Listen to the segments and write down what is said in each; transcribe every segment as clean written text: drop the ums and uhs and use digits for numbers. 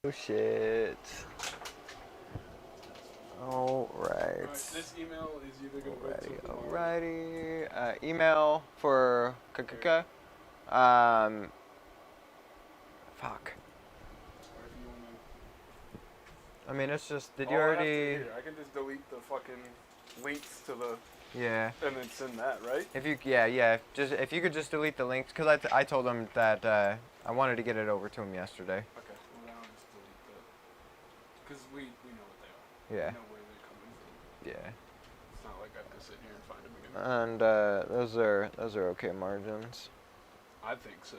Oh shit. Alright. This email is either going to go to tomorrow. Alrighty. Email for Kakaka. Fuck. I mean, it's just, did you already... I can just delete the fucking links to the... Yeah. And then send that, right? If you, yeah. Just if you could just delete the links, because I told him that I wanted to get it over to him yesterday. Okay. Well, then I'll just delete that. Because we know what they are. Yeah. We know where they're coming from. Yeah. It's not like I have to sit here and find them again. And those are okay margins. I think so.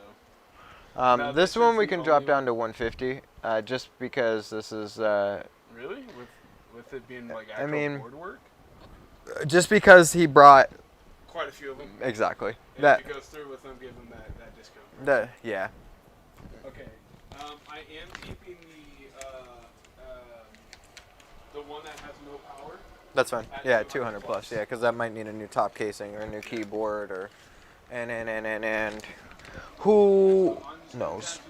This one we can drop down to 150, just because this is. Really? With it being like actual board work? Just because he brought quite a few of them. Exactly. And if it goes through with them, give them that discount. Yeah. Okay. I am keeping the one that has no power. That's fine. Yeah, 200 plus. Yeah, because that might need a new top casing or a new keyboard or and who knows?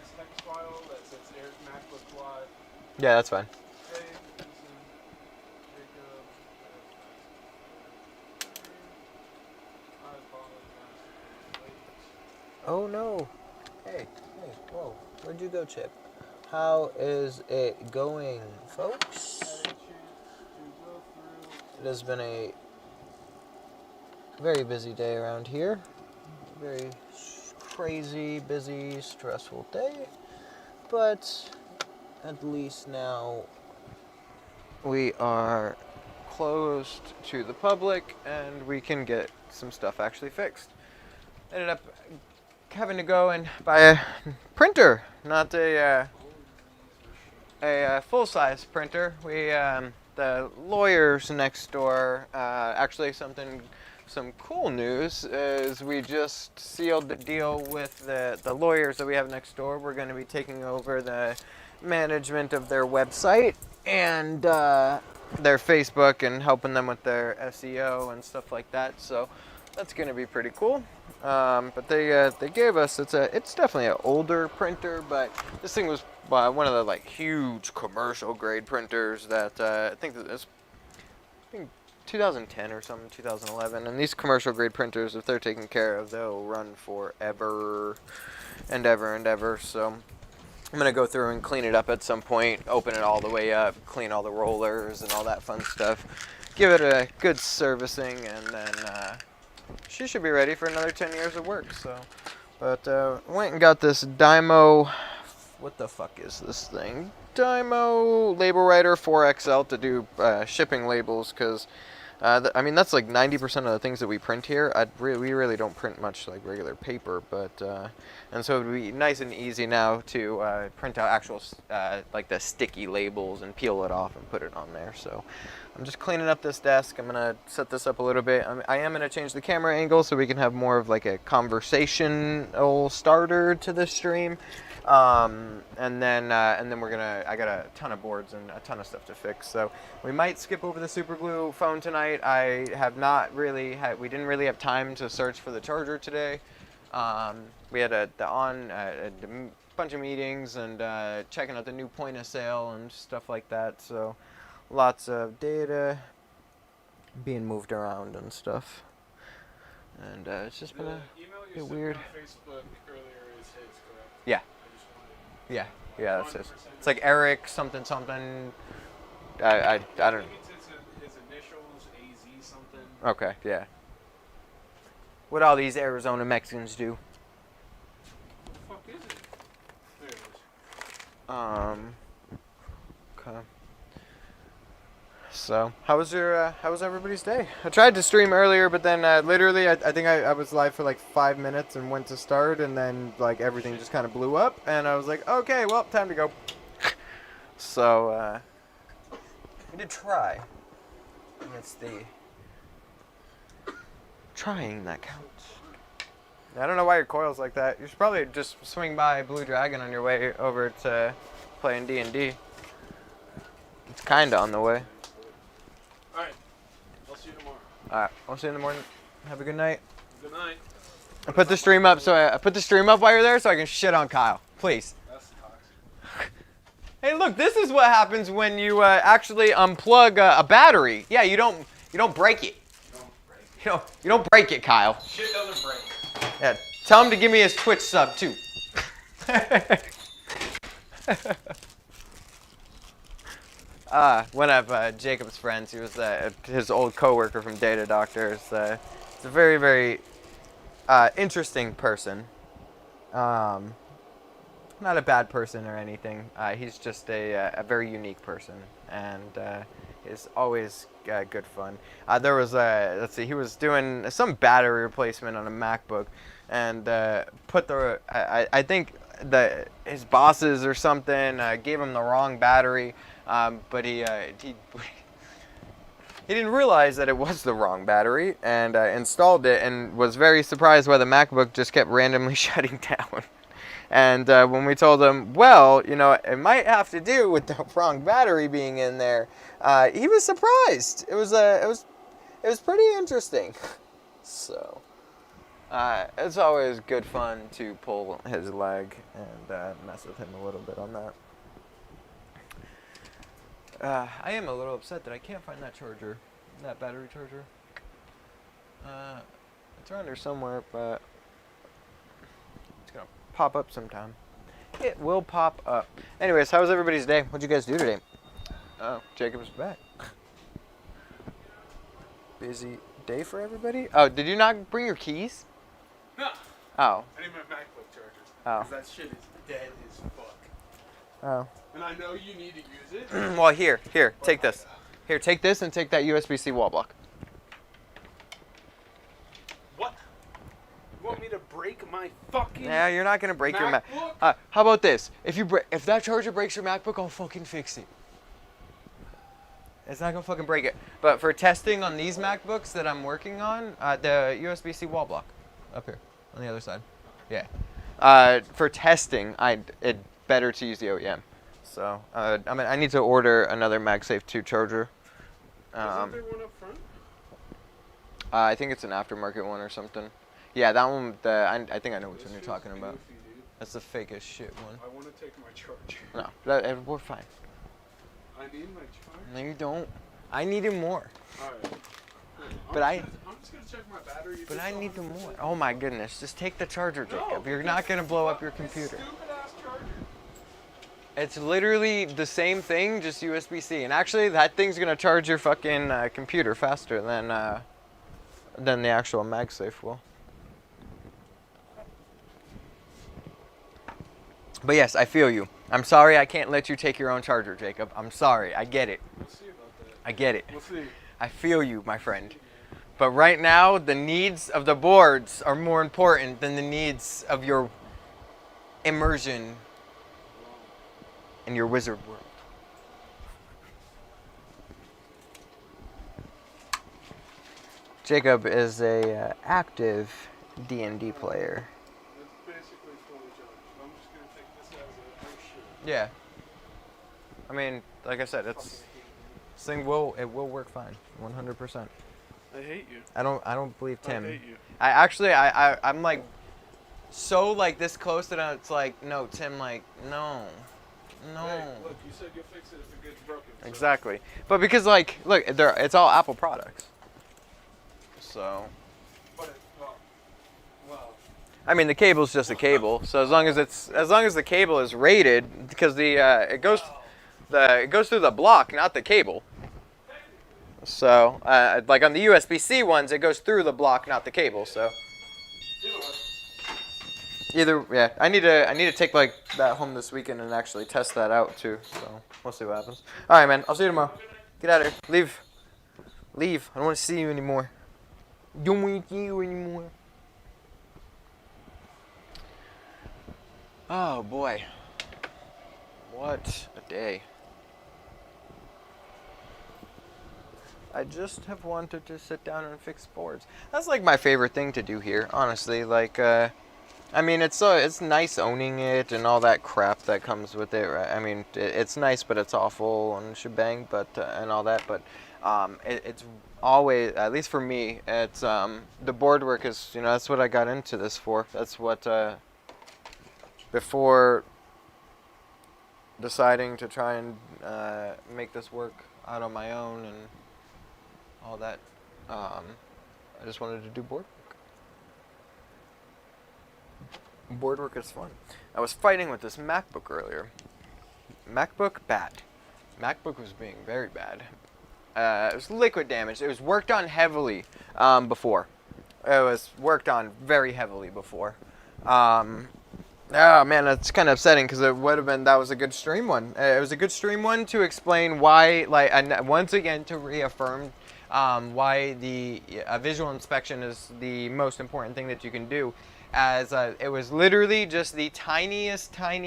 Yeah, that's fine. Oh no. Hey, whoa. Where'd you go, Chip? How is it going, folks? It has been a very busy day around here. Very crazy, busy, stressful day. But at least now we are closed to the public and we can get some stuff actually fixed. Ended up having to go and buy a printer, not a full-size printer. We the lawyers next door, actually some cool news is we just sealed the deal with the lawyers that we have next door. We're going to be taking over the management of their website and their Facebook and helping them with their SEO and stuff like that. So that's going to be pretty cool. But they gave us, it's definitely an older printer, but this thing was one of the like huge commercial grade printers that I think 2010 or something, 2011. And these commercial grade printers, if they're taken care of, they'll run forever and ever and ever. So I'm going to go through and clean it up at some point, open it all the way up, clean all the rollers and all that fun stuff, give it a good servicing, and then she should be ready for another 10 years of work. So, but went and got this Dymo. What the fuck is this thing? Dymo Label Writer 4XL to do shipping labels, because I mean that's like 90% of the things that we print here. We really don't print much like regular paper, but and so it would be nice and easy now to print out actual like the sticky labels and peel it off and put it on there. So I'm just cleaning up this desk. I'm gonna set this up a little bit. I am gonna change the camera angle so we can have more of like a conversational starter to the stream. And then I got a ton of boards and a ton of stuff to fix. So we might skip over the super glue phone tonight. We didn't really have time to search for the charger today. We had a bunch of meetings and checking out the new point of sale and stuff like that. So lots of data being moved around and stuff. And it's just been a bit weird. Facebook earlier is his, correct? Yeah. Yeah, that's his. It's like Eric something. I don't know. I think it's his initials, AZ something. Okay, yeah. What all these Arizona Mexicans do. What the fuck is it? There it is. Okay. So, how was everybody's day? I tried to stream earlier, but then literally I think I was live for like 5 minutes and went to start, and then like everything just kind of blew up, and I was like, okay, well, time to go. So, I did try. And it's the trying that counts. I don't know why your coil's like that. You should probably just swing by Blue Dragon on your way over to playing D&D. It's kind of on the way. Alright, I'll see you tomorrow. Alright, I'll see you in the morning. Have a good night. Good night. I put the stream up while you're there so I can shit on Kyle. Please. That's toxic. Hey, look, this is what happens when you actually unplug a battery. Yeah, you don't break it. You don't break it, Kyle. Shit doesn't break. Yeah, tell him to give me his Twitch sub too. One of Jacob's friends, he was his old coworker from Data Doctors. He's a very, very interesting person. Not a bad person or anything. He's just a very unique person, and is always good fun. There was let's see, he was doing some battery replacement on a MacBook, and put the I think his bosses or something gave him the wrong battery, but he didn't realize that it was the wrong battery, and installed it, and was very surprised why the MacBook just kept randomly shutting down. And when we told him, well, it might have to do with the wrong battery being in there, he was surprised. It was pretty interesting. So it's always good fun to pull his leg and mess with him a little bit on that. I am a little upset that I can't find that charger, that battery charger. It's around here somewhere, but it's gonna pop up sometime. It will pop up. Anyways, how was everybody's day? What'd you guys do today? Oh, Jacob's back. Busy day for everybody? Oh, did you not bring your keys? No. Oh. I need my MacBook charger. Oh. Because that shit is dead as fuck. Oh. And I know you need to use it. Well, here, take this. Here, take this and take that USB-C wall block. What? You want me to break my fucking Yeah, you're not gonna break your Mac. MacBook? How about this? If that charger breaks your MacBook, I'll fucking fix it. It's not gonna fucking break it. But for testing on these MacBooks that I'm working on, the USB-C wall block up here on the other side. Yeah. For testing, it's better to use the OEM. So I need to order another MagSafe 2 charger. Isn't there one up front? I think it's an aftermarket one or something. Yeah, that one. I think I know which one you're talking about. Goofy, dude. That's the fakest shit one. I want to take my charger. No, we're fine. I need my charger. No, you don't. I needed more. Alright. But I'm just gonna check my battery. But I need more. Oh my goodness! Just take the charger, Jacob. No, You're not gonna blow up your computer. Stupid ass charger. It's literally the same thing, just USB-C. And actually, that thing's gonna charge your fucking computer faster than the actual MagSafe will. But yes, I feel you. I'm sorry I can't let you take your own charger, Jacob. I'm sorry. I get it. We'll see about that. I get it. We'll see. I feel you, my friend. But right now, the needs of the boards are more important than the needs of your immersion in your wizard world. Jacob is a active D&D player. That's basically fully charged. I'm just gonna take this as a oh shit. Yeah. I mean, like I said, this thing will work fine, 100%. I hate you. I don't believe Tim. I hate you. I'm like so like this close that it's like no, Tim, like no. Hey, look, you said you'll fix it if it gets broken. So. Exactly. But because like look, it's all Apple products. So But well. I mean the cable's just a cable. So as long as the cable is rated, because it goes through the block, not the cable. So, like on the USB-C ones, it goes through the block, not the cable. So, yeah, I need to take like that home this weekend and actually test that out too. So we'll see what happens. All right, man. I'll see you tomorrow. Get out of here. Leave. I don't want to see you anymore. Don't want to see you anymore. Oh boy, what a day. I just have wanted to sit down and fix boards. That's like my favorite thing to do here, honestly. Like, I mean, it's nice owning it and all that crap that comes with it. Right? I mean, it's nice, but it's awful and shebang, but and all that. But it's always, at least for me, it's the board work is, that's what I got into this for. That's what before deciding to try and make this work out on my own and all that. I just wanted to do board work. Board work is fun. I was fighting with this MacBook earlier. MacBook, bad. MacBook was being very bad. It was liquid damage. It was worked on heavily before. It was worked on very heavily before. Oh man, that's kind of upsetting because it would have been, that was a good stream one. It was a good stream one to explain why, like, and once again to reaffirm why the visual inspection is the most important thing that you can do. As it was literally just the tiniest. I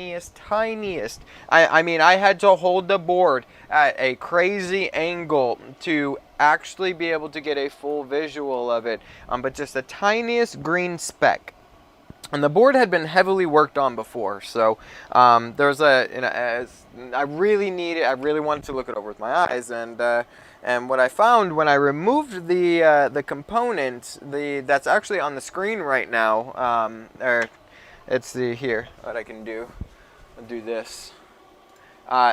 mean, I had to hold the board at a crazy angle to actually be able to get a full visual of it. But just the tiniest green speck. And the board had been heavily worked on before, so there's a, you know, as I really wanted to look it over with my eyes, and what I found when I removed the component, that's actually on the screen right now, or it's here. What I can do, I'll do this.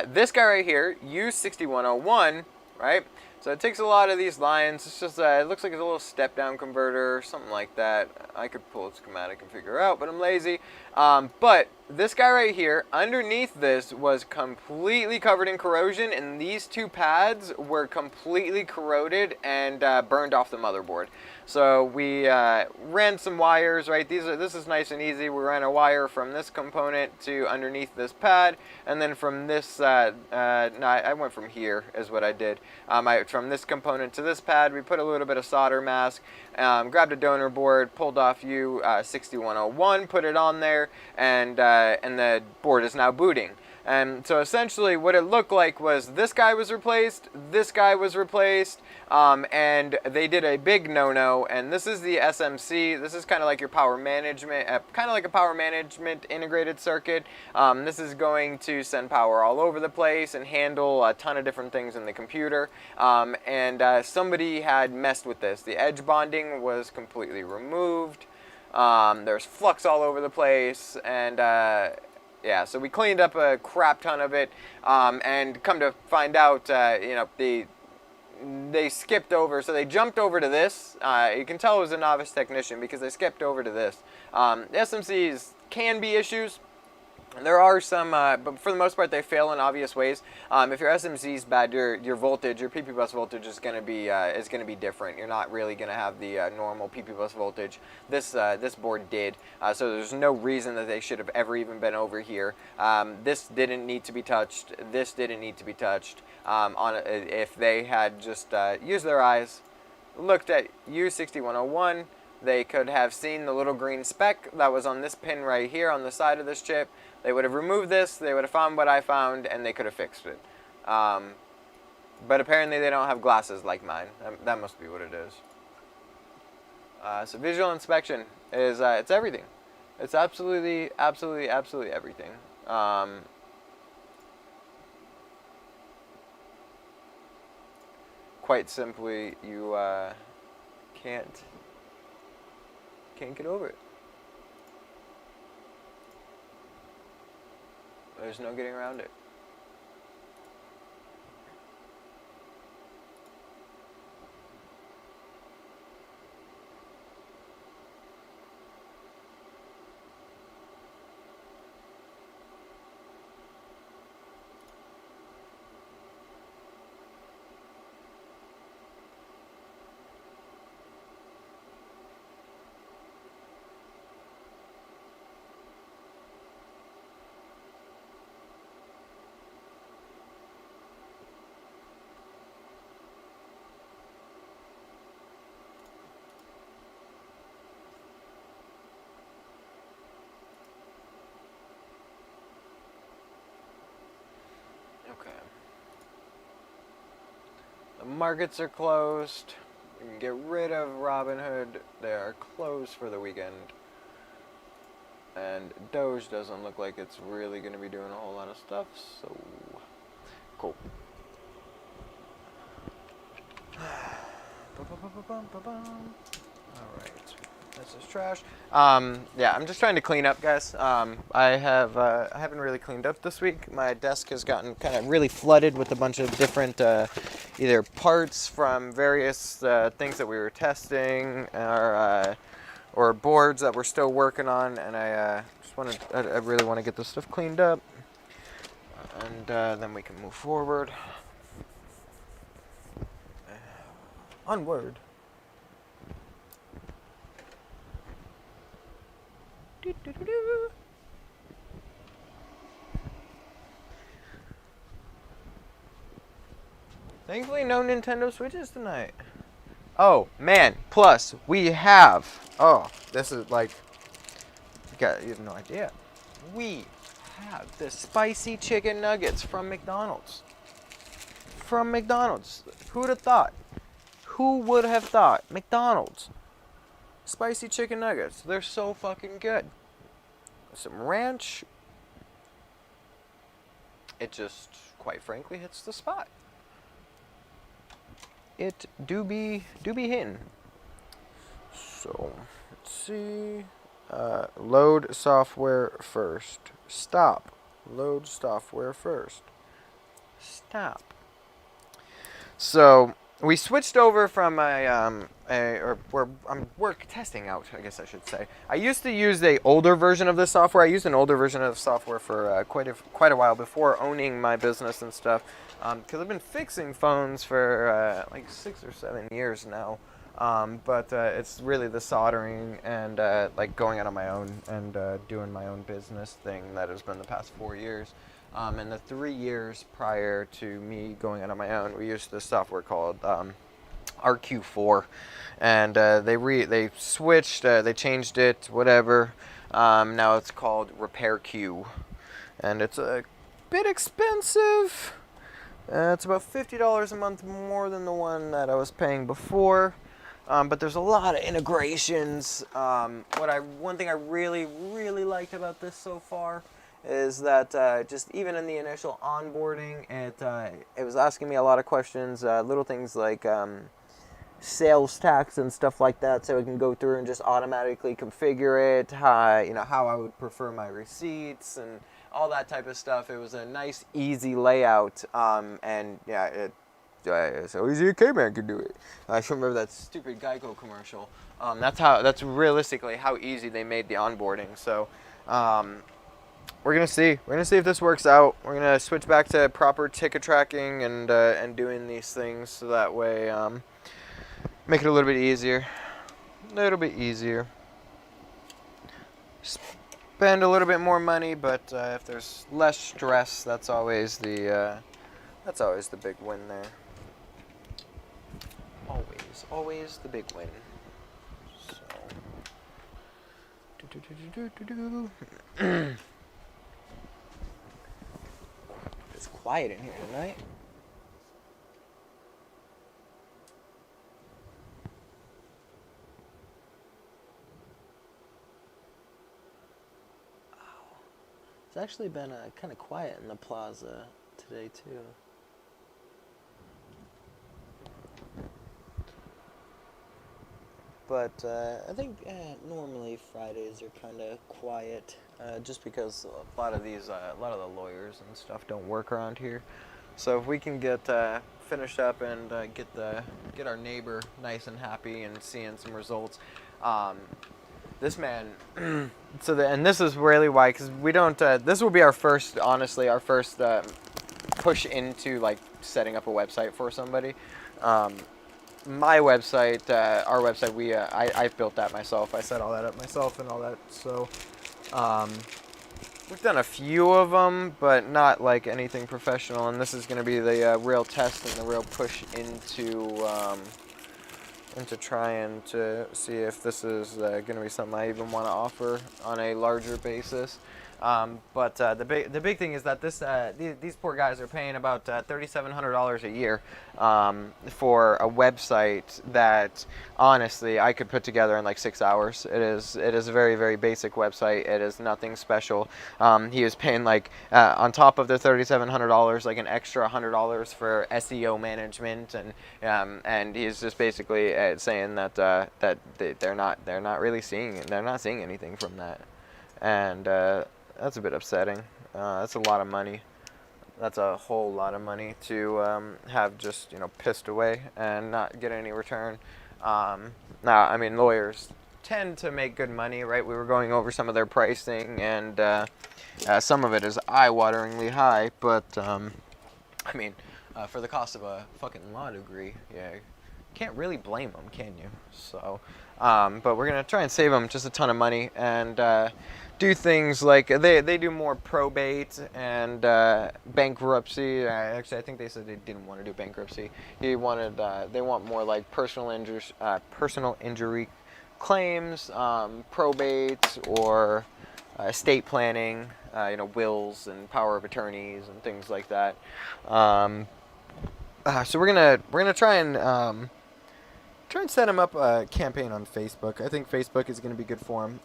This guy right here, U6101, right? So it takes a lot of these lines. It's just, it looks like it's a little step-down converter, something like that. I could pull a schematic and figure out, but I'm lazy. But this guy right here, underneath this, was completely covered in corrosion, and these two pads were completely corroded and burned off the motherboard. So we ran some wires, right? This is nice and easy. We ran a wire from this component to underneath this pad, and then from this, no, I went from here is what I did. From this component to this pad, we put a little bit of solder mask, grabbed a donor board, pulled off U6101, put it on there, and the board is now booting. And so essentially what it looked like was this guy was replaced, and they did a big no-no, and this is the SMC. This is kind of like your power management, kind of like a power management integrated circuit. This is going to send power all over the place and handle a ton of different things in the computer. Somebody had messed with this. The edge bonding was completely removed. There's flux all over the place, and yeah, so we cleaned up a crap ton of it, and come to find out, you know, they skipped over, so they jumped over to this. You can tell it was a novice technician because they skipped over to this. SMCs can be issues. There are some, but for the most part, they fail in obvious ways. If your SMC is bad, your voltage, your PP bus voltage is going to be different. You're not really going to have the normal PP bus voltage. This board did, so there's no reason that they should have ever even been over here. This didn't need to be touched. This didn't need to be touched. If they had just used their eyes, looked at U6101. They could have seen the little green speck that was on this pin right here on the side of this chip. They would have removed this, they would have found what I found, and they could have fixed it. But apparently they don't have glasses like mine. That must be what it is. So visual inspection is, it's everything. It's absolutely everything. Quite simply, you can't get over it. There's no getting around it. Okay. The markets are closed. We can get rid of Robinhood. They are closed for the weekend. And Doge doesn't look like it's really going to be doing a whole lot of stuff, so cool. Alright, This is trash. Yeah, I'm just trying to clean up, guys. I haven't really cleaned up this week. My desk has gotten kind of really flooded with a bunch of different either parts from various things that we were testing, or boards that we're still working on, and I really want to get this stuff cleaned up, and then we can move forward. Onward. Thankfully, no Nintendo Switches tonight. Oh man! Plus, we have. Oh, this is like. You have no idea. We have the spicy chicken nuggets from McDonald's. From McDonald's. Who would have thought? Who would have thought? McDonald's. Spicy chicken nuggets. They're so fucking good. Some ranch. It just, quite frankly, hits the spot. It do be hitting. So, let's see. Load software first. Stop. Load software first. Stop. So, we switched over from I'm work testing out, I guess I should say. I used to use an older version of this software. I used an older version of the software for quite a while before owning my business and stuff. Because I've been fixing phones for like 6 or 7 years now. But it's really the soldering and like going out on my own and doing my own business thing that has been the past 4 years. And the 3 years prior to me going out on my own, we used this software called RQ4, and they switched, they changed it, whatever. Now it's called Repair Q, and it's a bit expensive. It's about $50 a month more than the one that I was paying before. But there's a lot of integrations. One thing I really liked about this so far is that just even in the initial onboarding, it was asking me a lot of questions, little things like sales tax and stuff like that, so it can go through and just automatically configure it, how I would prefer my receipts and all that type of stuff. It was a nice, easy layout, and yeah, so easy a caveman could do it. I should remember that stupid Geico commercial. That's realistically how easy they made the onboarding. So, we're gonna see. We're gonna see if this works out. We're gonna switch back to proper ticket tracking and doing these things so that way make it a little bit easier. A little bit easier. Spend a little bit more money, but if there's less stress, that's always the big win there. Always the big win. So. It's quiet in here tonight. It's actually been kind of quiet in the plaza today too. But I think normally Fridays are kind of quiet, just because a lot of the lawyers and stuff don't work around here. So if we can get finished up and get our neighbor nice and happy and seeing some results, this man. And this is really why, because we don't. This will be our first push into like setting up a website for somebody. My website, our website, I built that myself. I set all that up myself and all that. So, we've done a few of them, but not like anything professional. And this is going to be the real test and the real push into trying to see if this is going to be something I even want to offer on a larger basis. But the big thing is that these poor guys are paying about $3,700 a year for a website that honestly I could put together in like 6 hours. It is a very, very basic website. It is nothing special. He is paying like on top of the $3,700 like an extra $100 for SEO management, and he's just basically saying that they're not really seeing anything from that, and that's a bit upsetting. That's a lot of money. That's a whole lot of money to have just pissed away and not get any return. Now, I mean, lawyers tend to make good money, right? We were going over some of their pricing, and some of it is eye-wateringly high. But I mean, for the cost of a fucking law degree, yeah, can't really blame them, can you? So, but we're gonna try and save them just a ton of money and do things like they do more probate and bankruptcy. Actually, I think they said they didn't want to do bankruptcy. They want more like personal injury claims, probate, or estate planning. Wills and power of attorneys and things like that. So we're gonna try and set him up a campaign on Facebook. I think Facebook is going to be good for him,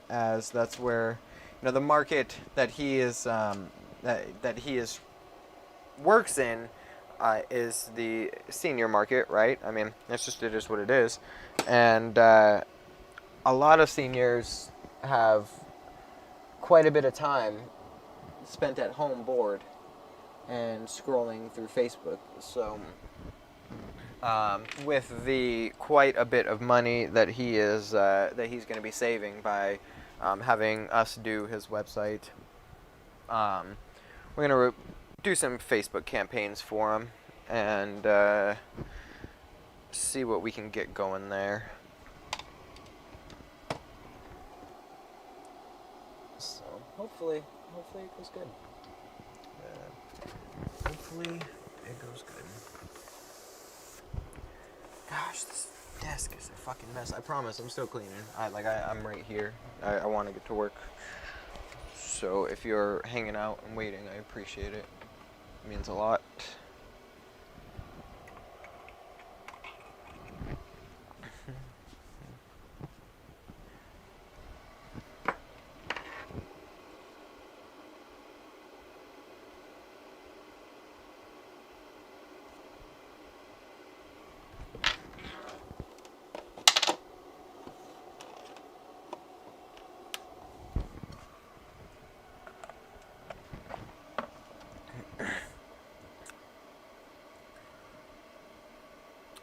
as that's where the market that he is that he is works in is the senior market, right? I mean, it is what it is, and a lot of seniors have quite a bit of time spent at home bored and scrolling through Facebook. So with the quite a bit of money that he's going to be saving by having us do his website, we're going to do some Facebook campaigns for him and see what we can get going there. So hopefully it goes good. Hopefully it goes good. Gosh, this desk is a fucking mess. I promise, I'm still cleaning. I'm right here. I want to get to work. So if you're hanging out and waiting, I appreciate it. It means a lot.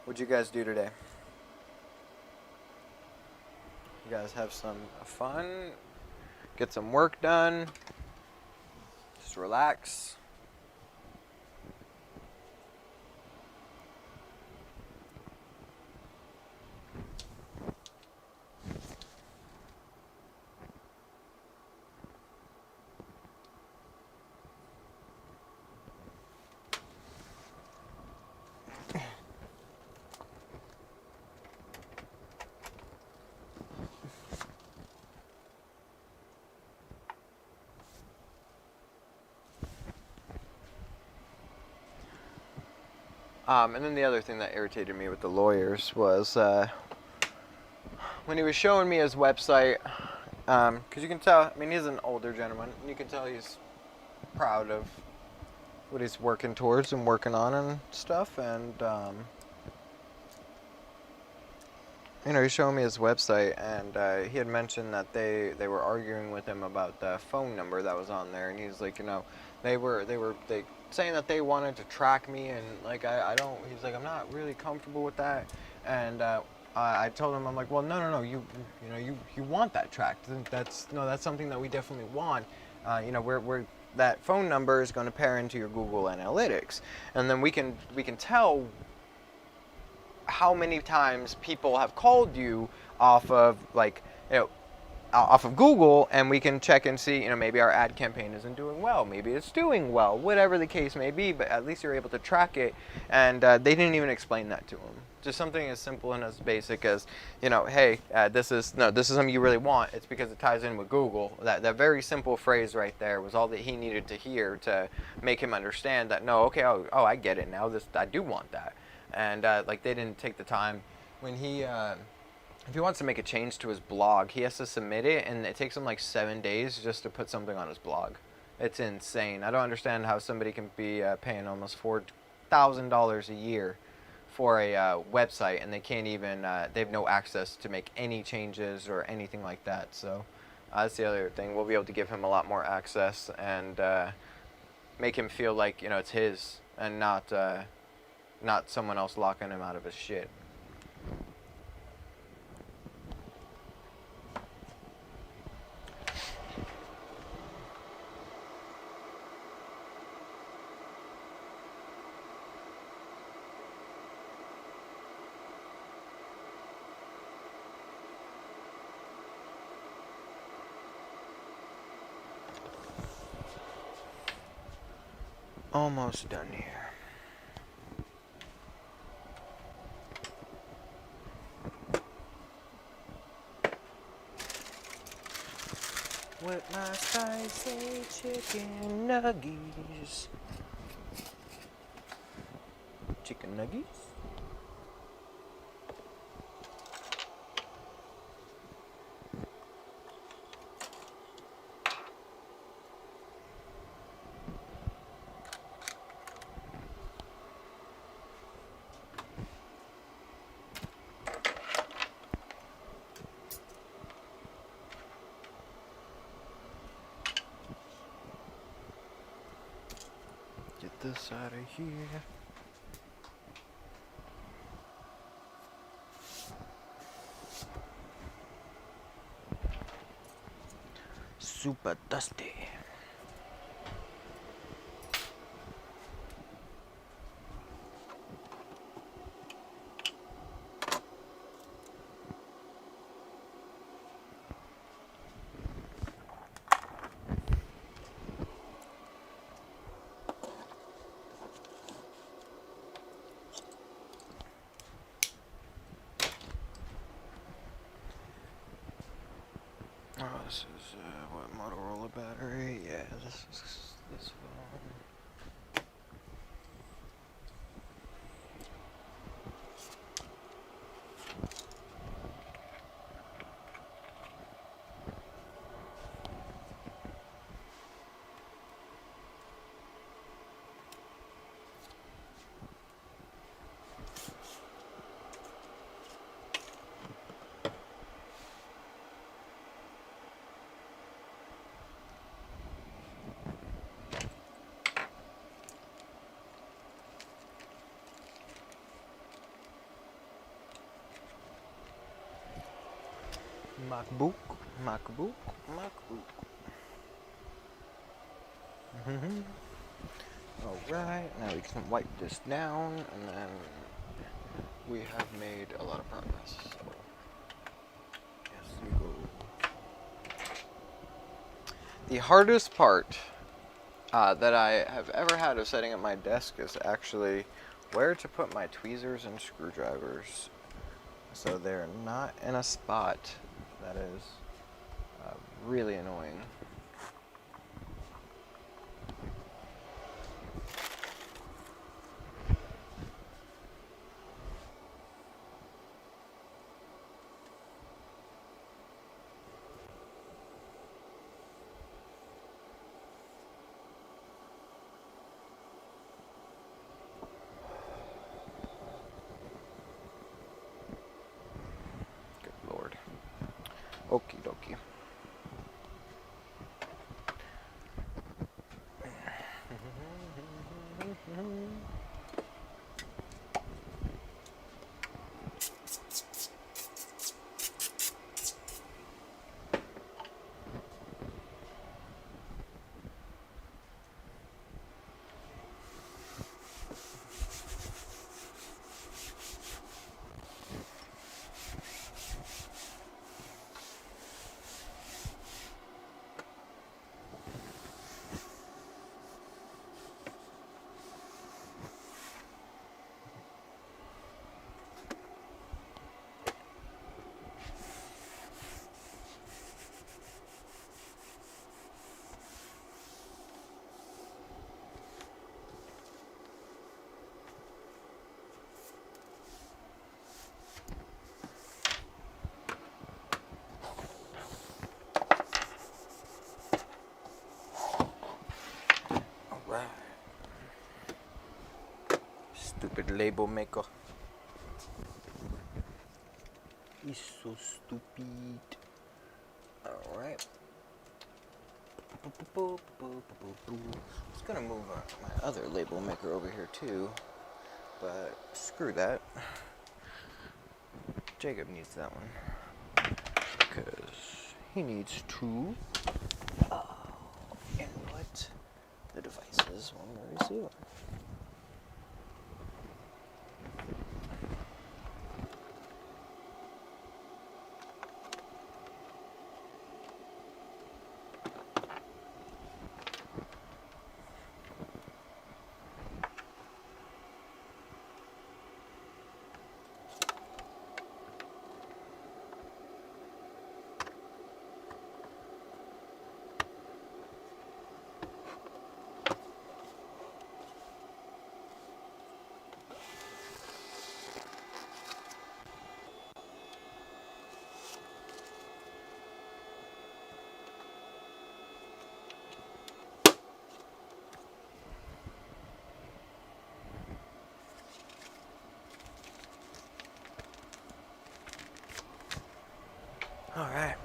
What'd you guys do today? You guys have some fun? Get some work done? Just relax? And then the other thing that irritated me with the lawyers was when he was showing me his website, because you can tell, I mean, he's an older gentleman, and you can tell he's proud of what he's working towards and working on and stuff, and, he's showing me his website, and he had mentioned that they were arguing with him about the phone number that was on there, and he's like, they saying that they wanted to track me, and like he's like, I'm not really comfortable with that, and I told him, I'm like, well, no, you want that tracked. That's something that we definitely want. We're that phone number is going to pair into your Google Analytics, and then we can tell how many times people have called you off of, like, off of Google, and we can check and see, maybe our ad campaign isn't doing well, maybe it's doing well, whatever the case may be, but at least you're able to track it. And they didn't even explain that to him. Just something as simple and as basic as, hey, this is something you really want. It's because it ties in with Google. That very simple phrase right there was all that he needed to hear to make him understand that, no, okay, oh, I get it now. I do want that. And like, they didn't take the time when he. If he wants to make a change to his blog, he has to submit it, and it takes him like 7 days just to put something on his blog. It's insane. I don't understand how somebody can be paying almost $4,000 a year for a website, and they can't even, they have no access to make any changes or anything like that. So that's the other thing. We'll be able to give him a lot more access and make him feel like, it's his and not someone else locking him out of his shit. Almost done here. With my spicy chicken nuggies. Chicken nuggies? Get this out of here. Super dusty. Oh, this is what, Motorola battery? Yeah, this is this phone. Macbook. Alright, now we can wipe this down, and then we have made a lot of progress. So, yes, you go. The hardest part that I have ever had of setting up my desk is actually where to put my tweezers and screwdrivers, so they're not in a spot that is really annoying. Good Lord. Okie dokie. Stupid label maker. He's so stupid. Alright. I was gonna move my other label maker over here too, but screw that. Jacob needs that one because he needs to input the devices when we're receiving. All right.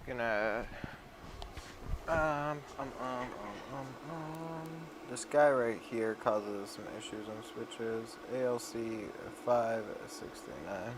Gonna this guy right here causes some issues on switches. ALC 5639.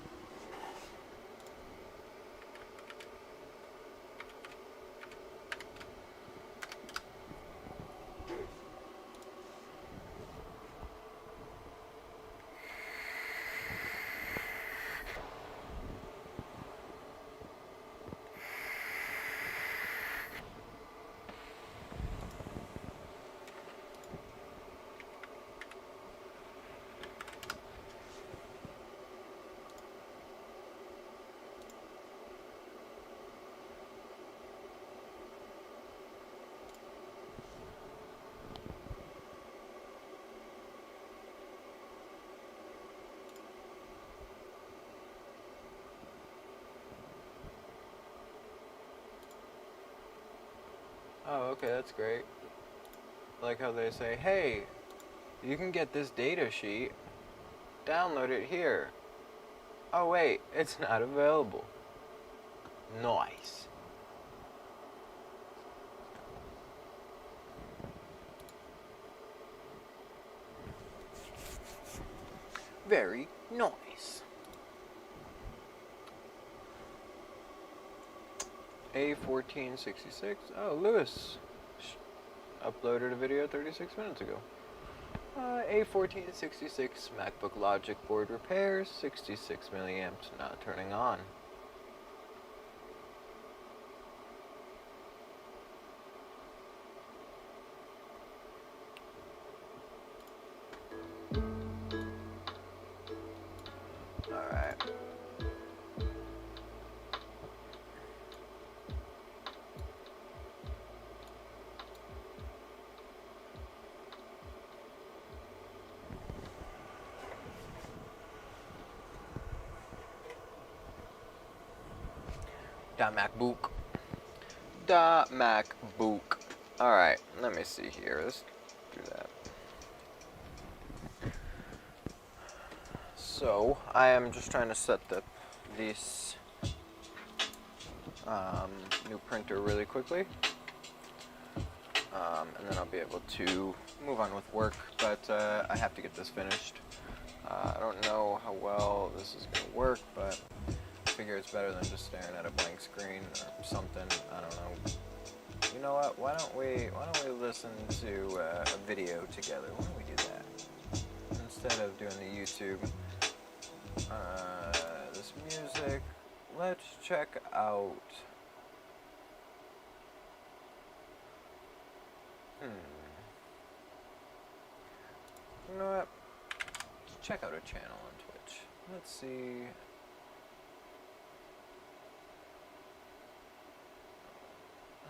Oh, okay, that's great. Like how they say, hey, you can get this data sheet, download it here. Oh wait, it's not available. Nice. Very nice. A1466. Oh, Lewis uploaded a video 36 minutes ago. A1466 MacBook Logic board repairs, 66 milliamps, not turning on. Alright. Da MacBook. Da MacBook. Alright, let me see here. Let's do that. So, I am just trying to set this new printer really quickly. And then I'll be able to move on with work, but I have to get this finished. I don't know how well this is going to work, but I figure it's better than just staring at a blank screen or something. I don't know. You know what? Why don't we listen to a video together? Why don't we do that instead of doing the YouTube? This music. Let's check out. You know what? Let's check out a channel on Twitch. Let's see.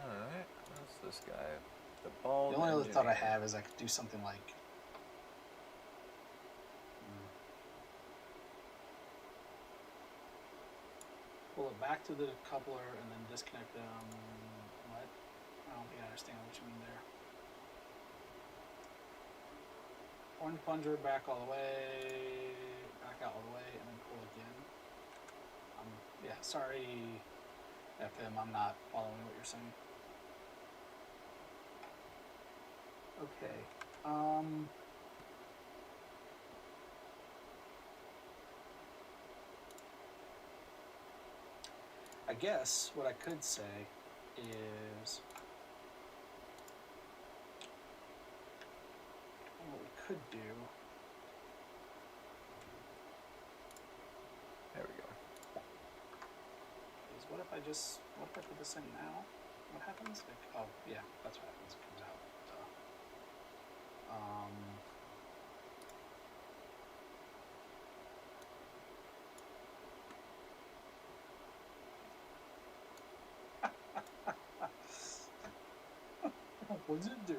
Alright, that's this guy. The bald. The only other thought I engineer. have is I could do something like. Pull it back to the coupler and then disconnect them. What? I don't think I understand what you mean there. Orange plunger back all the way, back out all the way, and then pull again. Yeah, sorry, FM, I'm not following what you're saying. Okay. I guess what I could say is what we could do. There we go. Is what if I put this in now? What happens? Oh yeah, that's what happens. It comes out. What does it do?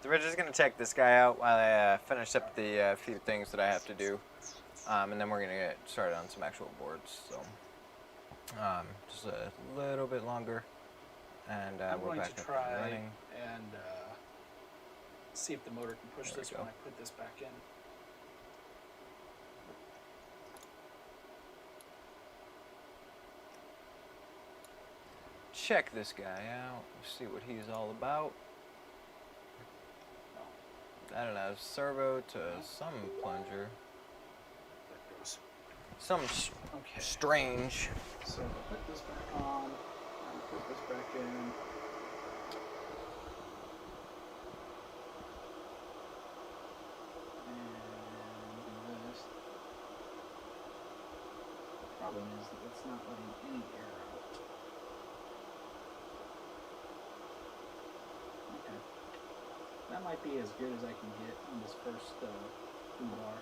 So we're just gonna check this guy out while I finish up the few things that I have to do, and then we're gonna get started on some actual boards. So just a little bit longer, and I'm we're going back to up try and running. and see if the motor can push There we this go. when I put this back in. Check this guy out. See what he's all about. I don't know, servo to some plunger. There goes. Some Okay. strange. So if I put this back on, and put this back in. And do this. The problem is that it's not letting any air out. Okay. That might be as good as I can get on this first boot bar.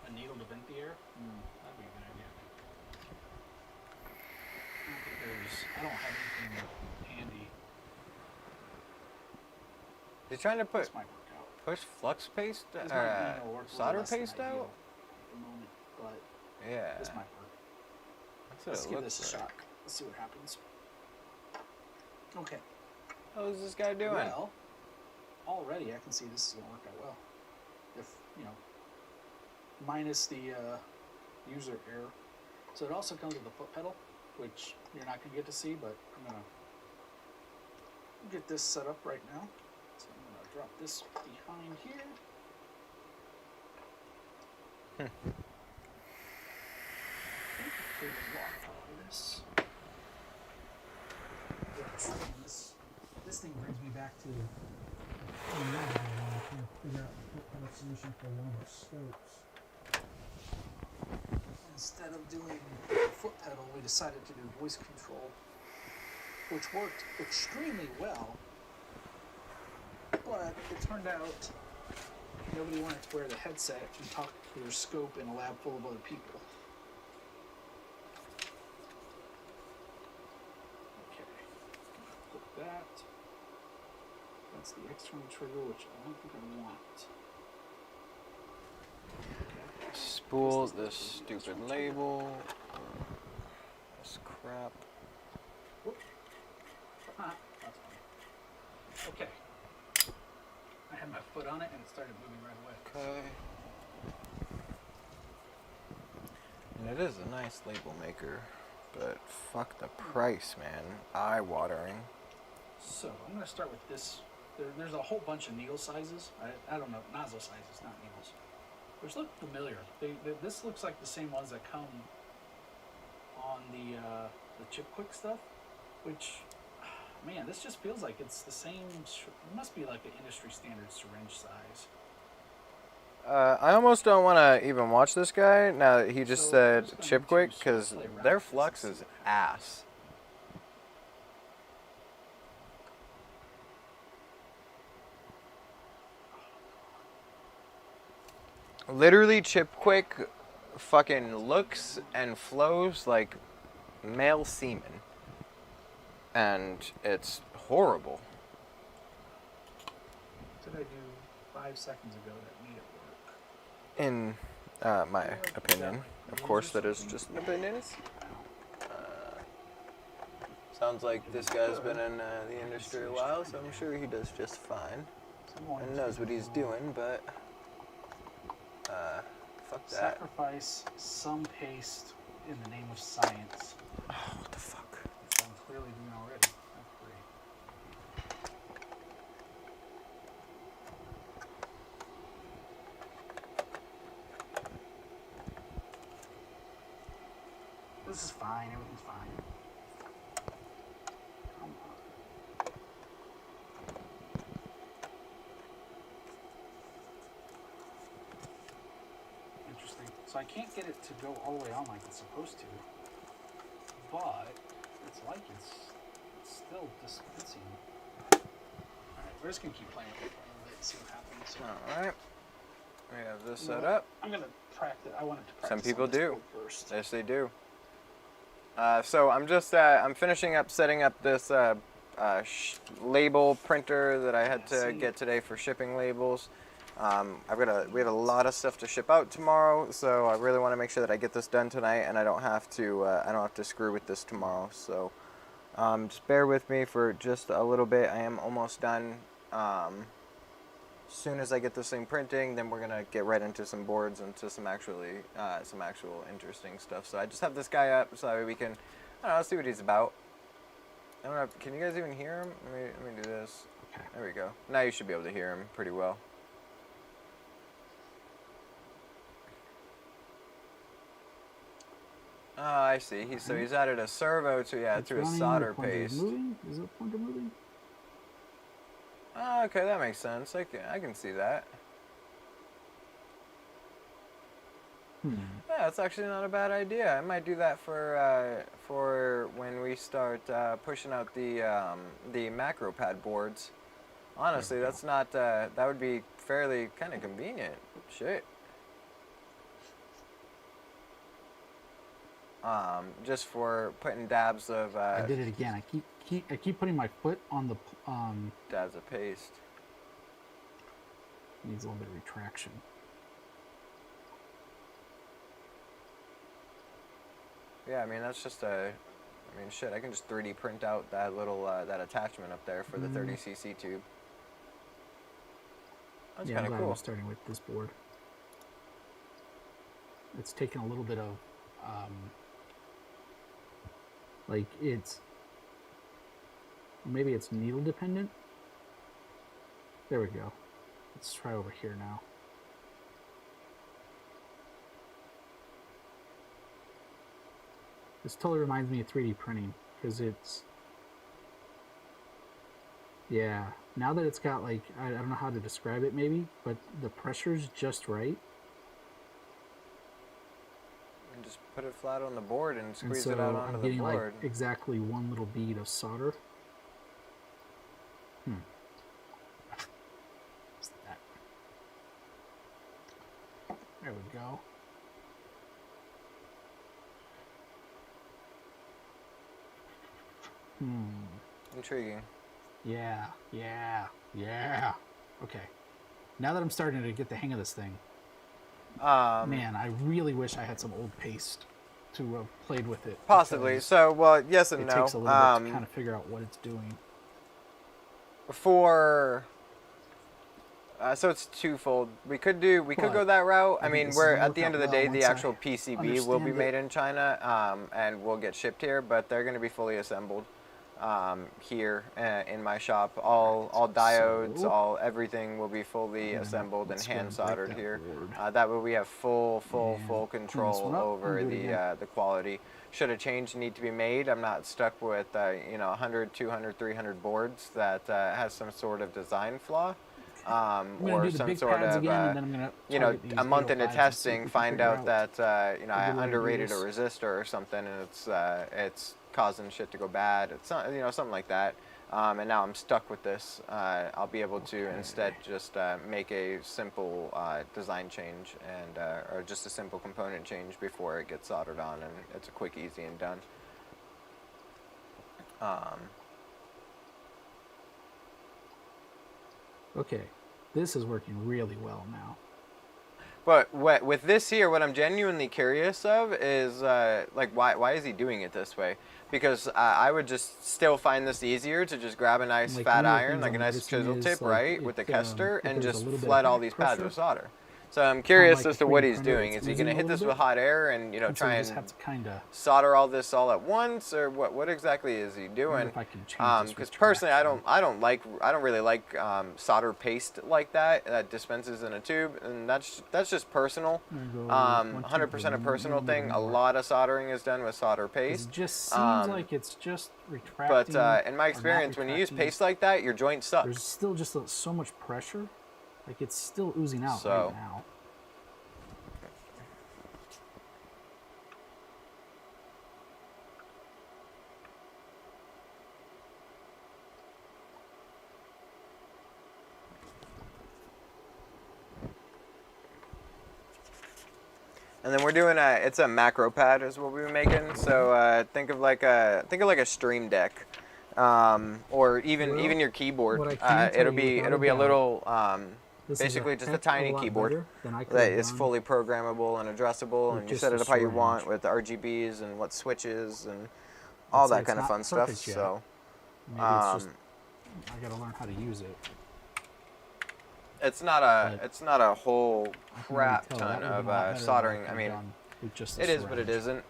A needle to vent the air? That'd be a good idea. I don't have anything handy. He's trying to put This might work out. push flux paste This might, work a little solder less than paste ideal out. at the moment, but Yeah, this might work. that's what Let's it give looks this a like. shot. Let's see what happens. Okay. How's this guy doing? Well, already I can see this is going to work out well. If, minus the user error. So it also comes with a foot pedal, which you're not going to get to see, but I'm going to get this set up right now. So I'm going to drop this behind here. This thing brings me back to trying to figure out a solution for one of the scopes. Instead of doing the foot pedal, we decided to do voice control, which worked extremely well, but it turned out nobody wanted to wear the headset and talk to their scope in a lab full of other people. Okay, put that. That's the external trigger, which I don't think I want. Okay. Spool this stupid label. This crap. Whoop. Ah, that's fine. Okay. I had my foot on it and it started moving right away. Okay. And it is a nice label maker, but fuck the price, man. Eye-watering. So I'm going to start with this. There's a whole bunch of needle sizes. I don't know, nozzle sizes, not needles. Which look familiar. This looks like the same ones that come on the Chip Quick stuff. Which, man, this just feels like it's the same. It must be like an industry standard syringe size. I almost don't want to even watch this guy now that he just said Chip Quick, because their flux is ass. Literally, Chip Quick fucking looks and flows like male semen. And it's horrible. What did I do 5 seconds ago that made it work? In my opinion. Of course, that is just an opinion. Sounds like this guy's been in the industry a while, so I'm sure he does just fine. And knows what he's doing, but fuck that. Sacrifice some paste in the name of science. Oh, what the fuck? Which I'm clearly doing already. That's great. This is fine. Everything's fine. Come on. Interesting. So I can't get it to go all the way on like it's supposed to, but it's like it's still dispensing. Alright, we're just gonna keep playing with it for a little bit and see what happens. Alright. We have this set up. I'm gonna practice. I wanted to practice. Some people on this do. board first. Yes, they do. So I'm just I'm finishing up setting up this label printer that I had to get today for shipping labels. We have a lot of stuff to ship out tomorrow, so I really want to make sure that I get this done tonight, and I don't have to screw with this tomorrow. So just bear with me for just a little bit. I am almost done. As soon as I get this thing printing, then we're gonna get right into some boards and to some actual interesting stuff. So I just have this guy up so that we can, I don't know, see what he's about. I don't know. Can you guys even hear him? Let me do this. Okay. There we go. Now you should be able to hear him pretty well. Oh, I see. So he's added a servo to his solder paste. Moving? Is the pointer moving? Oh, okay, that makes sense. I can see that. Yeah, that's actually not a bad idea. I might do that for when we start pushing out the macro pad boards. Honestly, that's not that would be fairly kind of convenient. Shit. Just for putting dabs of. I did it again. I keep putting my foot on the. Dabs of paste. Needs a little bit of retraction. Yeah, I mean that's just shit. I can just 3D print out that little that attachment up there for the 30cc tube. That's kind of cool. I'm starting with this board. It's taken a little bit of Like maybe it's needle dependent. There we go. Let's try over here now. This totally reminds me of 3D printing because it's, yeah, now that it's got like, I don't know how to describe it maybe, but the pressure's just right. And just put it flat on the board and And squeeze so it out I'm onto the getting like board. exactly one little bead of solder. What's that? There we go. Intriguing. Yeah. Okay. Now that I'm starting to get the hang of this thing, man, I really wish I had some old paste to have played with it. Possibly. So, well, yes and it no. takes a little bit to kind of figure out what it's doing. For so it's twofold. We could go that route. I mean, we're at the end of the day, the actual PCB will be made in China, and will get shipped here, but they're going to be fully assembled here in my shop. All diodes, all everything will be fully assembled and hand soldered here. That way we have full control over the quality. Should a change need to be made, I'm not stuck with 100, 200, 300 boards that has some sort of design flaw. Or some sort of, a month into testing, find out that, I underrated a resistor or something, and it's causing shit to go bad. It's something like that. And now I'm stuck with this. I'll be able to instead just make a simple design change and or just a simple component change before it gets soldered on, and it's a quick, easy, and done. Okay, this is working really well now. But with this here, what I'm genuinely curious of is, why is he doing it this way? Because I would just still find this easier to just grab a nice fat iron, like a nice chisel tip, right, with the Kester, and just flood all these pads with solder. So I'm curious as to what he's doing. Is he going to hit this with hot air and try and solder all this all at once, or what exactly is he doing? Because personally, I don't really like solder paste like that dispenses in a tube, and that's just personal. 100% a personal thing. A lot of soldering is done with solder paste. It just seems like it's just retracting. But in my experience, when you use paste like that, your joint sucks. There's still just so much pressure. Like, it's still oozing out right now. And then we're doing it's a macro pad is what we were making. So think of like a Stream Deck. Or even your keyboard. It'll be a little basically just a tiny keyboard that is fully programmable and addressable, and you set it up how you want with RGBs and what switches and all that kind of fun stuff. So maybe it's just I gotta learn how to use it. It's not a whole crap ton of soldering. I mean, it is, but it isn't.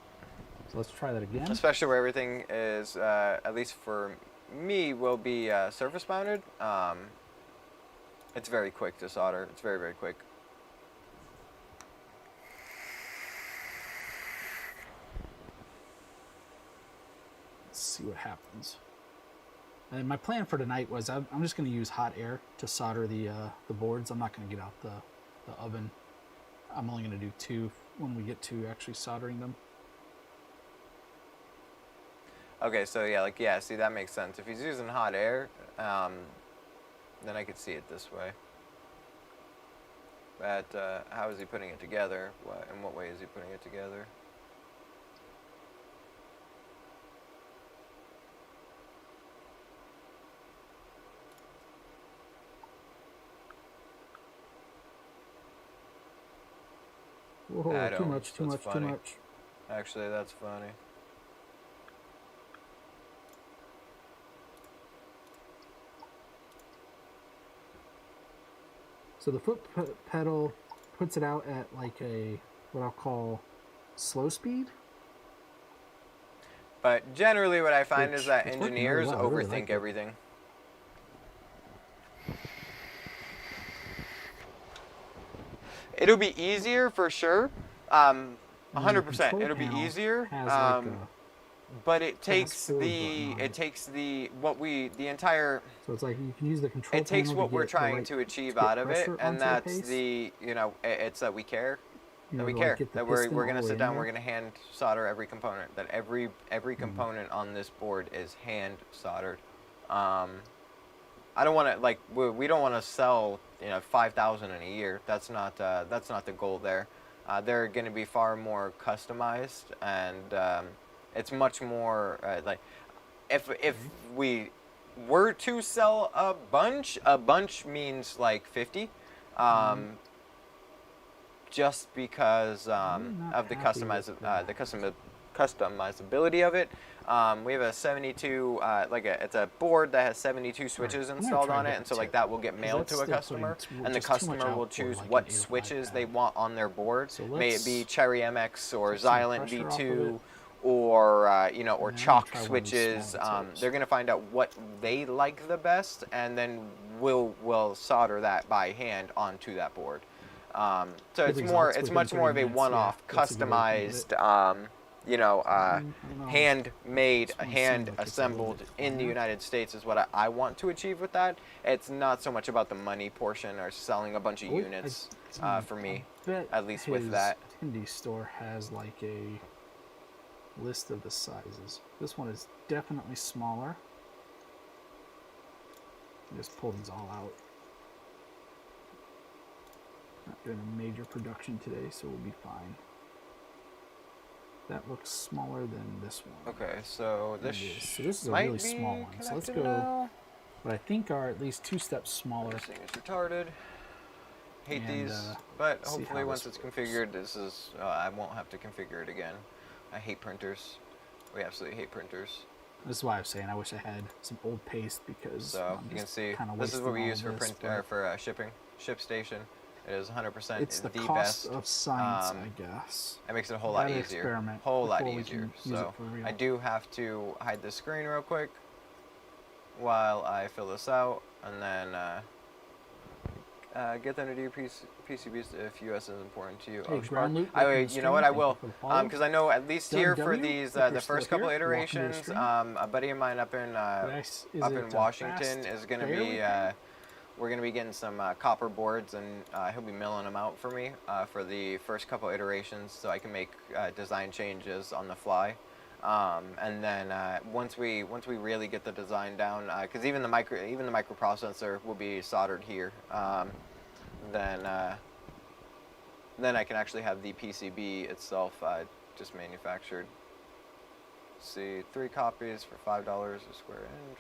So let's try that again. Especially where everything is, at least for me, will be surface mounted. It's very quick to solder. It's very, very quick. Let's see what happens. And my plan for tonight was I'm just going to use hot air to solder the boards. I'm not going to get out the oven. I'm only going to do 2 when we get to actually soldering them. Okay, so see, that makes sense. If he's using hot air, then I could see it this way. But how is he putting it together? In what way is he putting it together? Whoa, too much. Actually, that's funny. So the foot pedal puts it out at like what I'll call slow speed. But generally, what I find Which is that it's working really engineers well. I really overthink like it. everything. It'll be easier for sure. And then the 100%. control It'll be panel easier. has like a But it fast takes forward the button on it. the entire. So it's like you can use the control It takes panel what to we're get the trying right to achieve to get out of it, pressure and onto the that's paste. it's that we care. You That know, we to care. like get the That piston we're all gonna the way sit in down. there. We're gonna hand solder every component. That every component on this board is hand soldered. I don't want to like we don't want to sell 5,000 in a year. That's not the goal there. They're going to be far more customized, and it's much more like if we were to sell a bunch means like 50, just because I'm not of the happy with customizability of it. We have a 72 it's a board that has 72 switches I'm gonna installed try on it, and different so like tip, that will get 'cause mailed that's to a still customer, putting and the just too much customer will out for, choose like, an what 8 or 5 switches pad. they want on their board. So May it be let's Cherry MX or take some Xylent pressure off of V2 it. or or And then I'm gonna chalk try one of these switches. smaller tips. They're gonna find out what they like the best, and then we'll solder that by hand onto that board. So Good results it's within much more 30 of a minutes. one-off, Yeah, that's a good way to think of it. customized, I don't know. handmade, This one seems hand like it's a little assembled bit in the finer. United States is what I want to achieve with that. It's not so much about the money portion or selling a bunch of units for me, bet at least with his that. indie store has like a list of the sizes. This one is definitely smaller. Just pull these all out. Not doing a major production today, so we'll be fine. That looks smaller than this one. Okay, so this So this is a might really be small one. So let's connected go. now. What I think are at least 2 steps smaller. This thing is retarded. Hate And, these, but see hopefully how once this it's works. configured, this is I won't have to configure it again. I hate printers. We absolutely hate printers. This is why I was saying I wish I had some old paste, because So I'm you can just see kinda this is what we wasting use all for this, print but shipping. ShipStation. It is 100% it's the the cost best. of science, I guess. It makes it a whole Gotta lot easier. experiment Whole lot before we easier. can use it So for real. I do have to hide the screen real quick while I fill this out, and then get them to do PCBs if US is important to you. Hey, Oh, ground loop, I, welcome to you know what? I stream. will, Thank you for the follow. because I know at least Doug here for W, these if you're the still first couple here, welcome to the iterations, stream. a buddy of mine up in Is it, Washington fast is going to fair be. repair? We're going to be getting some copper boards, and he'll be milling them out for me for the first couple iterations, so I can make design changes on the fly. And then once we really get the design down, because even the microprocessor will be soldered here, then I can actually have the PCB itself just manufactured. Let's see, 3 copies for $5 a square inch.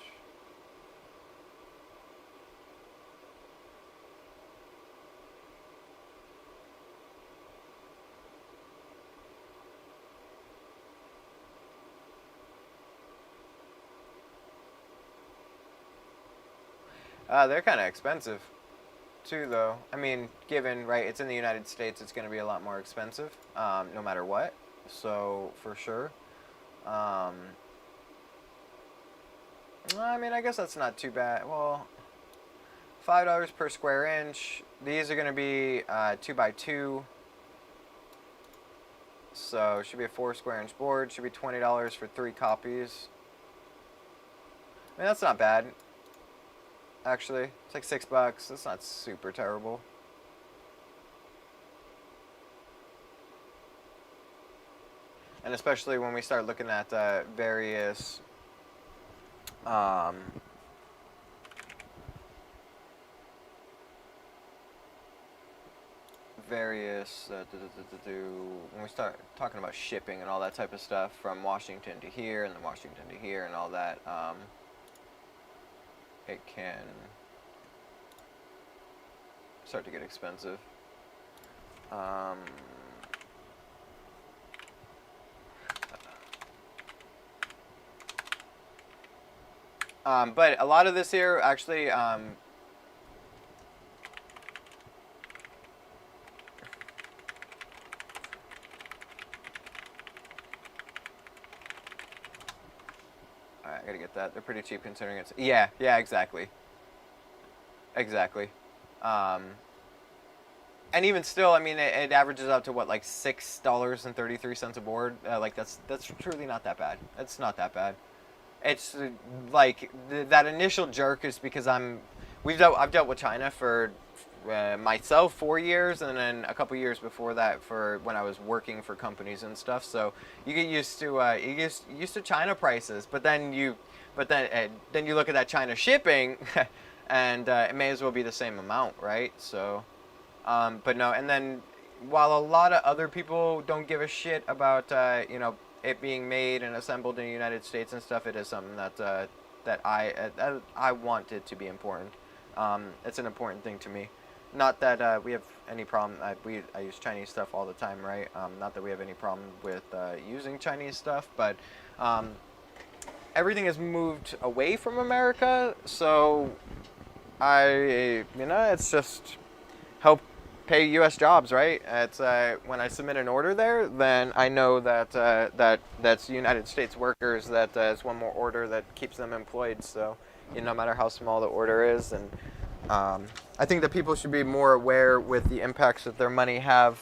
They're kind of expensive, too, though. I mean, given, right, it's in the United States, it's going to be a lot more expensive, no matter what. So, for sure. I mean, I guess that's not too bad. Well, $5 per square inch. These are going to be 2x2. So, it should be a 4 square inch board. Should be $20 for 3 copies. I mean, that's not bad. Actually, it's like $6. That's not super terrible. And especially when we start looking at various when we start talking about shipping and all that type of stuff from Washington to here and then Washington to here and all that, it can start to get expensive. But a lot of this here actually get that. They're pretty cheap considering it's... Yeah, yeah, exactly. Exactly. And even still, I mean, it averages out to what, like $6.33 a board. Like that's truly not that bad. It's not that bad. It's like that initial jerk is because I've dealt with China for myself 4 years, and then a couple years before that for when I was working for companies and stuff. So you get used to China prices, but then you look at that China shipping, and it may as well be the same amount, right? So. But no, and then while a lot of other people don't give a shit about it being made and assembled in the United States and stuff, it is something that I want it to be important. It's an important thing to me. Not that we have any problem. I use Chinese stuff all the time, right? Not that we have any problem with using Chinese stuff, but everything has moved away from America, so it's just help pay U.S. jobs, right? It's when I submit an order there, then I know that that's United States workers. That is one more order that keeps them employed. So, no matter how small the order is, and I think that people should be more aware with the impacts that their money has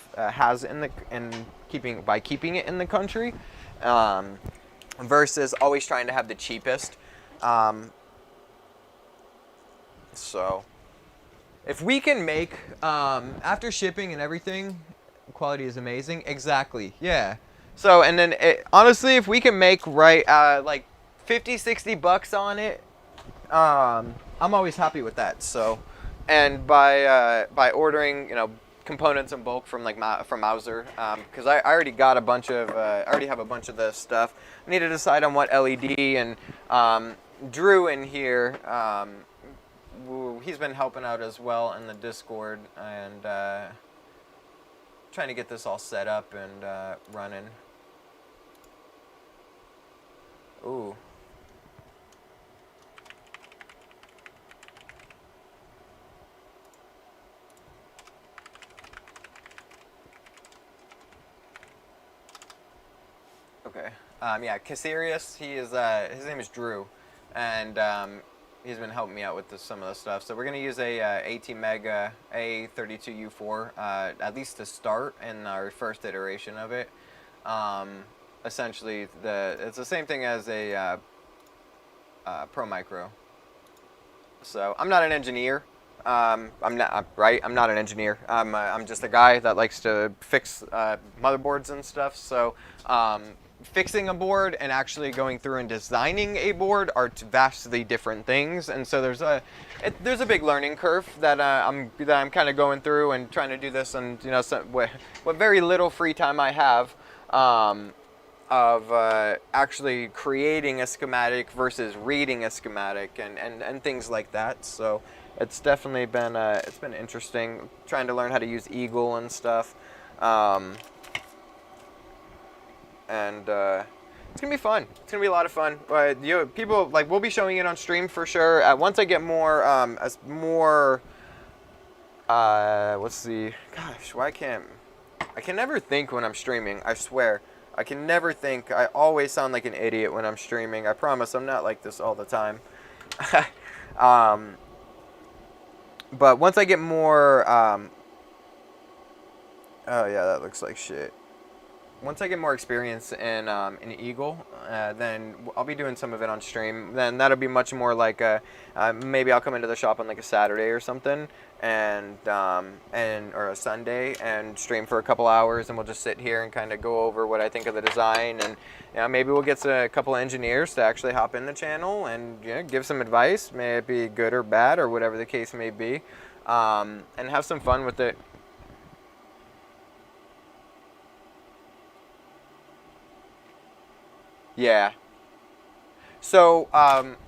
keeping it in the country, versus always trying to have the cheapest. So. If we can make, after shipping and everything, quality is amazing. Exactly, yeah. So, and then, honestly, if we can make, like $50-$60 on it, I'm always happy with that. So, and by ordering, components in bulk from, from Mauser, because I already got a bunch of, I already have a bunch of this stuff. I need to decide on what LED, and Drew in here, he's been helping out as well in the Discord, and trying to get this all set up and running. Ooh. Okay. Yeah, Casarius, he is, his name is Drew, and he's been helping me out with some of the stuff. So we're going to use a 18 mega A32U4, at least to start in our first iteration of it. Essentially, it's the same thing as a Pro Micro. So I'm not an engineer. I'm not an engineer. I'm just a guy that likes to fix motherboards and stuff. So fixing a board and actually going through and designing a board are vastly different things, and so there's a big learning curve that I'm kind of going through and trying to do this, and what very little free time I have of actually creating a schematic versus reading a schematic and things like that. So it's definitely been it's been interesting trying to learn how to use Eagle and stuff. And it's gonna be fun. It's gonna be a lot of fun. People we'll be showing it on stream for sure. Once I get more, what's the gosh? Why I can never think when I'm streaming. I swear, I can never think. I always sound like an idiot when I'm streaming. I promise I'm not like this all the time. But once I get more, oh yeah, that looks like shit. Once I get more experience in Eagle, then I'll be doing some of it on stream. Then that'll be much more like maybe I'll come into the shop on like a Saturday or something, and or a Sunday, and stream for a couple hours, and we'll just sit here and kind of go over what I think of the design, and maybe we'll get a couple of engineers to actually hop in the channel and give some advice, may it be good or bad or whatever the case may be, and have some fun with it. Yeah. So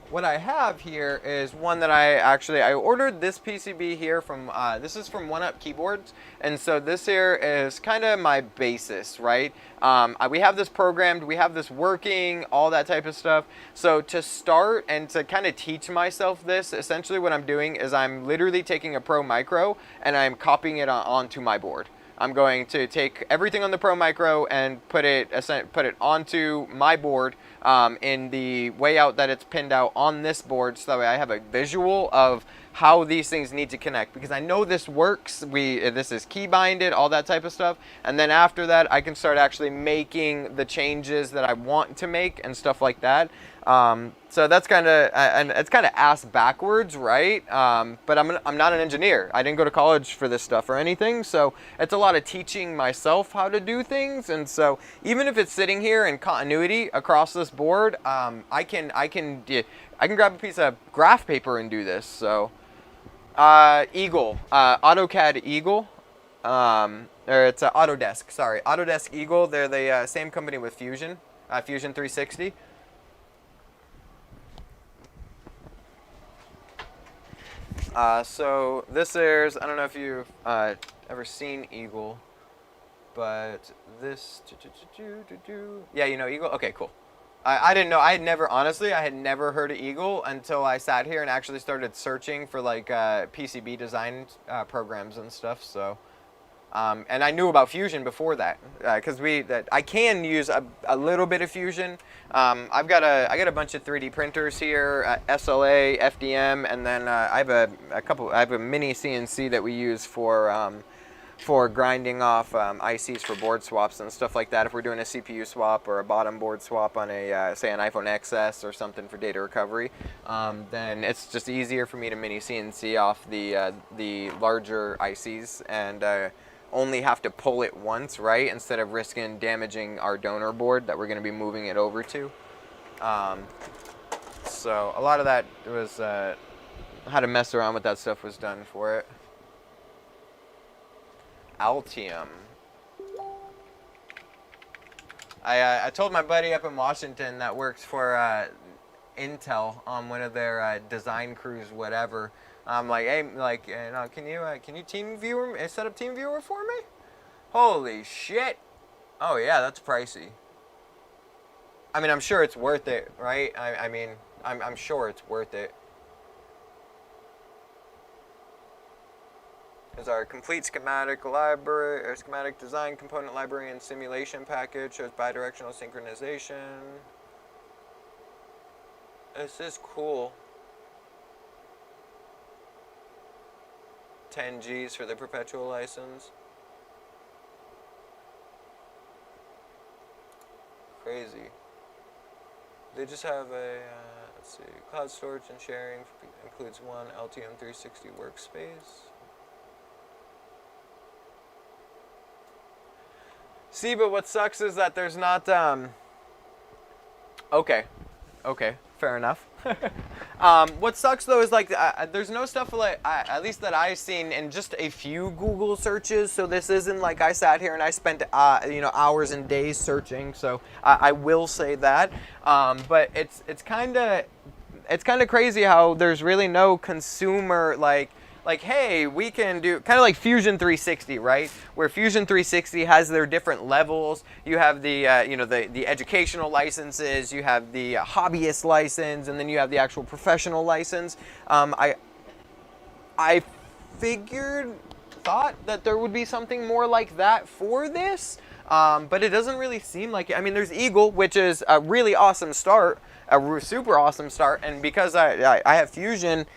what I have here is one that I ordered this PCB here from, this is from 1UP Keyboards, and so this here is kind of my basis, right? We have this programmed, we have this working, all that type of stuff. So to start and to kind of teach myself this, essentially what I'm doing is I'm literally taking a Pro Micro and I'm copying it onto my board. I'm going to take everything on the Pro Micro and put it onto my board in the way out that it's pinned out on this board, so that way I have a visual of how these things need to connect, because I know this works. This is key binded, all that type of stuff, and then after that I can start actually making the changes that I want to make and stuff like that. So that's kind of, and it's kind of ass backwards, right? But I'm not an engineer. I didn't go to college for this stuff or anything, so it's a lot of teaching myself how to do things. And so even if it's sitting here in continuity across this board, I can grab a piece of graph paper and do this. So Eagle, AutoCAD Eagle, or it's Autodesk. Sorry, Autodesk Eagle. They're the same company with Fusion, Fusion 360. So this is, I don't know if you've ever seen Eagle, but this, yeah, you know Eagle? Okay, cool. I didn't know, I had never heard of Eagle until I sat here and actually started searching for like PCB design programs and stuff, so. And I knew about Fusion before that, because I can use a little bit of Fusion. I got a bunch of 3D printers here, SLA, FDM, and then I have a mini CNC that we use for grinding off ICs for board swaps and stuff like that. If we're doing a CPU swap or a bottom board swap on a say an iPhone XS or something for data recovery, then it's just easier for me to mini CNC off the larger ICs and only have to pull it once, right, instead of risking damaging our donor board that we're going to be moving it over to. So a lot of that was how to mess around with that stuff was done for it. Altium. I told my buddy up in Washington that works for Intel on one of their design crews, whatever. I'm like, hey, like, can you team viewer, set up team viewer for me? Holy shit! Oh yeah, that's pricey. I mean, I'm sure it's worth it, right? I mean, I'm sure it's worth it. There's our complete schematic library, or schematic design component library and simulation package. Shows bidirectional synchronization. This is cool. 10 Gs for the perpetual license. Crazy. They just have a, let's see, cloud storage and sharing includes one LTM 360 workspace. See, but what sucks is that there's not, okay, fair enough. What sucks though is like there's no stuff like at least that I've seen in just a few Google searches. So this isn't like I sat here and I spent hours and days searching. So I will say that. But it's kind of crazy how there's really no consumer like, hey, we can do kind of like Fusion 360, right? Where Fusion 360 has their different levels. You have the the educational licenses, you have the hobbyist license, and then you have the actual professional license. I thought that there would be something more like that for this, but it doesn't really seem like it. I mean, there's Eagle, which is a really awesome start, a super awesome start, and because I have Fusion,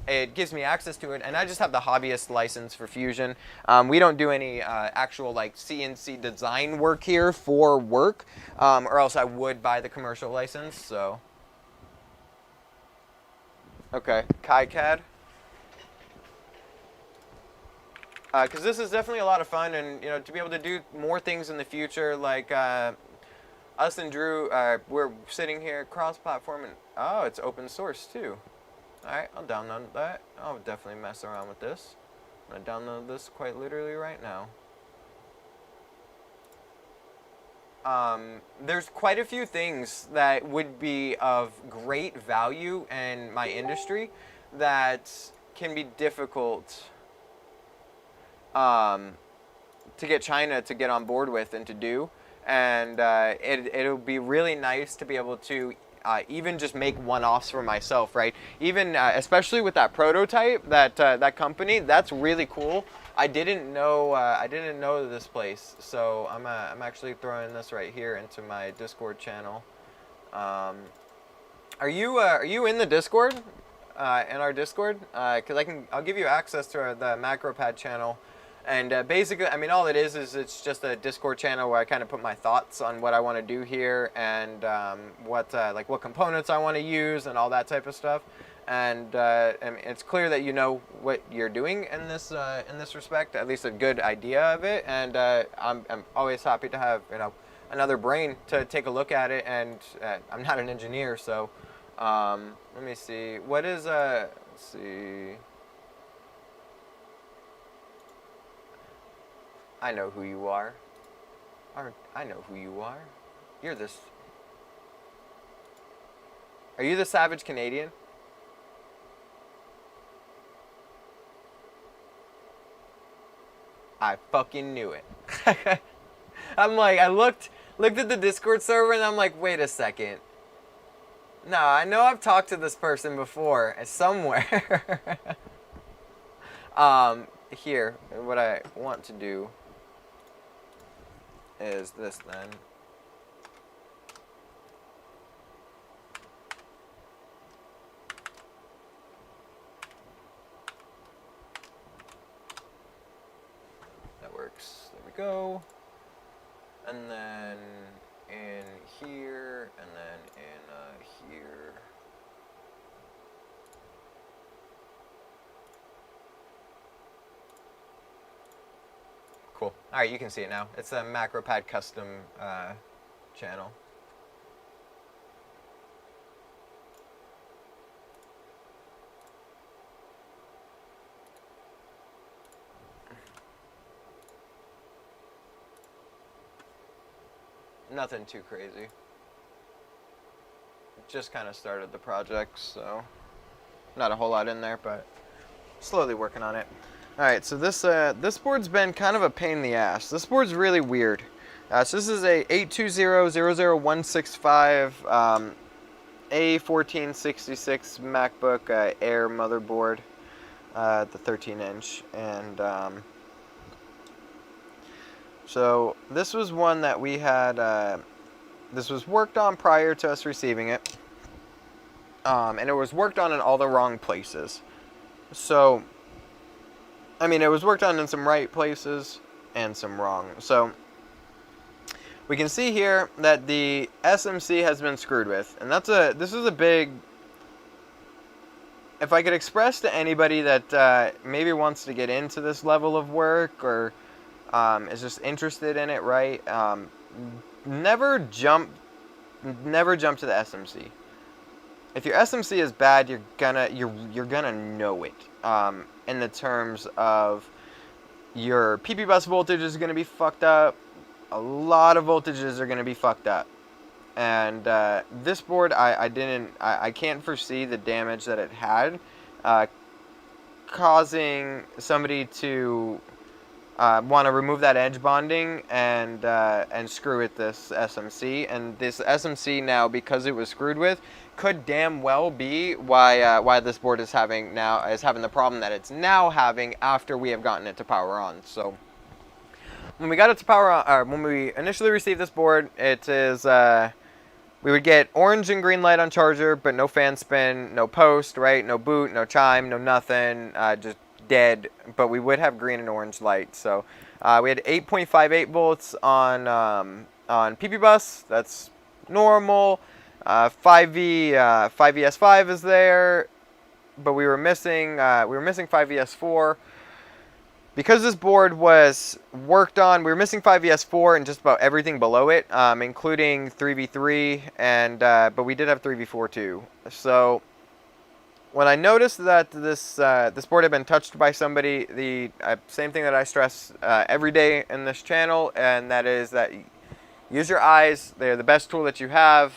it gives me access to it, and I just have the hobbyist license for Fusion. We don't do any actual like CNC design work here for work, or else I would buy the commercial license. So, okay, KiCad. Because this is definitely a lot of fun, and to be able to do more things in the future, like us and Drew, we're sitting here cross-platform, and oh, it's open source too. Alright, I'll download that. I'll definitely mess around with this. I'm going to download this quite literally right now. There's quite a few things that would be of great value in my industry that can be difficult to get China to get on board with and to do. And it'll be really nice to be able to even just make one-offs for myself, right? Even especially with that prototype, that company, that's really cool. I didn't know this place, so I'm actually throwing this right here into my Discord channel. Are you in the Discord? In our Discord? Because I'll give you access to the MacroPad channel. And basically, I mean, all it is it's just a Discord channel where I kind of put my thoughts on what I want to do here and what components I want to use and all that type of stuff. And I mean, it's clear that you know what you're doing in this respect, at least a good idea of it. And I'm always happy to have another brain to take a look at it. And I'm not an engineer, so let me see. What is let's see. I know who you are. I know who you are. You're this. Are you the Savage Canadian? I fucking knew it. I'm like, I looked at the Discord server and I'm like, wait a second. No, I know I've talked to this person before somewhere. Here, what I want to do is this then. That works. There we go. And then in here, and then in here. Cool. All right, you can see it now. It's a MacroPad custom channel. Nothing too crazy. Just kind of started the project, so not a whole lot in there, but slowly working on it. All right, so this board's been kind of a pain in the ass. This board's really weird. So this is a 820-00165 A1466 MacBook Air motherboard, the 13-inch, and so this was one that we had. This was worked on prior to us receiving it, and it was worked on in all the wrong places. So, I mean, it was worked on in some right places and some wrong. So, we can see here that the SMC has been screwed with, and this is a big. If I could express to anybody that maybe wants to get into this level of work or is just interested in it, right? Never jump to the SMC. If your SMC is bad, you're gonna know it. In the terms of your PP bus voltage is gonna be fucked up. A lot of voltages are gonna be fucked up. And this board, I can't foresee the damage that it had, causing somebody to want to remove that edge bonding and screw with this SMC. And this SMC now, because it was screwed with, could damn well be why this board is having the problem that it's now having after we have gotten it to power on. So when we got it to power on, or when we initially received this board, it is we would get orange and green light on charger, but no fan spin, no post, right? No boot, no chime, no nothing, just dead. But we would have green and orange light. So we had 8.58 volts on PP bus. That's normal. 5VS5 is there, but we were missing 5VS4. Because this board was worked on, we were missing 5VS4 and just about everything below it, including 3V3, and but we did have 3V4 too. So when I noticed that this board had been touched by somebody, the same thing that I stress every day in this channel, and that is that use your eyes. They're the best tool that you have.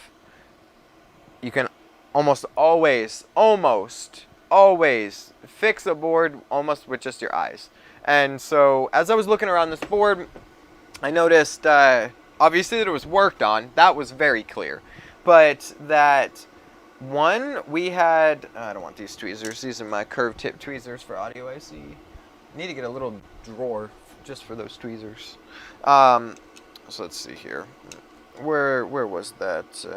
You can almost always fix a board almost with just your eyes. And so as I was looking around this board, I noticed obviously that it was worked on. That was very clear. but that one, we had, I don't want these tweezers. These are my curved tip tweezers for audio IC. Need to get a little drawer just for those tweezers. So let's see here. Where was that?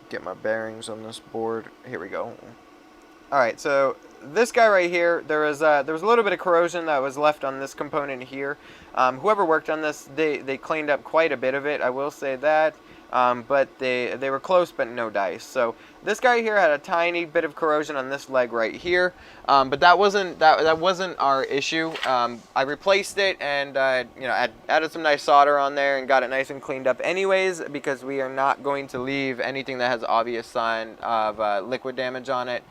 Get my bearings on this board. Here we go. All right, so this guy right here, there was a little bit of corrosion that was left on this component here. Whoever worked on this, they cleaned up quite a bit of it, I will say that. But they were close, but no dice. So this guy here had a tiny bit of corrosion on this leg right here, but that wasn't our issue. I replaced it and you know, added some nice solder on there and got it nice and cleaned up anyways, because we are not going to leave anything that has obvious sign of liquid damage on it.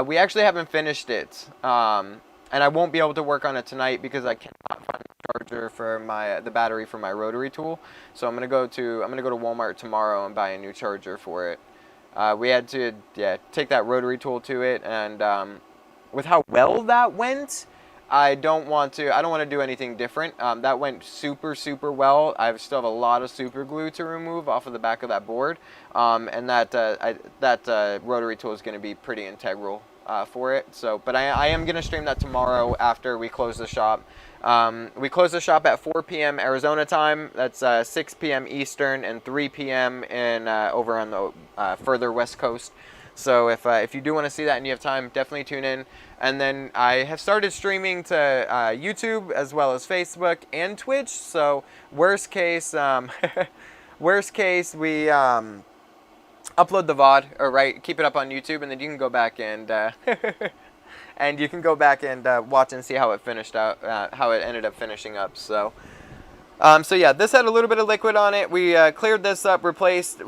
We actually haven't finished it, and I won't be able to work on it tonight because I cannot find the charger for the battery for my rotary tool. So I'm gonna go to Walmart tomorrow and buy a new charger for it. We had to take that rotary tool to it, and with how well that went, I don't want to do anything different. That went super well. I still have a lot of super glue to remove off of the back of that board, and that rotary tool is going to be pretty integral for it. So, but I am going to stream that tomorrow after we close the shop. We close the shop at 4 p.m. Arizona time. That's 6 p.m. Eastern and 3 p.m. in over on the further West Coast. So if you do want to see that and you have time, definitely tune in. And then I have started streaming to YouTube as well as Facebook and Twitch. So worst case, worst case, we upload the VOD, or keep it up on YouTube, and then you can go back and and you can go back and watch and see how it finished out, how it ended up finishing up. So. So yeah, this had a little bit of liquid on it. We cleared this up, replaced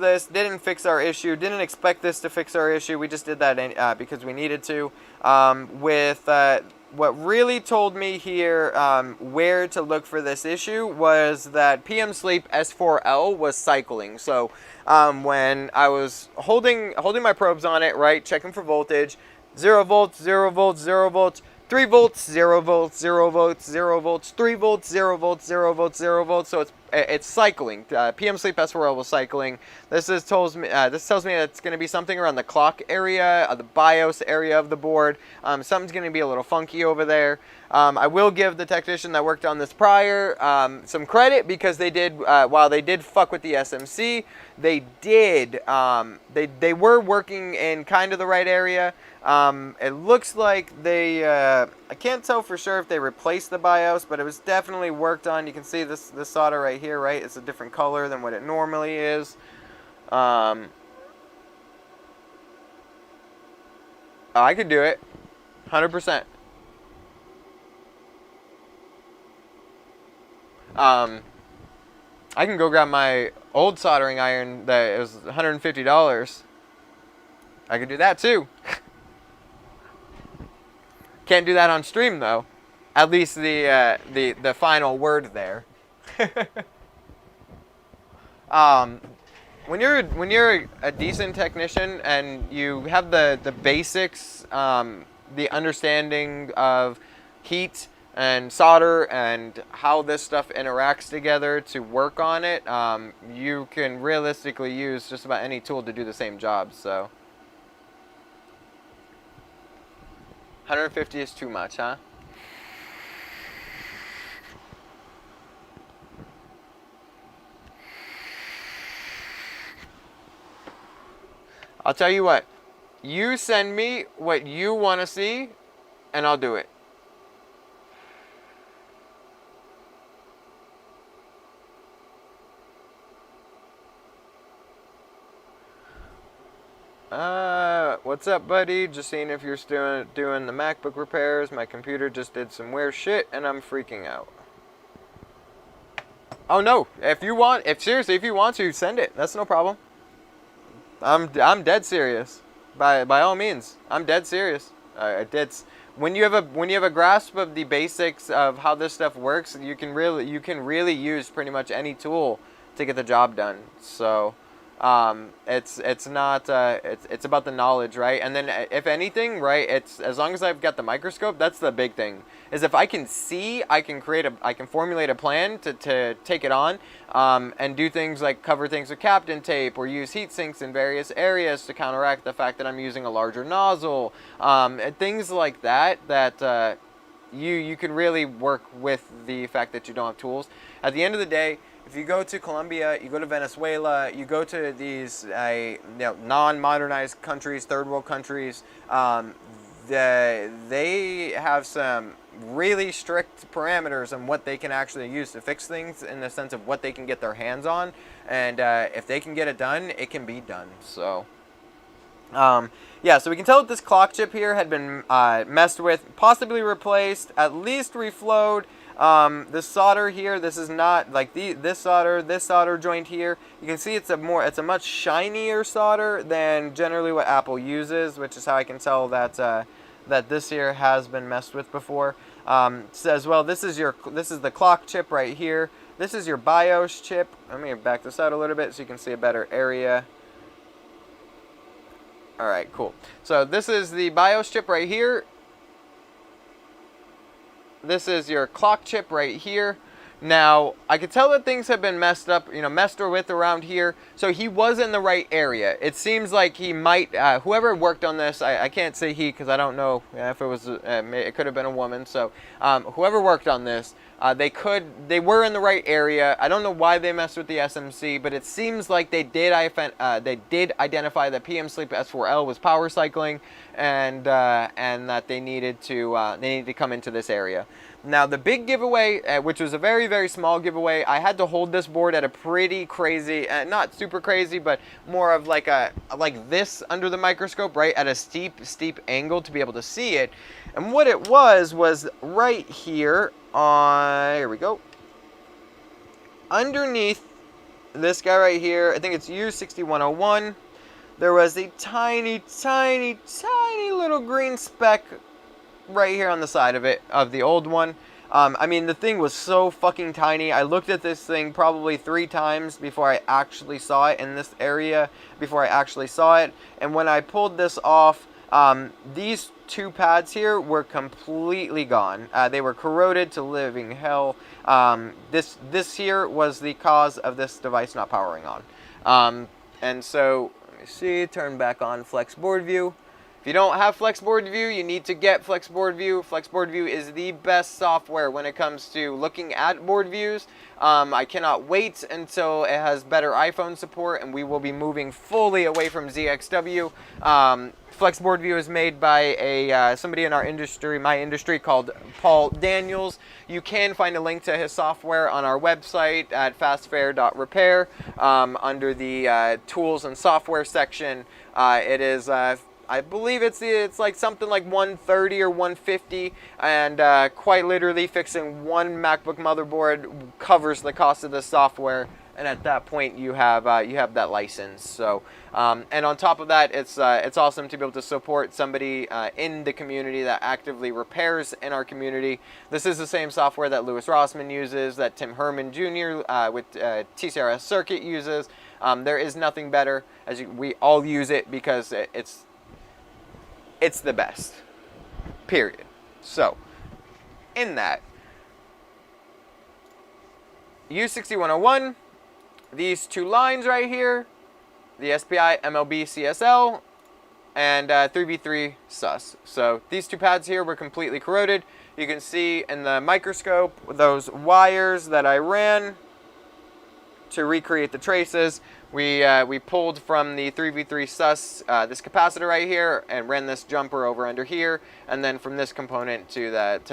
this. Didn't fix our issue. Didn't expect this to fix our issue. We just did that because we needed to. What really told me here where to look for this issue was that PM Sleep S4L was cycling. So when I was holding my probes on it, checking for voltage, 0 volts, 0 volts, 0 volts. 3 volts, 0 volts, 0 volts, 0 volts, 3 volts, 0 volts, 0 volts, 0 volts. So it's cycling. PM Sleep S4L was cycling. This tells me that it's going to be something around the clock area, the BIOS area of the board. Something's going to be a little funky over there. I will give the technician that worked on this prior some credit, because they did, while they did fuck with the SMC, they were working in kind of the right area. It looks like I can't tell for sure if they replaced the BIOS, but it was definitely worked on. You can see this solder right here, right? It's a different color than what it normally is. I could do it, 100%. I can go grab my old soldering iron that was $150. I could do that too. Can't do that on stream though. At least the final word there. When you're a decent technician and you have the basics, the understanding of heat and solder and how this stuff interacts together to work on it, you can realistically use just about any tool to do the same job. So 150 is too much, huh? I'll tell you what, you send me what you want to see and I'll do it. What's up, buddy? Just seeing if you're still doing the Macbook repairs. My computer just did some weird shit and I'm freaking out. Oh no, if you want to, send it. That's no problem. I'm dead serious. By all means, I'm dead serious. When you have a grasp of the basics of how this stuff works, you can really use pretty much any tool to get the job done. So It's not it's about the knowledge, right? And then if anything, right, it's as long as I've got the microscope, that's the big thing. Is if I can see, I can formulate a plan to take it on, and do things like cover things with Kapton tape or use heat sinks in various areas to counteract the fact that I'm using a larger nozzle, and things like that. You can really work with the fact that you don't have tools. At the end of the day, if you go to Colombia, you go to Venezuela, you go to these non-modernized countries, third world countries, they have some really strict parameters on what they can actually use to fix things, in the sense of what they can get their hands on, and if they can get it done, it can be done. So yeah, so we can tell that this clock chip here had been messed with, possibly replaced, at least reflowed. This solder here, this is not like this solder joint here. You can see it's a much shinier solder than generally what Apple uses, which is how I can tell that that this here has been messed with before. So as well, this is the clock chip right here. This is your BIOS chip. Let me back this out a little bit so you can see a better area. All right, cool. So this is the BIOS chip right here. This is your clock chip right here. Now, I could tell that things have been messed up, messed with around here. So he was in the right area. It seems like he might, whoever worked on this, I can't say he because I don't know if it was, it could have been a woman. So whoever worked on this, they were in the right area. I don't know why they messed with the SMC, but it seems like they did identify that PM Sleep S4L was power cycling, and that they needed to come into this area. Now the big giveaway, which was a very, very small giveaway, I had to hold this board at a pretty crazy, not super crazy, but more of like this under the microscope, right, at a steep angle to be able to see it. And what it was right here on, here we go, underneath this guy right here, I think it's U6101, there was a tiny, tiny, tiny little green speck right here on the side of it, of the old one. I mean, the thing was so fucking tiny. I looked at this thing probably 3 times before I actually saw it in this area, and when I pulled this off, these 2 pads here were completely gone. They were corroded to living hell. This here was the cause of this device not powering on. And so, let me see, turn back on Flex Board View. If you don't have Flex Board View, you need to get Flex Board View. Flex Board View is the best software when it comes to looking at board views. I cannot wait until it has better iPhone support, and we will be moving fully away from ZXW. Flex Board View is made by somebody in our industry, my industry, called Paul Daniels. You can find a link to his software on our website at fastfair.repair under the tools and software section. It is I believe it's like something like $130 or $150, and quite literally fixing one MacBook motherboard covers the cost of the software. And at that point, you have that license. So, and on top of that, it's awesome to be able to support somebody in the community that actively repairs in our community. This is the same software that Louis Rossman uses, that Tim Herman Jr. With TCRS Circuit uses. There is nothing better. We all use it because it's the best, period. So, in that, U6101, these 2 lines right here, the SPI, MLB, CSL, and 3v3 sus. So, these 2 pads here were completely corroded. You can see in the microscope those wires that I ran to recreate the traces. We pulled from the 3v3 sus this capacitor right here and ran this jumper over under here, and then from this component to that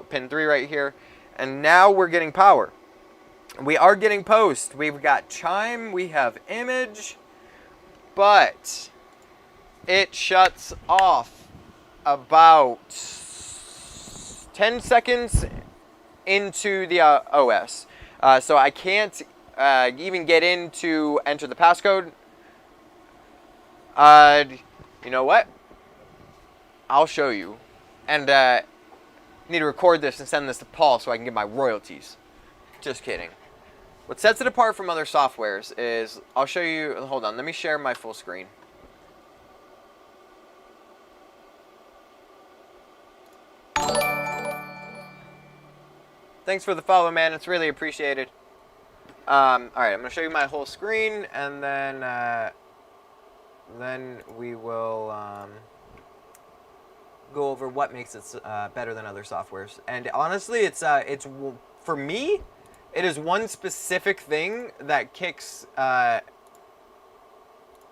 pin 3 right here, and now we're getting power. We are getting post. We've got chime, we have image, but it shuts off about 10 seconds into the OS. So I can't even get in to enter the passcode. You know what? I'll show you. And need to record this and send this to Paul so I can get my royalties. Just kidding. What sets it apart from other softwares is, I'll show you, hold on, let me share my full screen. Thanks for the follow, man. It's really appreciated. All right, I'm gonna show you my whole screen, and then we will go over what makes it better than other softwares. And honestly, it's for me, it is one specific thing that kicks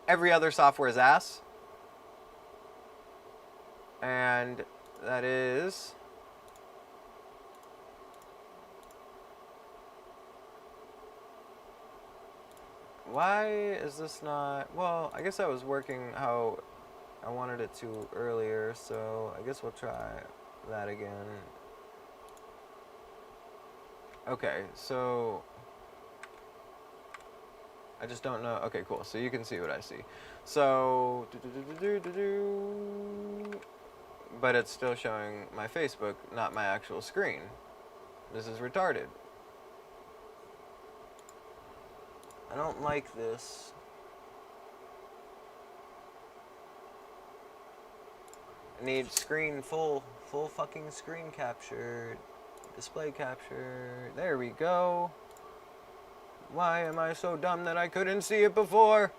every other software's ass, and that is. Why is this not... Well, I guess I was working how I wanted it to earlier, so I guess we'll try that again. Okay, so... I just don't know... Okay, cool. So you can see what I see. So... But it's still showing my Facebook, not my actual screen. This is retarded. I don't like this. I need screen full fucking screen capture, display capture. There we go. Why am I so dumb that I couldn't see it before?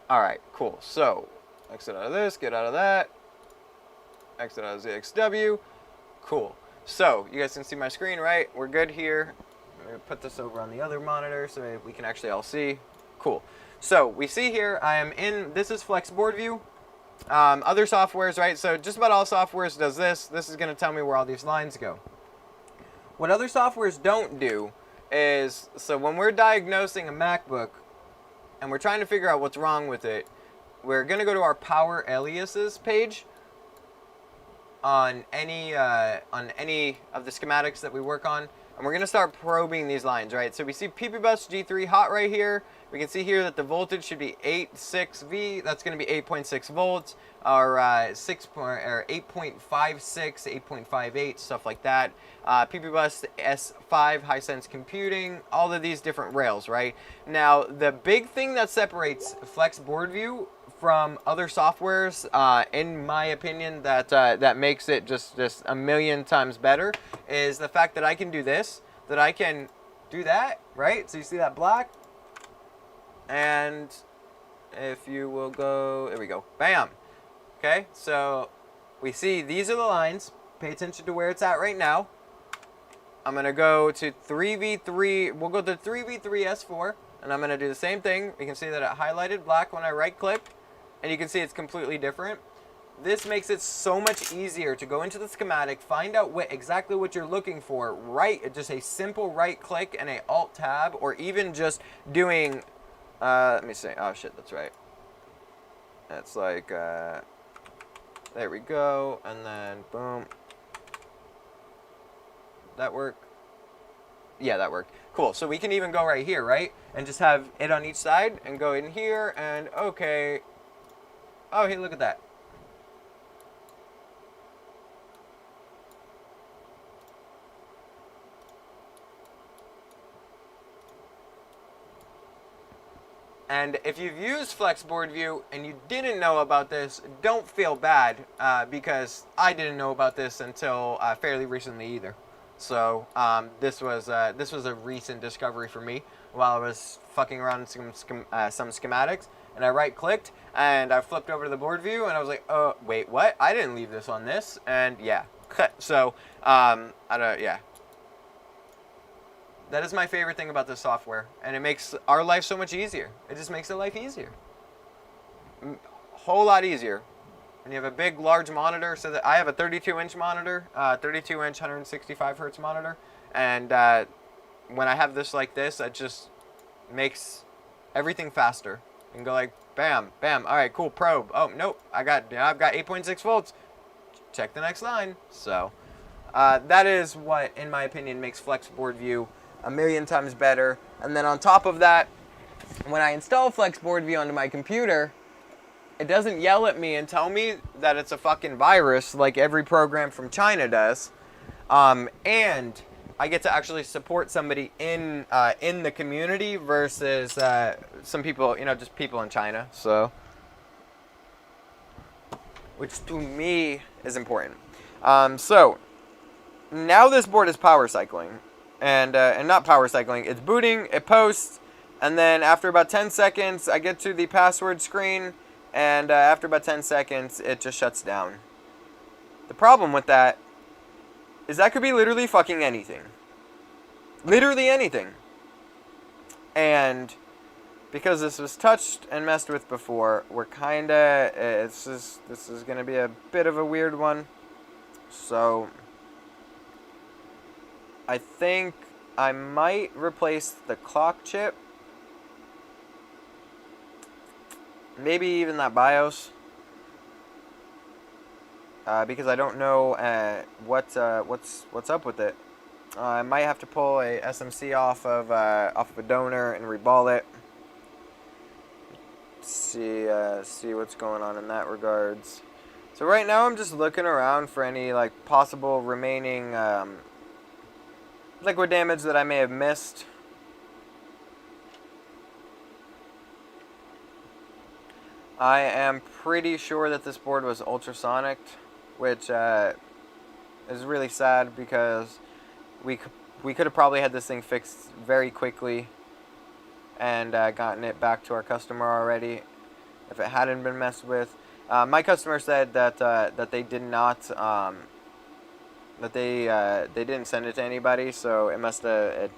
Alright, cool. So, exit out of this, get out of that. Exit out of ZXW. Cool. So, you guys can see my screen, right? We're good here. I'm going to put this over on the other monitor so we can actually all see. Cool. So we see here I am in, this is Flex Board View. Other softwares, right? So just about all softwares does this. This is going to tell me where all these lines go. What other softwares don't do is, so when we're diagnosing a MacBook and we're trying to figure out what's wrong with it, we're going to go to our power aliases page on any of the schematics that we work on. And we're going to start probing these lines, right? So we see PPBus G3 hot right here. We can see here that the voltage should be 8.6V. That's going to be 8.6 volts, or 8.56, 8.58, stuff like that. PPBus S5, high sense computing, all of these different rails, right? Now, the big thing that separates Flex Board View from other softwares, in my opinion, that makes it just a million times better, is the fact that I can do this, that I can do that, right? So you see that black? And if you will go, there we go, bam. Okay, so we see these are the lines. Pay attention to where it's at right now. I'm gonna go to 3v3, we'll go to 3v3S4, and I'm gonna do the same thing. You can see that it highlighted black when I right click, and you can see it's completely different. This makes it so much easier to go into the schematic, find out exactly what you're looking for, just a simple right click and a alt tab, or even just doing, let me see, oh shit, that's right. That's like, there we go, and then boom. That work? Yeah, that worked. Cool, so we can even go right here, right? And just have it on each side, and go in here, and okay. Oh, hey, look at that. And if you've used Flex Board View and you didn't know about this, don't feel bad, because I didn't know about this until fairly recently either. So this was a recent discovery for me while I was fucking around some schematics, and I right clicked and I flipped over to the board view and I was like, oh wait, what? I didn't leave this on this, and yeah. So yeah. That is my favorite thing about this software, and it makes our life so much easier. It just makes the life easier. Whole lot easier. And you have a big, large monitor, so that I have a 32-inch monitor, 32-inch, 165 hertz monitor, and when I have this like this, it just makes everything faster. You can go like, bam, bam, all right, cool, probe. Oh, nope, I've got 8.6 volts. Check the next line. So that is what, in my opinion, makes Flex Board View a million times better. And then on top of that, when I install Flex Board View onto my computer, it doesn't yell at me and tell me that it's a fucking virus like every program from China does. And I get to actually support somebody in the community versus some people, just people in China. So, which to me is important. So now this board is power cycling, and not power cycling. It's booting. It posts, and then after about 10 seconds, I get to the password screen, and after about 10 seconds, it just shuts down. The problem with that is that could be literally fucking anything. Literally anything. And because this was touched and messed with before, we're kinda, this is gonna be a bit of a weird one. So I think I might replace the clock chip. Maybe even that BIOS. Because I don't know what's up with it. I might have to pull a SMC off of a donor and reball it. See what's going on in that regards. So right now I'm just looking around for any like possible remaining liquid damage that I may have missed. I am pretty sure that this board was ultrasonic, which is really sad because we could have probably had this thing fixed very quickly and gotten it back to our customer already if it hadn't been messed with. My customer said that they did not that they didn't send it to anybody, so it must have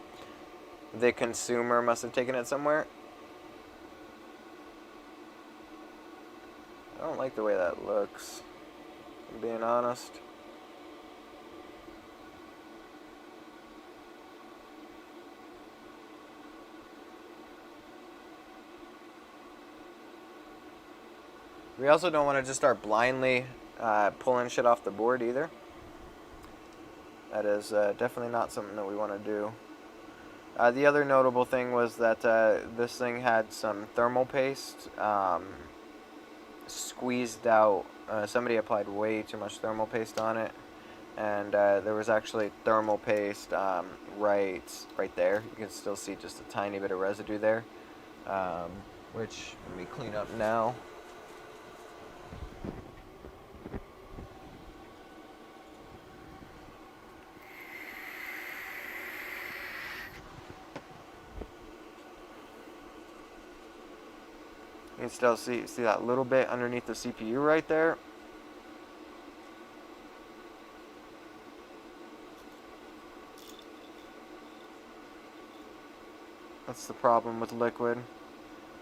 the consumer must have taken it somewhere. I don't like the way that looks, if I'm being honest. We also don't want to just start blindly pulling shit off the board either. That is definitely not something that we want to do. The other notable thing was that this thing had some thermal paste squeezed out. Somebody applied way too much thermal paste on it, and there was actually thermal paste right there. You can still see just a tiny bit of residue there, which let me clean up now. You can still see that little bit underneath the CPU right there. That's the problem with liquid.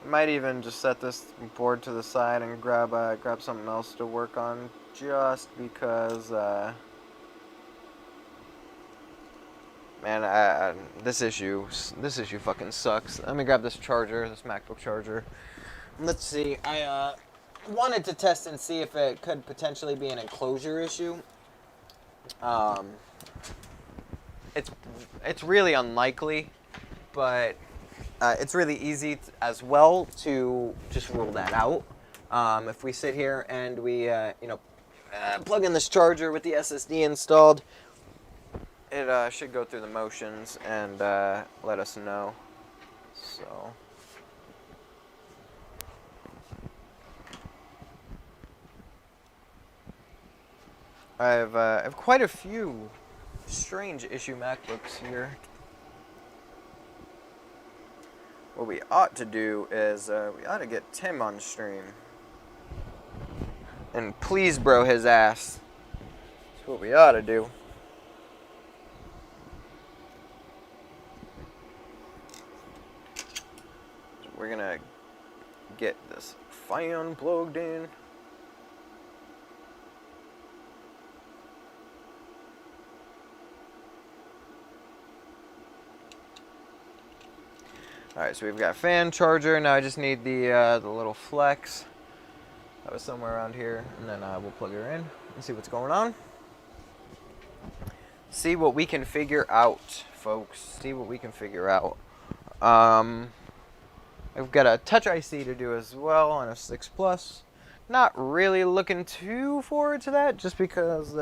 I might even just set this board to the side and grab something else to work on, just because man, this issue fucking sucks. Let me grab this charger, this MacBook charger. Let's see. I wanted to test and see if it could potentially be an enclosure issue. It's really unlikely, but it's really easy as well to just rule that out. If we sit here and we plug in this charger with the SSD installed, it should go through the motions and let us know. So. I have quite a few strange issue MacBooks here. What we ought to do is we ought to get Tim on stream and please bro his ass. That's what we ought to do. So we're gonna get this fan plugged in. Alright, so we've got fan, charger. Now I just need the little flex. That was somewhere around here. And then we'll plug her in and see what's going on. See what we can figure out, folks. See what we can figure out. I've got a Touch IC to do as well on a 6 Plus. Not really looking too forward to that, just because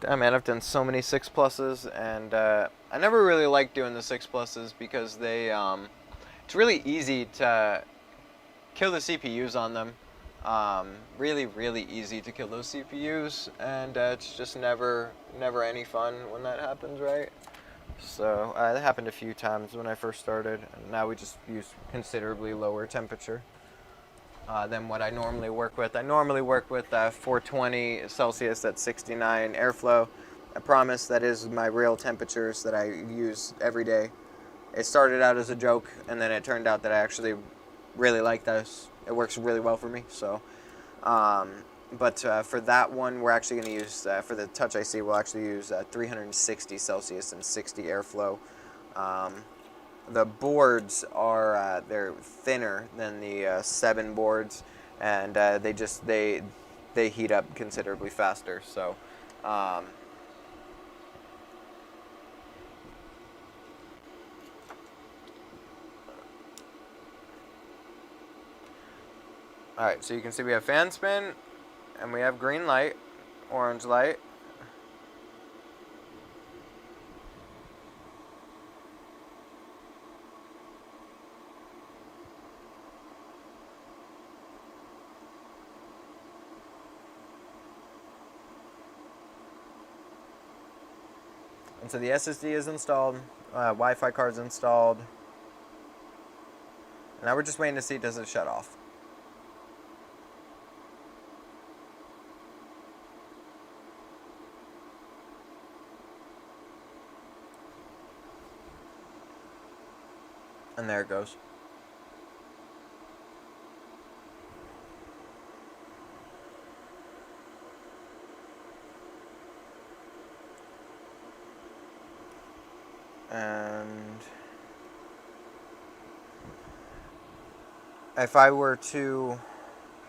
I've done so many 6 pluses, and I never really liked doing the 6 pluses because it's really easy to kill the CPUs on them. Really, really easy to kill those CPUs, and it's just never any fun when that happens, right? So that happened a few times when I first started, and now we just use considerably lower temperature than what I normally work with. I normally work with 420 Celsius at 69 airflow. I promise that is my real temperatures that I use every day. It started out as a joke, and then it turned out that I actually really like this. It works really well for me. So, but for that one, we're actually going to use, for the Touch IC, we'll actually use 360 Celsius and 60 airflow. The boards are they're thinner than the 7 boards, and they heat up considerably faster. So. Alright, so you can see we have fan spin, and we have green light, orange light. And so the SSD is installed, Wi-Fi card's installed. And now we're just waiting to see, does it shut off? And there it goes. And if I were to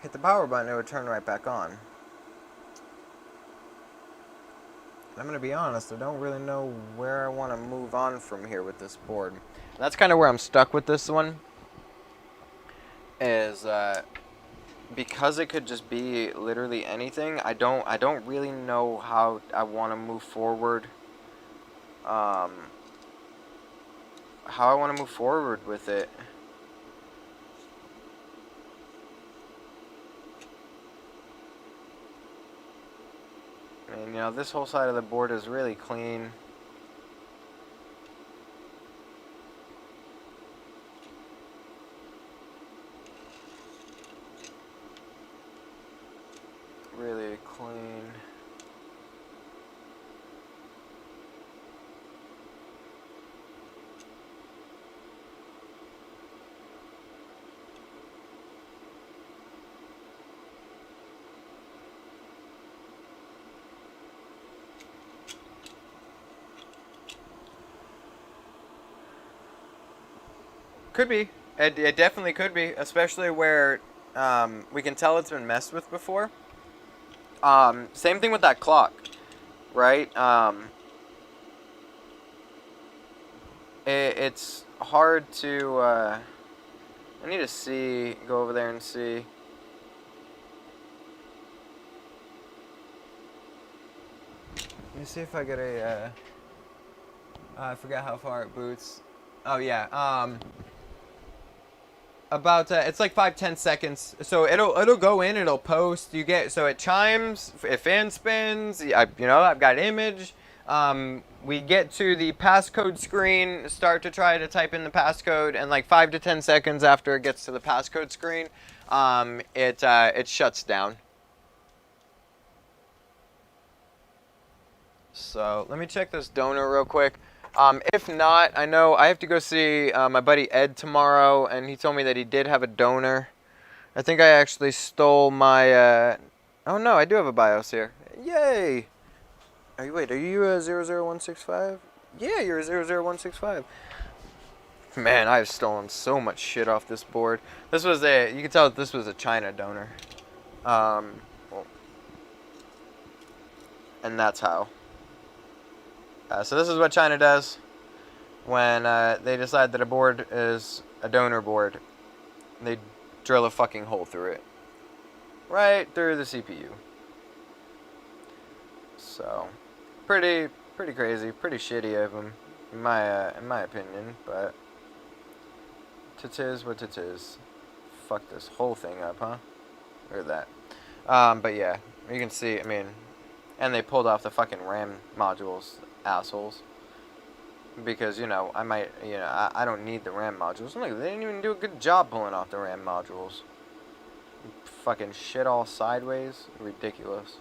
hit the power button, it would turn right back on. I'm going to be honest, I don't really know where I want to move on from here with this board. That's kind of where I'm stuck with this one, is because it could just be literally anything. I don't really know how I want to move forward. How I want to move forward with it. I mean, you know, this whole side of the board is really clean. Really clean. Could be. It definitely could be, especially where we can tell it's been messed with before. Same thing with that clock, right? It's hard to. I need to go over there and see. Let me see if I get a. I forgot how far it boots. Oh yeah. About it's like 5-10 seconds, so it'll go in, it'll post, you get, so it chimes, it fan spins, I've got image, we get to the passcode screen, start to try to type in the passcode, and like 5 to 10 seconds after it gets to the passcode screen, it shuts down. So let me check this donor real quick. If not, I know I have to go see my buddy Ed tomorrow, and he told me that he did have a donor. I think I actually stole my, oh no, I do have a BIOS here. Yay! Are you 00165? Yeah, you're a 00165. Man, I've stolen so much shit off this board. This was you can tell that this was a China donor. And that's how. So this is what China does when they decide that a board is a donor board. They drill a fucking hole through it. Right through the CPU. So, pretty crazy, pretty shitty of them, in my opinion. But tis what it is. Fuck this whole thing up, huh? Or that. But yeah, you can see. I mean, and they pulled off the fucking RAM modules, assholes. Because I don't need the RAM modules. Look, they didn't even do a good job pulling off the RAM modules. Fucking shit all sideways, ridiculous.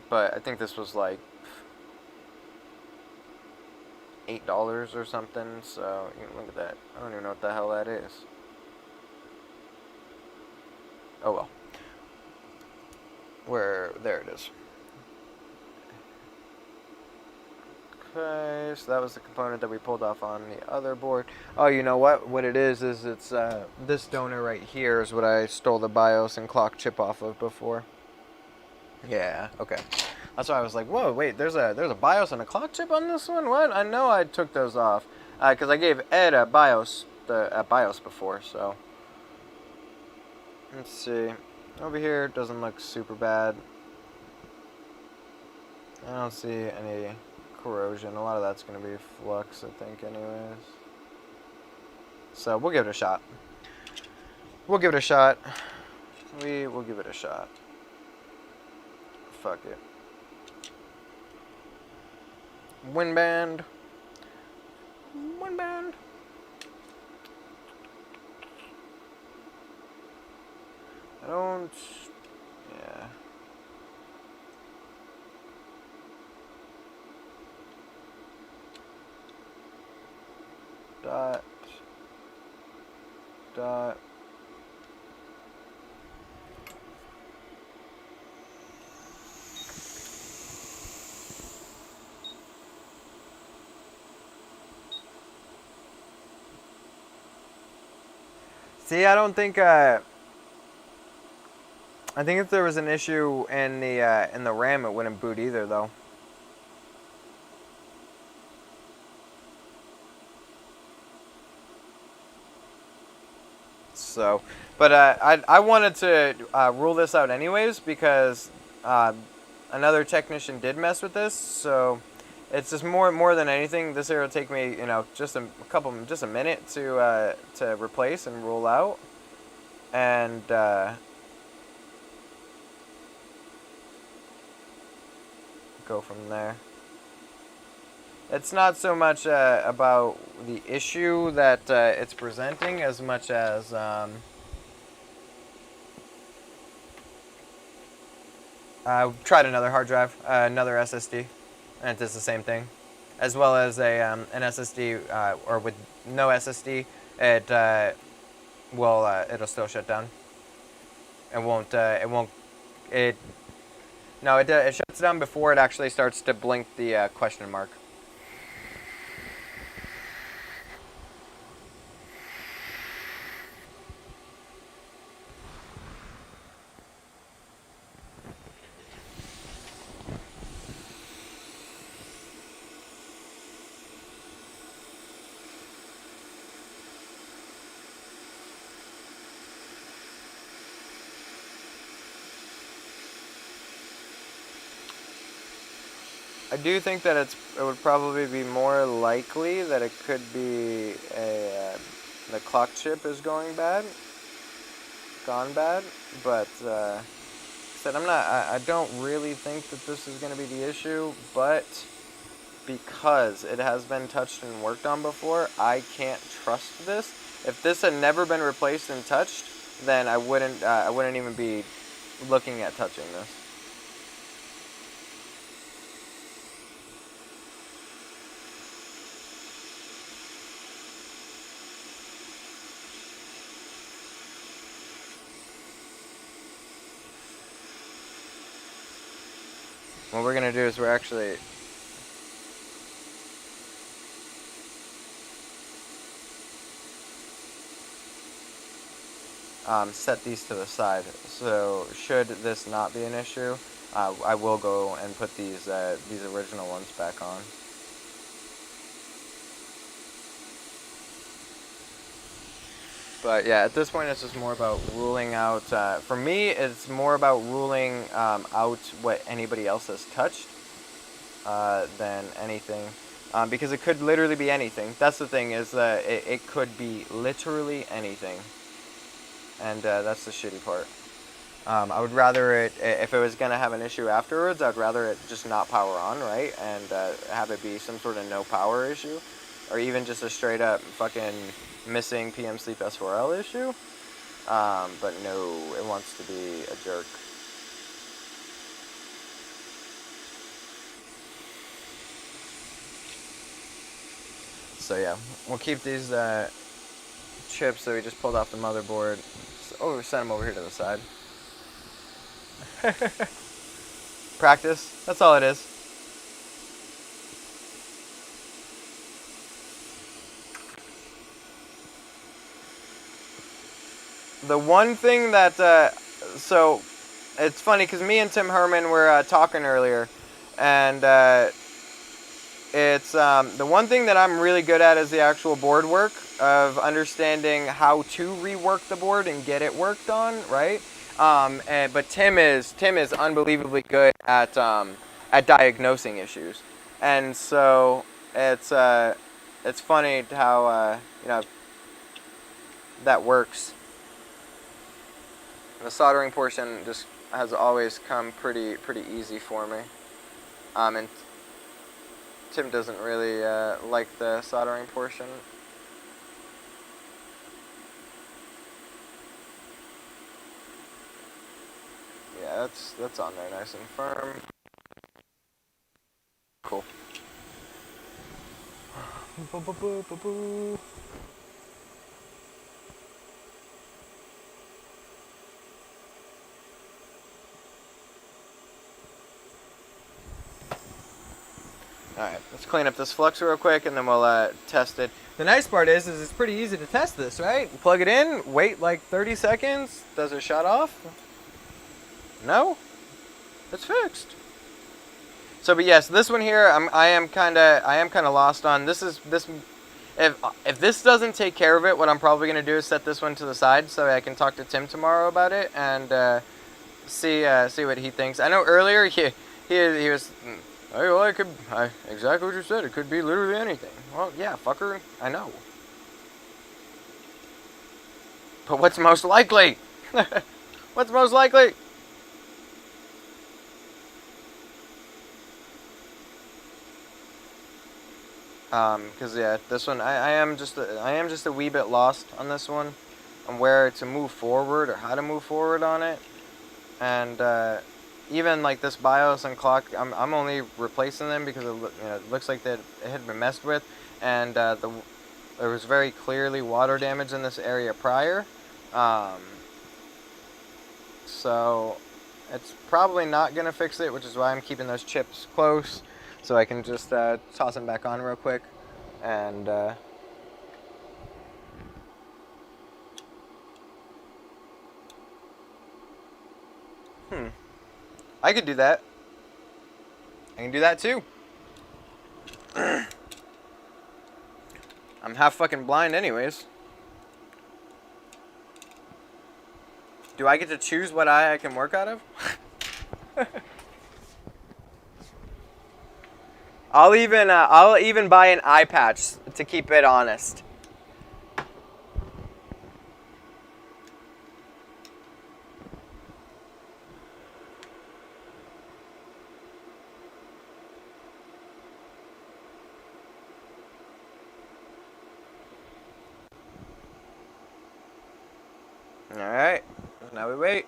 But I think this was like $8 or something. So look at that. I don't even know what the hell that is. Oh well. There it is. Okay, so that was the component that we pulled off on the other board. Oh, you know what? What it is it's this donor right here is what I stole the BIOS and clock chip off of before. Yeah, okay. That's why I was like, whoa, wait, there's a BIOS and a clock chip on this one? What? I know I took those off. Because I gave Ed a BIOS before, so. Let's see. Over here, it doesn't look super bad. I don't see any corrosion. A lot of that's going to be flux, I think, anyways. So, we'll give it a shot. We will give it a shot. Fuck it. Winband. I don't... Yeah. Dot. See, I don't think, I think if there was an issue in the RAM, it wouldn't boot either, though. So, but I wanted to rule this out anyways because another technician did mess with this. So it's just more than anything. This here will take me just a minute to replace and rule out, and go from there. It's not so much about the issue that it's presenting as much as I tried another hard drive, another SSD, and it does the same thing, as well as an SSD or with no SSD, it'll still shut down. It shuts down before it actually starts to blink the question mark. I do think that it would probably be more likely that it could be the clock chip is gone bad, but said I don't really think that this is going to be the issue, but because it has been touched and worked on before, I can't trust this. If this had never been replaced and touched, then I wouldn't even be looking at touching this. What we're going to do is we're actually set these to the side. So should this not be an issue, I will go and put these original ones back on. But yeah, at this point, it's just more about ruling out. For me, it's more about ruling out what anybody else has touched than anything, because it could literally be anything. That's the thing, is that it could be literally anything, and that's the shitty part. I would rather it, if it was gonna have an issue afterwards, I'd rather it just not power on, right, and have it be some sort of no power issue, or even just a straight up fucking missing PM Sleep S4L issue. But no, it wants to be a jerk. So yeah, we'll keep these chips that we just pulled off the motherboard. Oh, we sent them over here to the side. Practice, that's all it is. The one thing that, so it's funny because me and Tim Herman were talking earlier, and it's the one thing that I'm really good at is the actual board work of understanding how to rework the board and get it worked on, right? But Tim is unbelievably good at diagnosing issues, and so it's funny how that works. The soldering portion just has always come pretty easy for me, and Tim doesn't really like the soldering portion. Yeah, that's on there nice and firm. Cool. Alright, let's clean up this flux real quick and then we'll test it. The nice part is it's pretty easy to test this, right? Plug it in, wait like 30 seconds. Does it shut off? No? It's fixed. So, but yes, this one here, I am kind of lost on. This. If this doesn't take care of it, what I'm probably gonna do is set this one to the side so I can talk to Tim tomorrow about it and see what he thinks. I know earlier he was. Hey, well, exactly what you said. It could be literally anything. Well, yeah, fucker, I know. But what's most likely? What's most likely? Because yeah, this one I am just a wee bit lost on this one, on where to move forward or how to move forward on it, and even like this BIOS and clock, I'm only replacing them because it looks like that it had been messed with, and there was very clearly water damage in this area prior, so it's probably not gonna fix it, which is why I'm keeping those chips close, so I can just toss them back on real quick, and I could do that. I can do that too. I'm half fucking blind anyways. Do I get to choose what eye I can work out of? I'll even buy an eye patch to keep it honest. Alright, now we wait.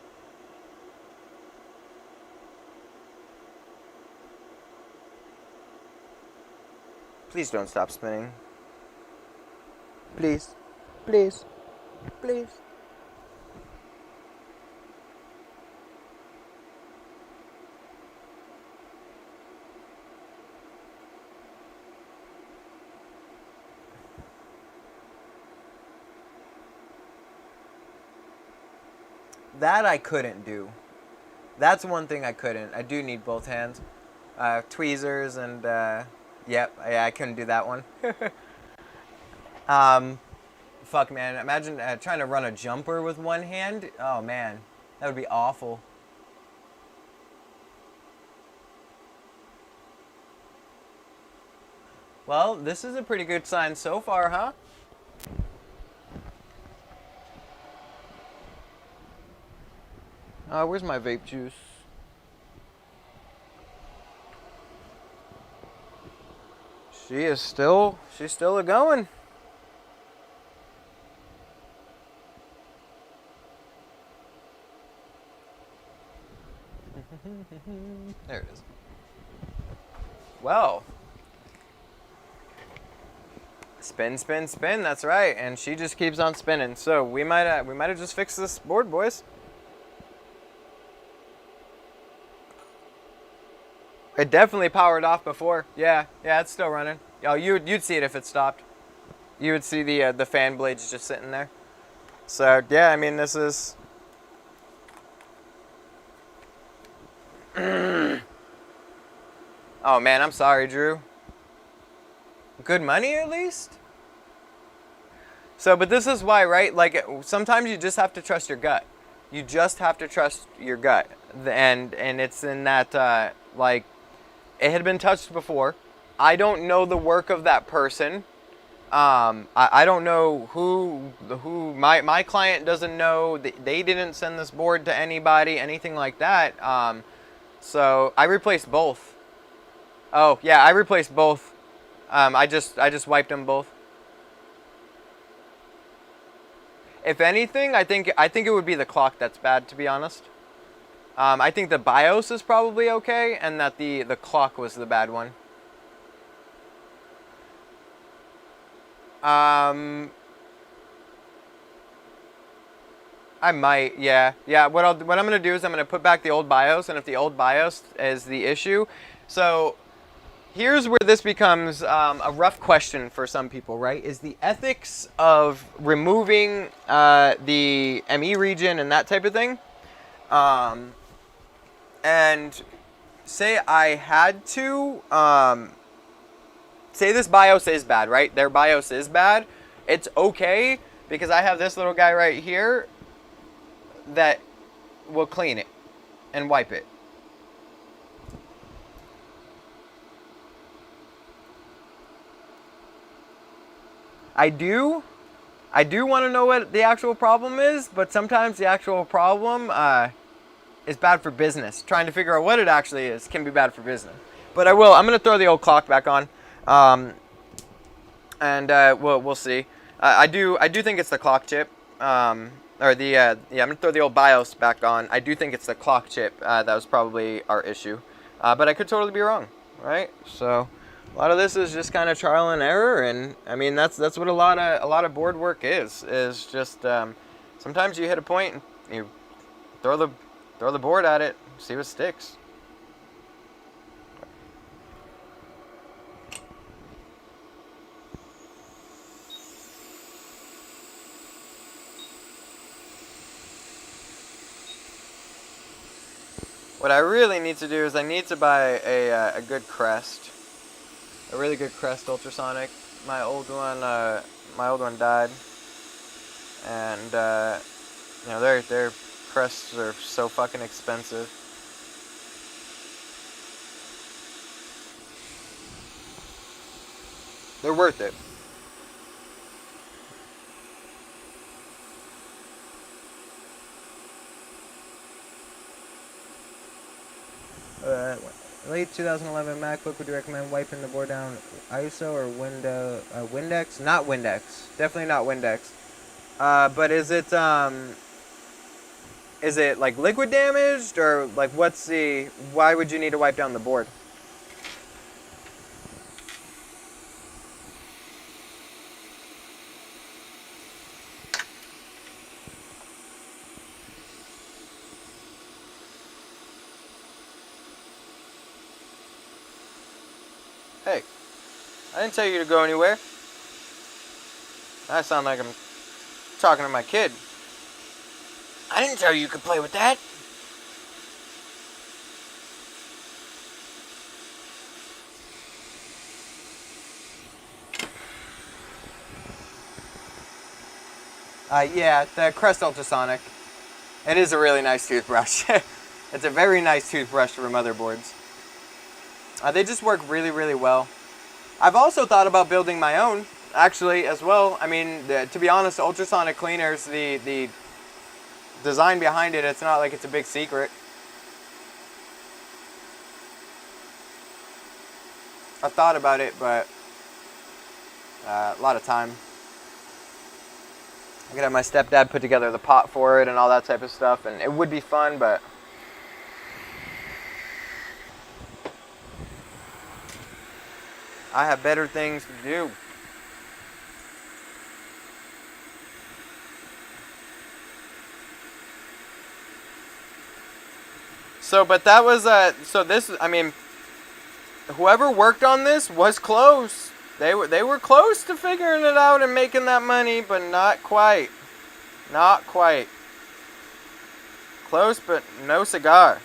Please don't stop spinning. Please. Please. Please. That I couldn't do. That's one thing I couldn't. I do need both hands. Tweezers and, yep, I couldn't do that one. Fuck, man. Imagine trying to run a jumper with one hand. Oh, man. That would be awful. Well, this is a pretty good sign so far, huh? Where's my vape juice? She's still a going. There it is. Well. Spin, spin, spin. That's right, and she just keeps on spinning. So we might have just fixed this board, boys. It definitely powered off before. Yeah, it's still running. Oh, you'd see it if it stopped. You would see the fan blades just sitting there. So yeah, I mean this is. Oh man, I'm sorry, Drew. Good money at least? So, but this is why, right? Like, sometimes you just have to trust your gut. You just have to trust your gut. And it's in that, like, it had been touched before. I don't know the work of that person. I don't know who my client doesn't know. They didn't send this board to anybody, anything like that. So I replaced both. Oh, yeah, I replaced both. I just wiped them both. If anything, I think it would be the clock that's bad, to be honest. I think the BIOS is probably okay, and that the clock was the bad one. I might, yeah. What I'm gonna do is I'm gonna put back the old BIOS, and if the old BIOS is the issue, so. Here's where this becomes a rough question for some people, right? Is the ethics of removing the ME region and that type of thing. And say I had to, say this BIOS is bad, right? Their BIOS is bad. It's okay because I have this little guy right here that will clean it and wipe it. I do want to know what the actual problem is, but sometimes the actual problem is bad for business. Trying to figure out what it actually is can be bad for business. But I'm going to throw the old clock back on, and we'll see. I do think it's the clock chip, I'm going to throw the old BIOS back on. I do think it's the clock chip that was probably our issue, but I could totally be wrong, right? So. A lot of this is just kind of trial and error, and I mean that's what a lot of board work is just sometimes you hit a point and you throw the board at it, see what sticks. What I really need to do is I need to buy a good crest. A really good crest ultrasonic. My old one died, and their crests are so fucking expensive. They're worth it. Late 2011 MacBook, would you recommend wiping the board down ISO or Windex? Not Windex. Definitely not Windex. But is it like liquid damaged, or like why would you need to wipe down the board? Hey, I didn't tell you to go anywhere. I sound like I'm talking to my kid. I didn't tell you you could play with that. Yeah, the Crest Ultrasonic. It is a really nice toothbrush. It's a very nice toothbrush for motherboards. They just work really, really well. I've also thought about building my own, actually, as well. I mean, to be honest, ultrasonic cleaners, the design behind it, it's not like it's a big secret. I've thought about it, but a lot of time. I could have my stepdad put together the pot for it and all that type of stuff, and it would be fun, but I have better things to do. So, but that was, so this, I mean, whoever worked on this was close. They were close to figuring it out and making that money, but not quite. Not quite. Close, but no cigar.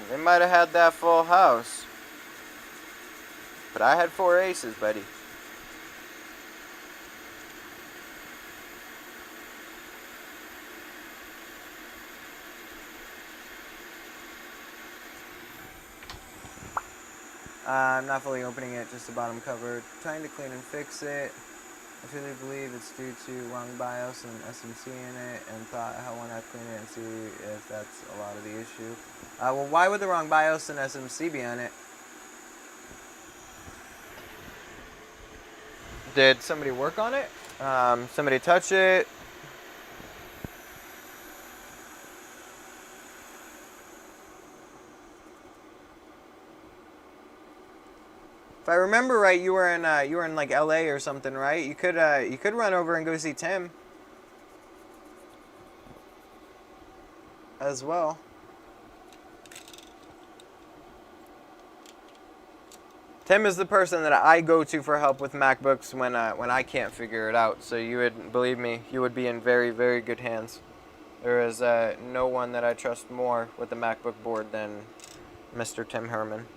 They might have had that full house. But I had 4 aces, buddy. I'm not fully opening it, just the bottom cover. Trying to clean and fix it. I truly believe it's due to wrong BIOS and SMC in it, and thought I want to clean it and see if that's a lot of the issue. Well, why would the wrong BIOS and SMC be on it? Did somebody work on it? Somebody touch it? If I remember right, you were in like LA or something, right? You could run over and go see Tim as well. Tim is the person that I go to for help with MacBooks when I can't figure it out. So you would, believe me, you would be in very, very good hands. There is no one that I trust more with the MacBook board than Mr. Tim Herman.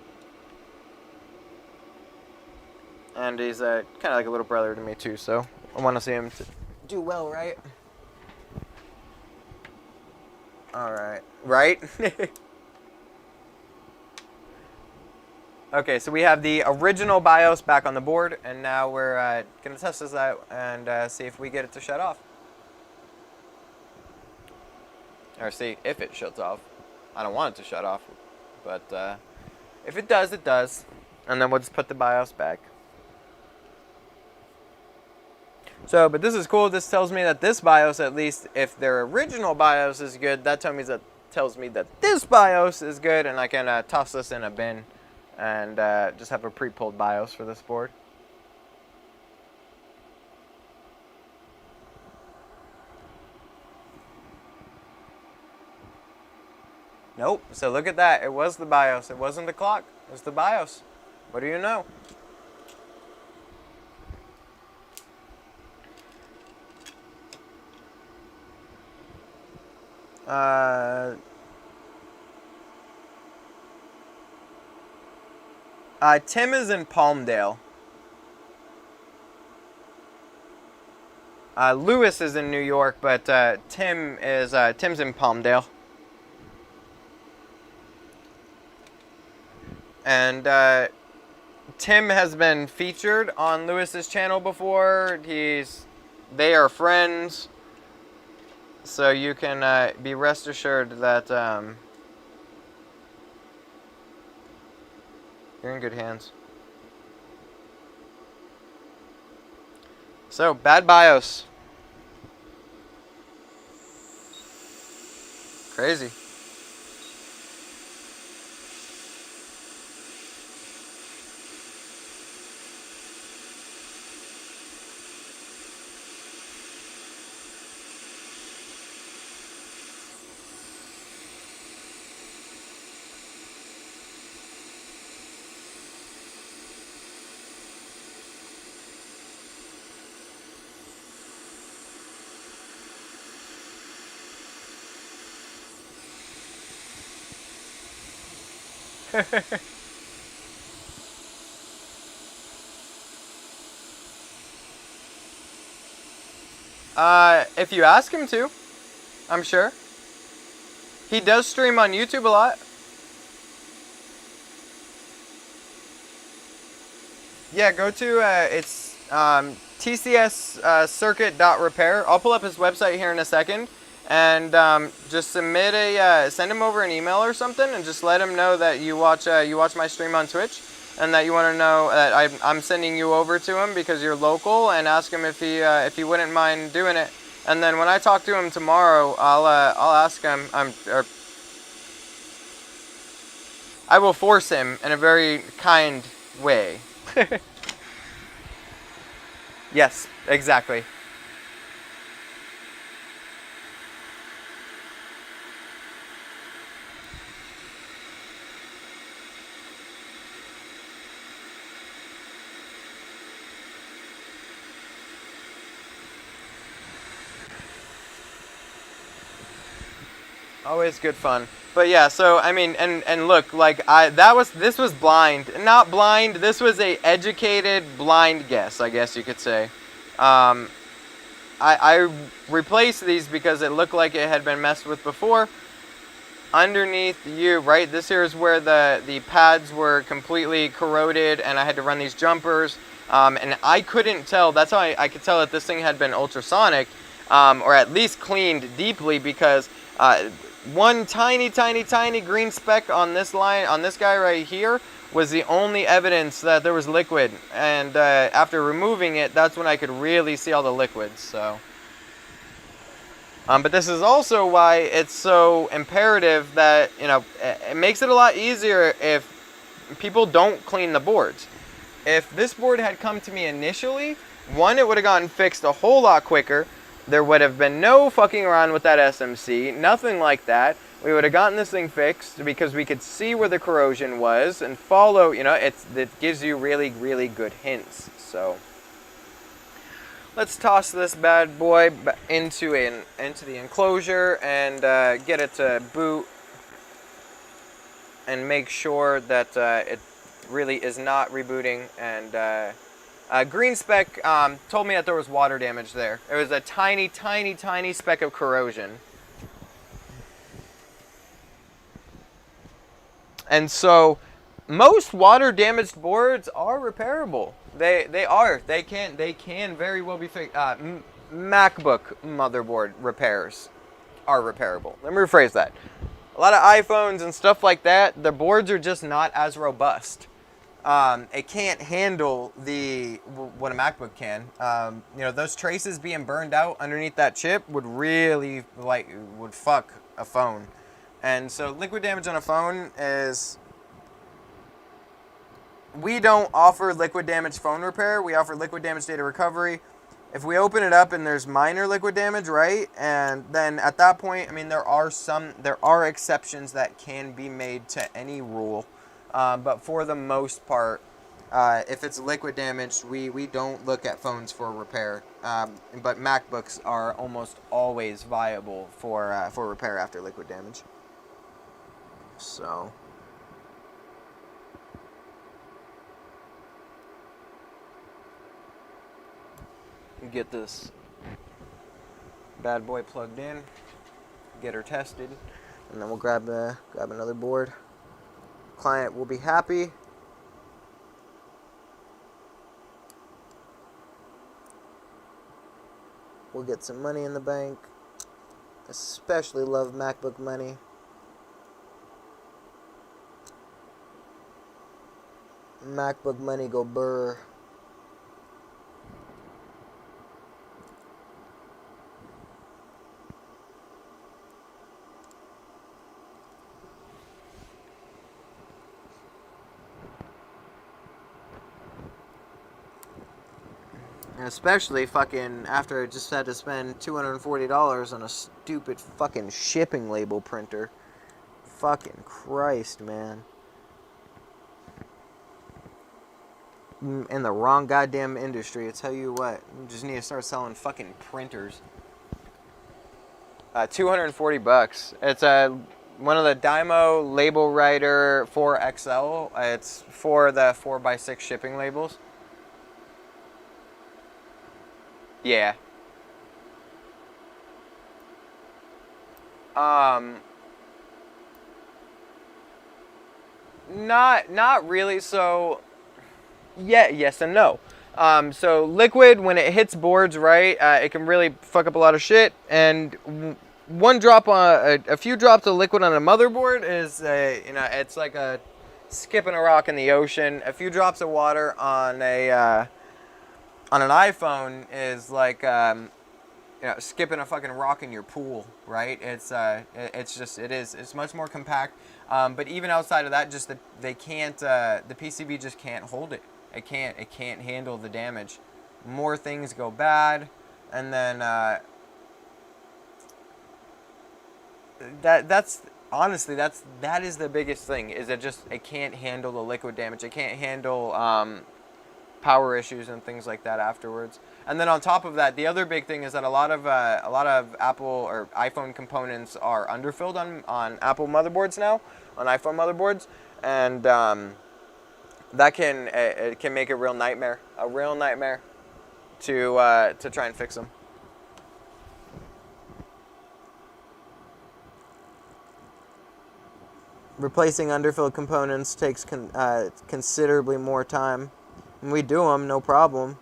And he's kind of like a little brother to me too, so I want to see him do well, right? Alright. Right? Okay, so we have the original BIOS back on the board, and now we're going to test this out and see if we get it to shut off. Or see if it shuts off. I don't want it to shut off, but if it does, it does. And then we'll just put the BIOS back. So, but this is cool. This tells me that this BIOS, at least, if their original BIOS is good, that tells me that this BIOS is good, and I can toss this in a bin and just have a pre-pulled BIOS for this board. Nope. So look at that. It was the BIOS. It wasn't the clock. It was the BIOS. What do you know? Tim is in Palmdale. Lewis is in New York, but Tim's in Palmdale. And Tim has been featured on Lewis's channel before. They are friends. So you can be rest assured that you're in good hands. So, bad BIOS. Crazy. If you ask him to, I'm sure. He does stream on YouTube a lot. Yeah, go to it's tcs circuit.repair. I'll pull up his website here in a second, and just submit send him over an email or something, and just let him know that you watch my stream on Twitch, and that you want to know that I'm sending you over to him because you're local, and ask him if he wouldn't mind doing it. And then when I talk to him tomorrow, I'll ask him. I will force him in a very kind way. Yes, exactly. Always good fun. But yeah, so I mean, and look, like this was blind, not blind. This was a educated blind guess, I guess you could say. I replaced these because it looked like it had been messed with before. Underneath right, this here is where the pads were completely corroded, and I had to run these jumpers. And I couldn't tell. That's how I could tell that this thing had been ultrasonic, or at least cleaned deeply, because one tiny green speck on this guy right here was the only evidence that there was liquid, and after removing it, that's when I could really see all the liquids. So but this is also why it's so imperative that, it makes it a lot easier if people don't clean the boards. If this board had come to me initially, one, it would have gotten fixed a whole lot quicker. There would have been no fucking around with that SMC, nothing like that. We would have gotten this thing fixed because we could see where the corrosion was and follow, it gives you really, really good hints. So let's toss this bad boy into the enclosure and get it to boot, and make sure that it really is not rebooting. And green speck told me that there was water damage there. It was a tiny speck of corrosion. And so most water damaged boards are repairable. They can very well be fixed. MacBook motherboard repairs are repairable. Let me rephrase that. A lot of iPhones and stuff like that, the boards are just not as robust. It can't handle what a MacBook can. Those traces being burned out underneath that chip would really would fuck a phone. And so liquid damage on a phone is, we don't offer liquid damage phone repair. We offer liquid damage data recovery. If we open it up and there's minor liquid damage, right? And then at that point, I mean, there are exceptions that can be made to any rule. But for the most part, if it's liquid damage, we don't look at phones for repair. But MacBooks are almost always viable for repair after liquid damage. So get this bad boy plugged in, get her tested, and then we'll grab another board. Client will be happy. We'll get some money in the bank. Especially love MacBook money. MacBook money go burr. Especially fucking after I just had to spend $240 on a stupid fucking shipping label printer. Fucking Christ, man. In the wrong goddamn industry, I tell you what. You just need to start selling fucking printers. $240. It's one of the Dymo Label Writer 4XL. It's for the 4x6 shipping labels. Yeah. Not really. So yeah, yes and no. So liquid, when it hits boards, right, it can really fuck up a lot of shit. And one drop on a few drops of liquid on a motherboard is it's like a skipping a rock in the ocean. A few drops of water on on an iPhone is like skipping a fucking rock in your pool, right? It's much more compact. But even outside of that, just they can't the PCB just can't hold it. It can't handle the damage. More things go bad, and then that's honestly that is the biggest thing. Is it can't handle the liquid damage. It can't handle power issues and things like that afterwards. And then on top of that, the other big thing is that a lot of Apple or iPhone components are underfilled on Apple motherboards now, on iPhone motherboards, and that it can make a real nightmare to try and fix them. Replacing underfilled components takes considerably more time. And we do them, no problem.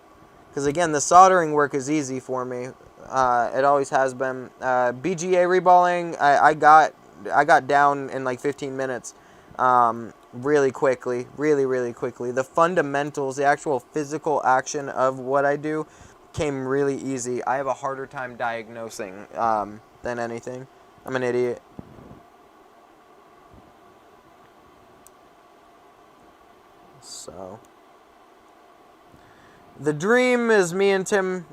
Because again, the soldering work is easy for me. It always has been. BGA reballing, I got down in like 15 minutes, really quickly, really quickly. The fundamentals, the actual physical action of what I do, came really easy. I have a harder time diagnosing than anything. I'm an idiot. So the dream is me and Tim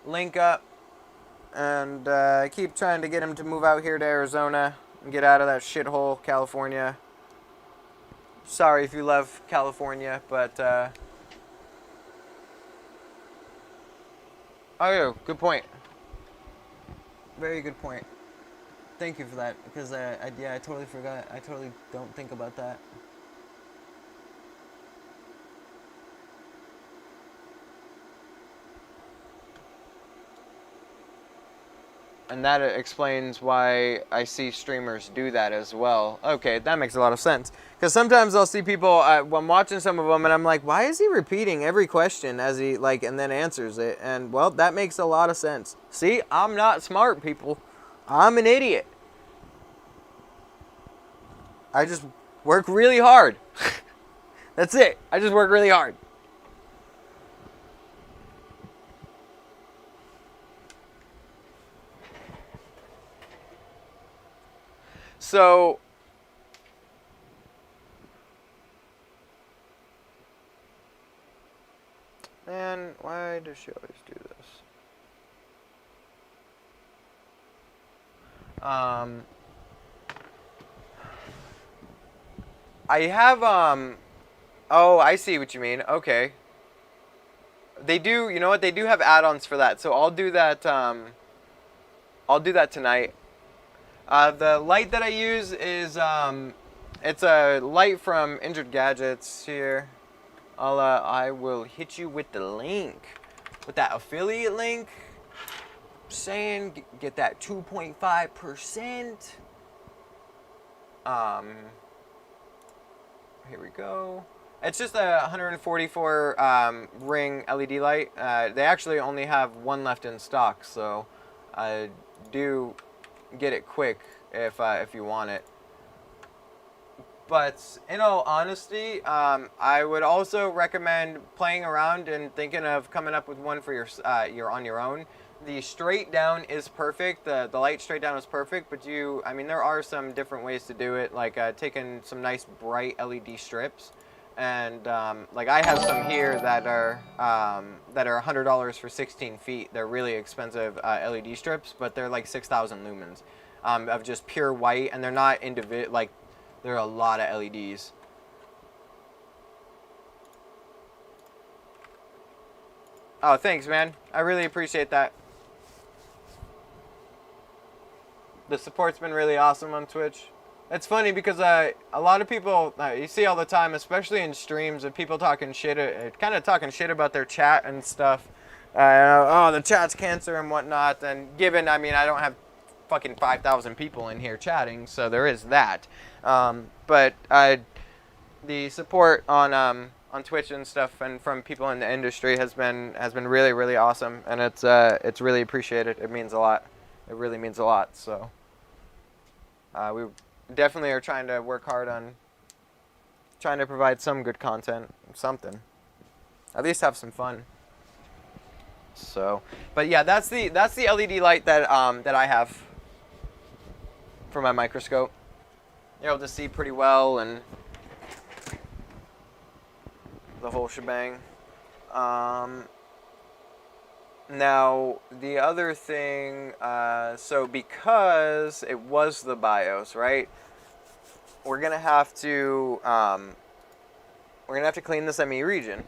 link up and keep trying to get him to move out here to Arizona and get out of that shithole California. Sorry if you love California, but oh yeah, good point. Very good point. Thank you for that, because I totally forgot. I totally don't think about that. And that explains why I see streamers do that as well. Okay, that makes a lot of sense. Because sometimes I'll see people, when watching some of them, and I'm like, why is he repeating every question as he, and then answers it? And, well, that makes a lot of sense. See, I'm not smart, people. I'm an idiot. I just work really hard. That's it. I just work really hard. So, man, why does she always do this? I have, oh, I see what you mean. Okay. They do, you know what? They do have add-ons for that. So I'll do that tonight. The light that I use is, it's a light from Injured Gadgets here. I will hit you with the link, with that affiliate link. Saying, get that 2.5%. Here we go. It's just a 144 ring LED light. They actually only have one left in stock, so do get it quick if you want it. But in all honesty, I would also recommend playing around and thinking of coming up with one for your on your own. The straight down is perfect. The light straight down is perfect, but there are some different ways to do it, like taking some nice bright LED strips, and I have some here that are $100 for 16 feet. They're really expensive LED strips, but they're like 6,000 lumens of just pure white, and they're not individual. There are a lot of LEDs. Oh, thanks, man. I really appreciate that. The support's been really awesome on Twitch. It's funny because a lot of people, you see all the time, especially in streams, of people talking shit, kind of talking shit about their chat and stuff. Oh, the chat's cancer and whatnot. And given, I don't have fucking 5,000 people in here chatting, so there is that. But the support on Twitch and stuff and from people in the industry has been really, really awesome, and it's really appreciated. It means a lot. It really means a lot. So we definitely are trying to work hard on trying to provide some good content, something. At least have some fun. So, but yeah, that's the LED light that I have for my microscope. You're able to see pretty well and the whole shebang. Now the other thing, so because it was the BIOS, right? We're gonna have to clean this ME region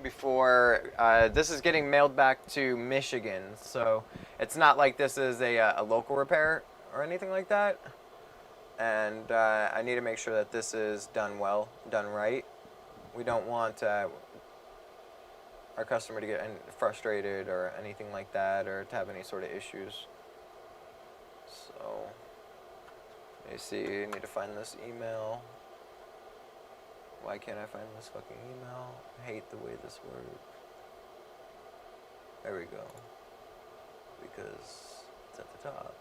before this is getting mailed back to Michigan. So it's not like this is a local repair or anything like that. And I need to make sure that this is done well, done right. We don't want our customer to get frustrated or anything like that, or to have any sort of issues. So, let me see, I need to find this email. Why can't I find this fucking email? I hate the way this works. There we go. Because it's at the top.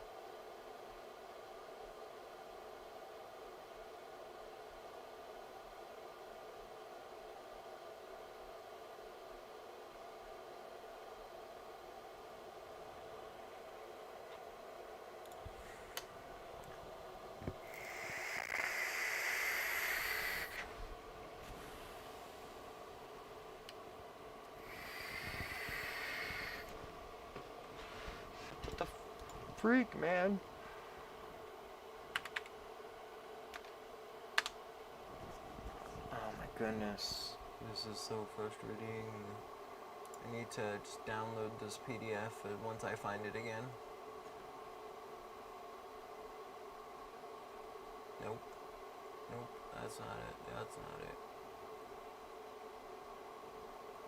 Freak, man. Oh my goodness. This is so frustrating. I need to just download this PDF once I find it again. Nope. Nope. That's not it. That's not it.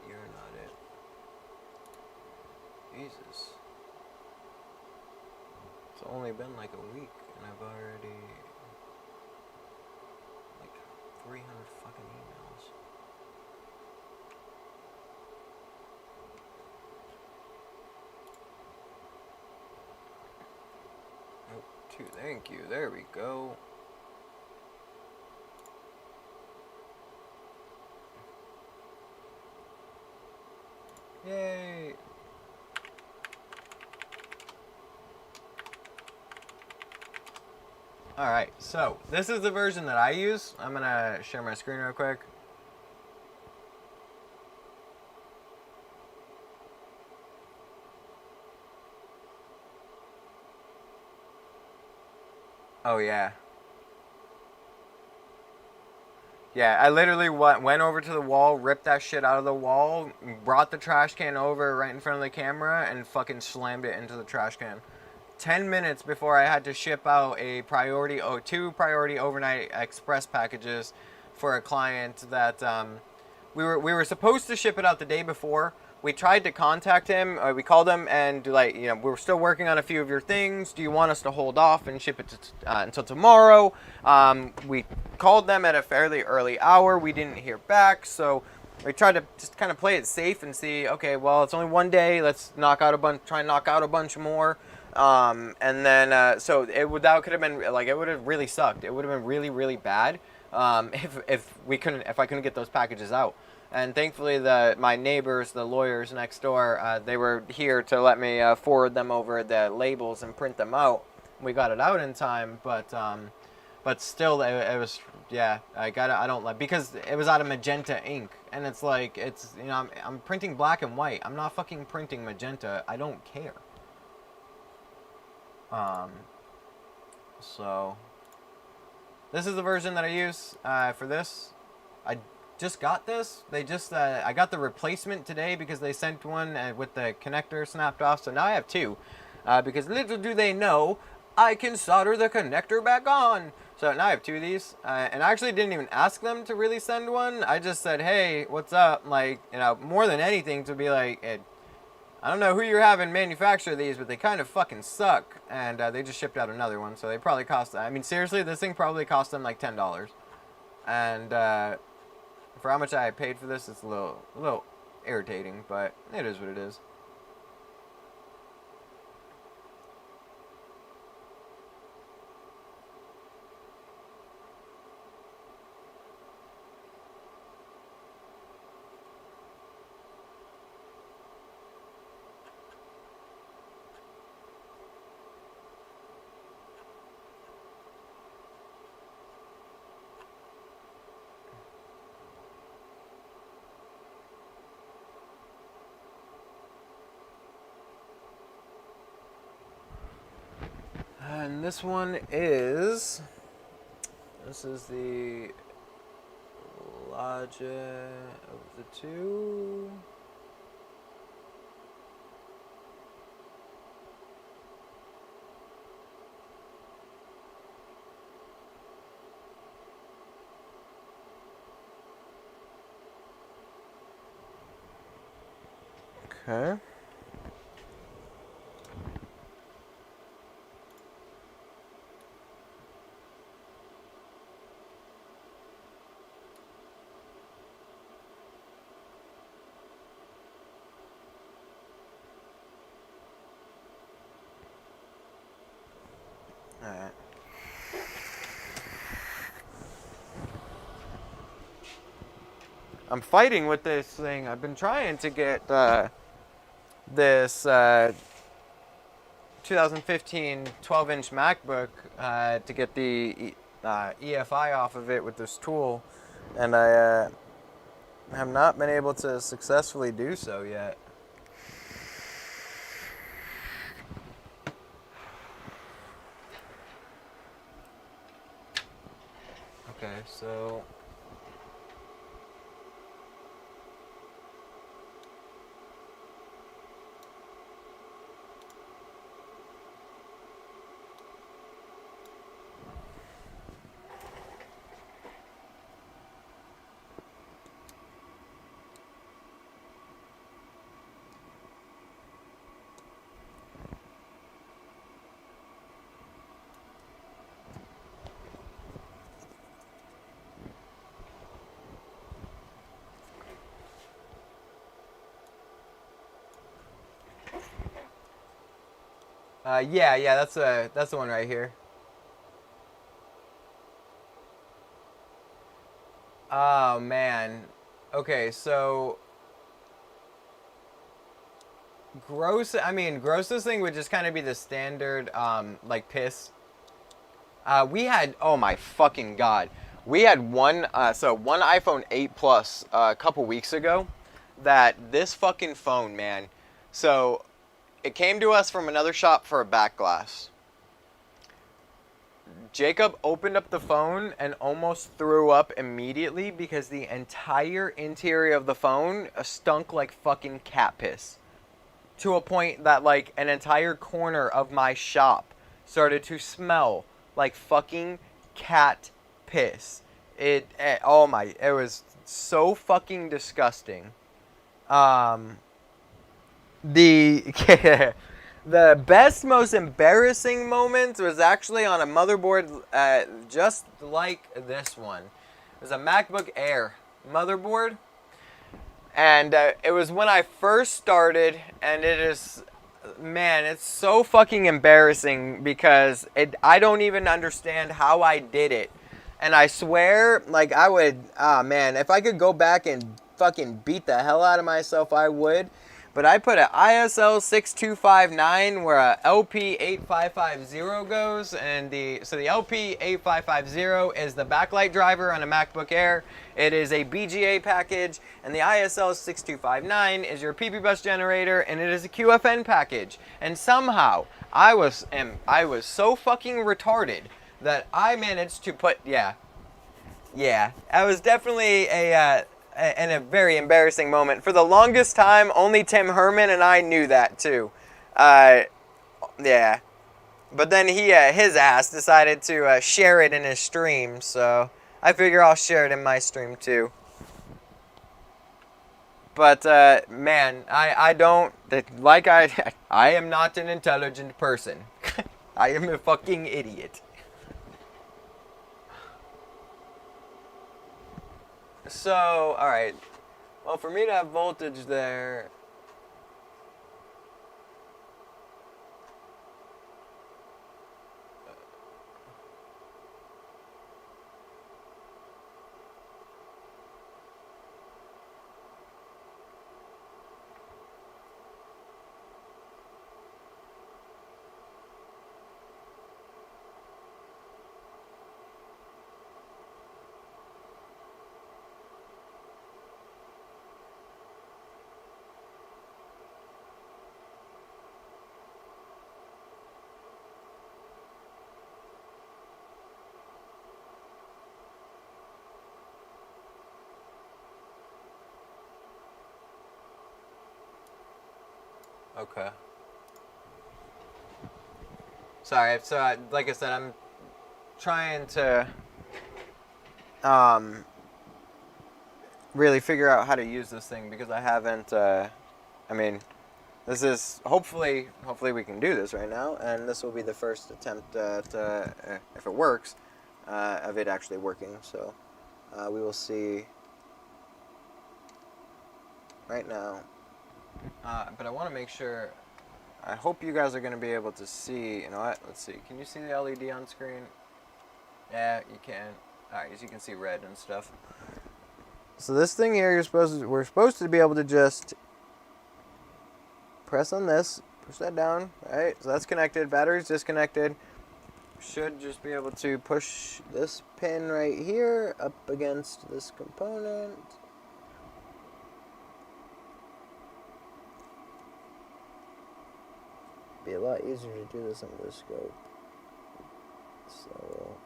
You're not it. Jesus. It's only been like a week and I've already like 300 fucking emails. Nope, thank you. There we go. Yay! Alright, so this is the version that I use. I'm gonna share my screen real quick. Oh yeah. Yeah, I literally went over to the wall, ripped that shit out of the wall, brought the trash can over right in front of the camera, and fucking slammed it into the trash can. 10 minutes before I had to ship out two priority overnight express packages for a client that we were supposed to ship it out the day before. We tried to contact him. We called him and we're still working on a few of your things. Do you want us to hold off and ship it until tomorrow? We called them at a fairly early hour. We didn't hear back, so we tried to just kind of play it safe and see. Okay, well, it's only one day. Let's try and knock out a bunch more. And then that could have been like, it would have really sucked. It would have been really, really bad if I couldn't get those packages out. And thankfully, my neighbors, the lawyers next door, they were here to let me forward them over the labels and print them out. We got it out in time, but still, it was, yeah. I don't like, because it was out of magenta ink, and it's like, I'm printing black and white. I'm not fucking printing magenta. I don't care. So this is the version that I use for this. I just got this. I got the replacement today because they sent one with the connector snapped off. So now I have two, because little do they know, I can solder the connector back on. So now I have two of these, and I actually didn't even ask them to really send one. I just said, hey, what's up? Like, more than anything, to be like, I don't know who you're having manufacture these, but they kind of fucking suck. And they just shipped out another one, so they probably cost, I mean, seriously, this thing probably cost them like $10. And for how much I paid for this, it's a little irritating, but it is what it is. And this one is, this is the larger of the two. Okay. Alright. I'm fighting with this thing. I've been trying to get this 2015 12-inch MacBook to get the EFI off of it with this tool, and I have not been able to successfully do so yet. Okay, so yeah, that's the one right here. Oh man. Okay, so grossest thing would just kind of be the standard like piss. We had, oh my fucking god. We had one iPhone 8 Plus a couple weeks ago that this fucking phone, man. So it came to us from another shop for a back glass. Jacob opened up the phone and almost threw up immediately because the entire interior of the phone stunk like fucking cat piss. To a point that like an entire corner of my shop started to smell like fucking cat piss. It was so fucking disgusting. The best, most embarrassing moment was actually on a motherboard just like this one. It was a MacBook Air motherboard. And it was when I first started, and it is, man, it's so fucking embarrassing because I don't even understand how I did it. And I swear, like, I would, man, if I could go back and fucking beat the hell out of myself, I would. But I put an ISL 6259 where a LP8550 goes, and the LP8550 is the backlight driver on a MacBook Air. It is a BGA package, and the ISL 6259 is your PP bus generator, and it is a QFN package. And somehow I was so fucking retarded that I managed to put I was definitely a very embarrassing moment. For the longest time, only Tim Herman and I knew that too. But then his ass decided to share it in his stream, so I figure I'll share it in my stream too. But man, I don't like I am not an intelligent person. I am a fucking idiot. So, all right. Well, for me to have voltage there, okay. Sorry, so like I said, I'm trying to really figure out how to use this thing because I haven't. I mean, this is hopefully we can do this right now, and this will be the first attempt at if it works, of it actually working. So we will see right now. But I want to make sure. I hope you guys are going to be able to see. You know what? Let's see. Can you see the LED on screen? Yeah, you can. Alright, as you can see red and stuff. So this thing here, we're supposed to be able to just press on this, push that down, right? So that's connected. Battery's disconnected. Should just be able to push this pin right here up against this component. Be a lot easier to do this under the scope. So we'll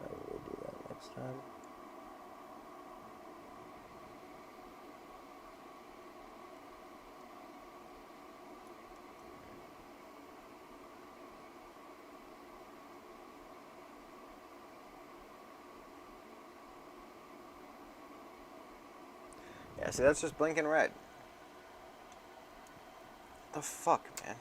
probably do that next time. Yeah, see, that's just blinking red. What the fuck, man?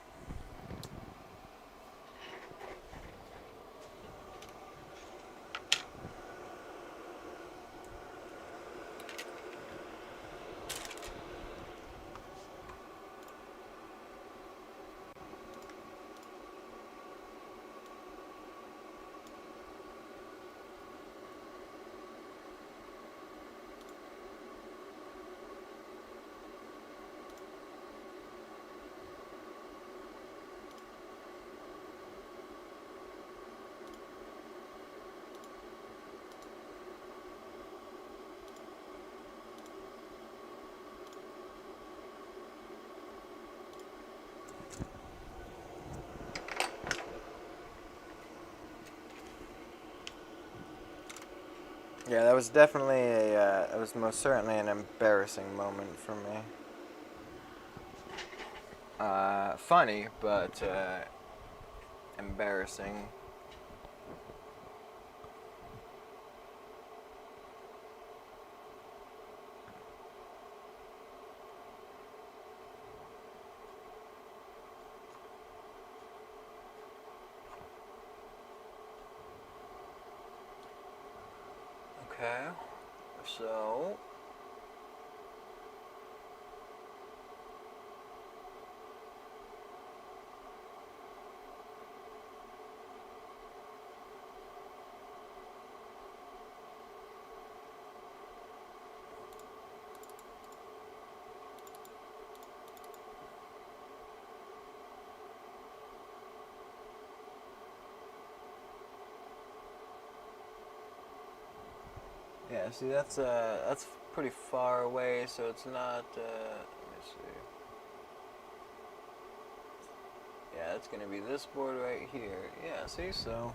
Yeah, that was definitely that was most certainly an embarrassing moment for me. Funny, but embarrassing. Okay, so yeah, see that's pretty far away, so it's not. Let me see. Yeah, it's gonna be this board right here. Yeah, see, so.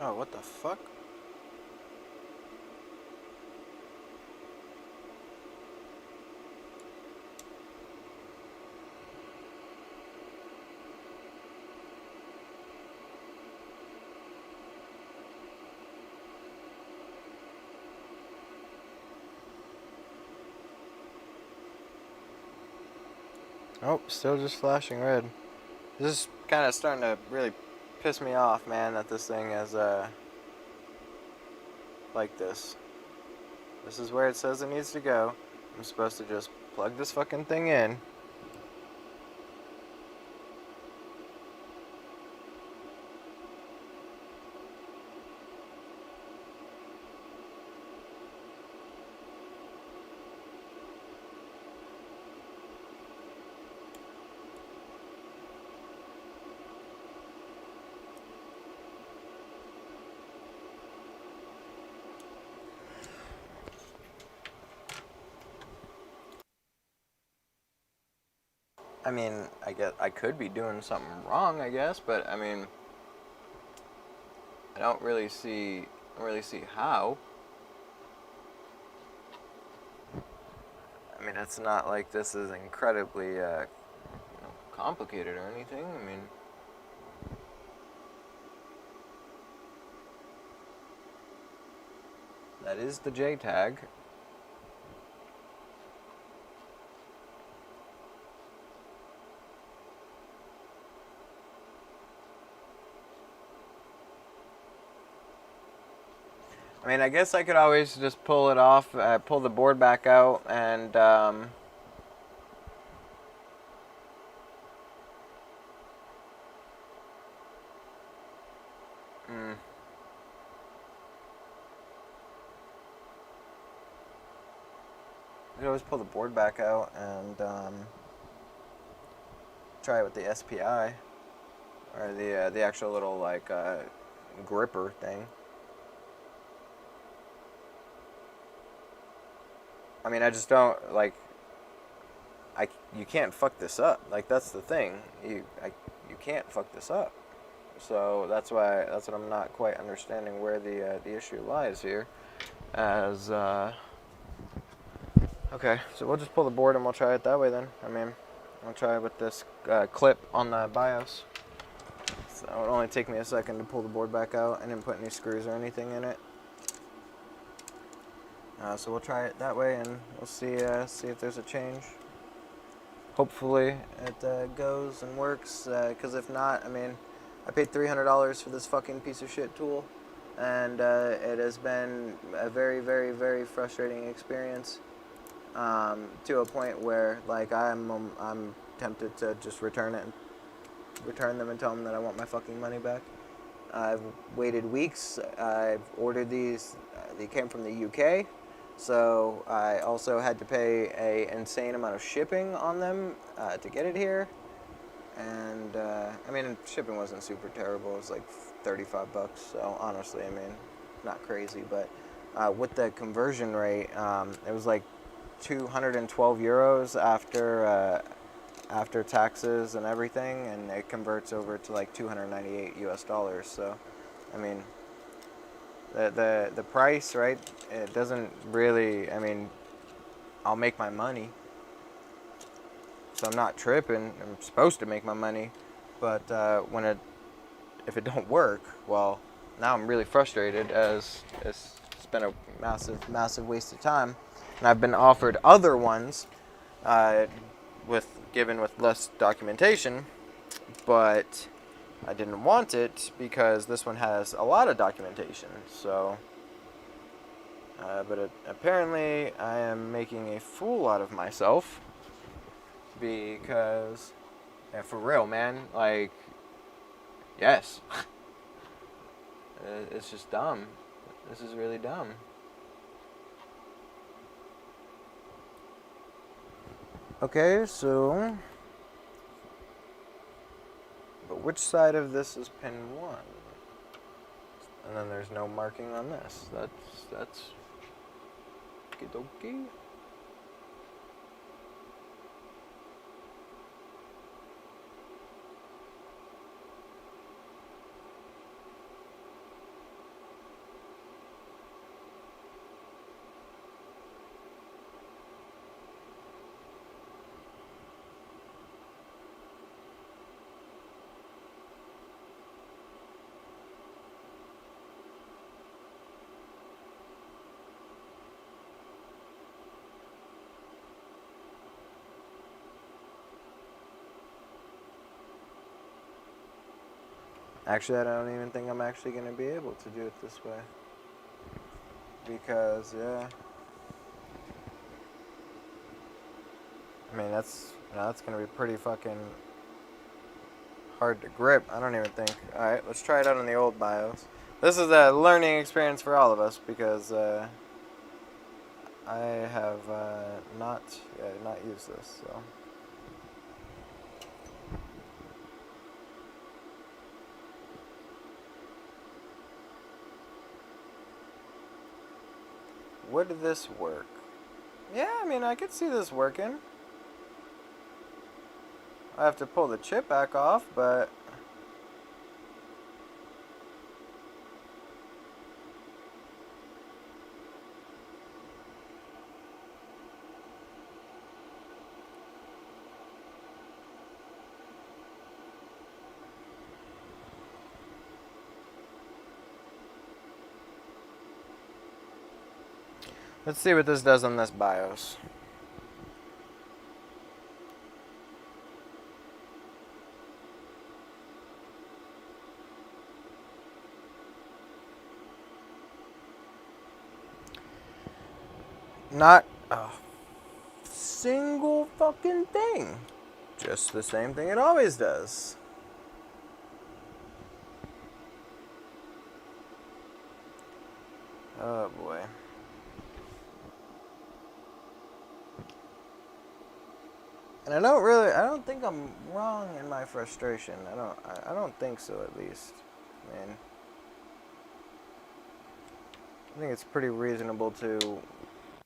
Oh, what the fuck? Oh, still just flashing red. This is kind of starting to really piss me off, man, that this thing is, like this. This is where it says it needs to go. I'm supposed to just plug this fucking thing in. I mean, I guess I could be doing something wrong, I guess, but I mean, I don't really see how. I mean, it's not like this is incredibly complicated or anything. I mean, that is the J tag. I mean, I guess I could always just pull it off, pull the board back out, and I could always pull the board back out and try it with the SPI or the actual little like gripper thing. I mean, I just don't like. You can't fuck this up. Like that's the thing. You can't fuck this up. So that's what I'm not quite understanding where the issue lies here. As okay, so we'll just pull the board and we'll try it that way then. I mean, I'll try it with this clip on the BIOS. So it'll only take me a second to pull the board back out. I didn't put any screws or anything in it. So we'll try it that way, and we'll see if there's a change. Hopefully it goes and works, because if not, I mean, I paid $300 for this fucking piece of shit tool, and it has been a very, very, very frustrating experience, to a point where, like, I'm tempted to just return them and tell them that I want my fucking money back. I've waited weeks. I've ordered these. They came from the UK. So I also had to pay an insane amount of shipping on them to get it here. And I mean, shipping wasn't super terrible. It was like $35. So honestly, I mean, not crazy. But with the conversion rate, it was like 212 euros after taxes and everything, and it converts over to like 298 US dollars. So, I mean, the price, right? It doesn't really. I mean, I'll make my money, so I'm not tripping. I'm supposed to make my money, but if it don't work, well, now I'm really frustrated as it's been a massive waste of time, and I've been offered other ones, given with less documentation, but I didn't want it because this one has a lot of documentation. So, but apparently I am making a fool out of myself because, yeah, for real, man, like, yes, it's just dumb. This is really dumb. Okay, so, but which side of this is pin 1? And then there's no marking on this. That's okie-dokie. Actually, I don't even think I'm actually going to be able to do it this way. Because, yeah. I mean, that's going to be pretty fucking hard to grip. I don't even think. Alright, let's try it out on the old BIOS. This is a learning experience for all of us because I have not used this, so. Would this work? Yeah, I mean, I could see this working. I have to pull the chip back off, but let's see what this does on this BIOS. Not a single fucking thing. Just the same thing it always does. Oh boy. And I don't think I'm wrong in my frustration. I don't think so, at least. I mean, I think it's pretty reasonable to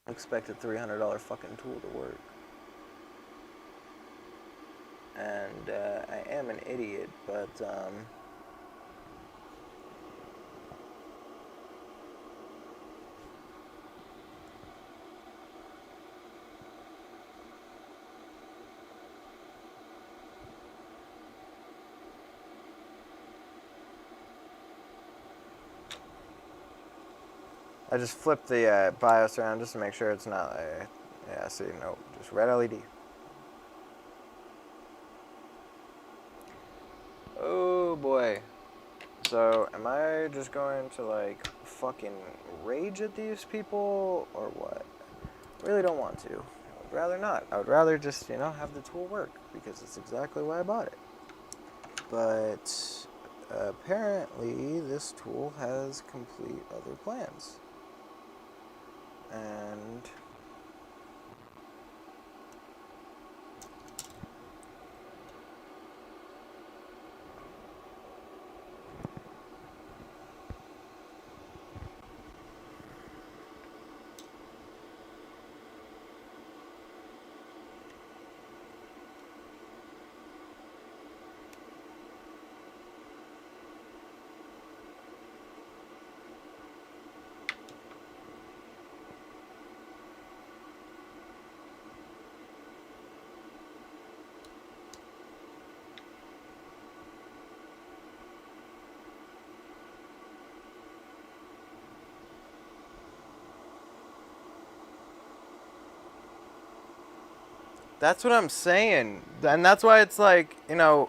expect a $300 fucking tool to work. And I am an idiot, but I just flipped the BIOS around just to make sure it's not a, yeah, see, nope, just red LED. Oh boy. So, am I just going to, like, fucking rage at these people, or what? I really don't want to. I would rather not. I would rather just, have the tool work, because it's exactly why I bought it. But, apparently, this tool has complete other plans. And that's what I'm saying. And that's why it's like, man,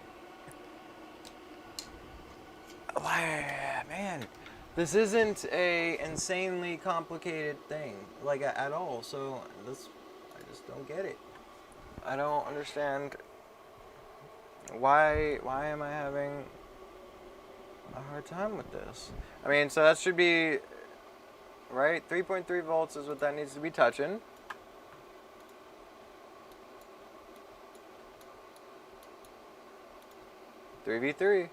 this isn't a insanely complicated thing, like, at all. So I just don't get it. I don't understand why am I having a hard time with this? I mean, so that should be, right? 3.3 volts is what that needs to be touching. Three v three.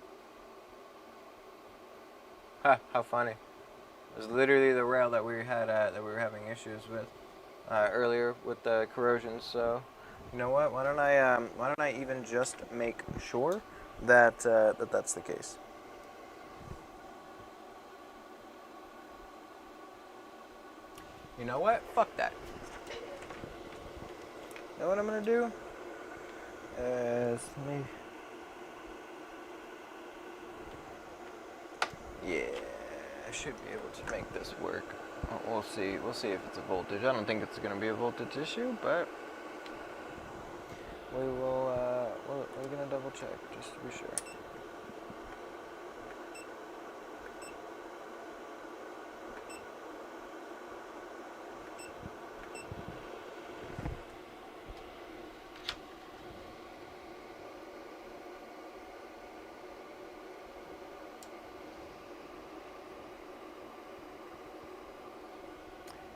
Ha! How funny. It was literally the rail that we had that we were having issues with earlier with the corrosion. So, you know what? Why don't I even just make sure that that's the case? You know what? Fuck that. You know what I'm gonna do? Let me. Yeah, I should be able to make this work. We'll see. We'll see if it's a voltage. I don't think it's going to be a voltage issue, but we will. We're going to double check just to be sure.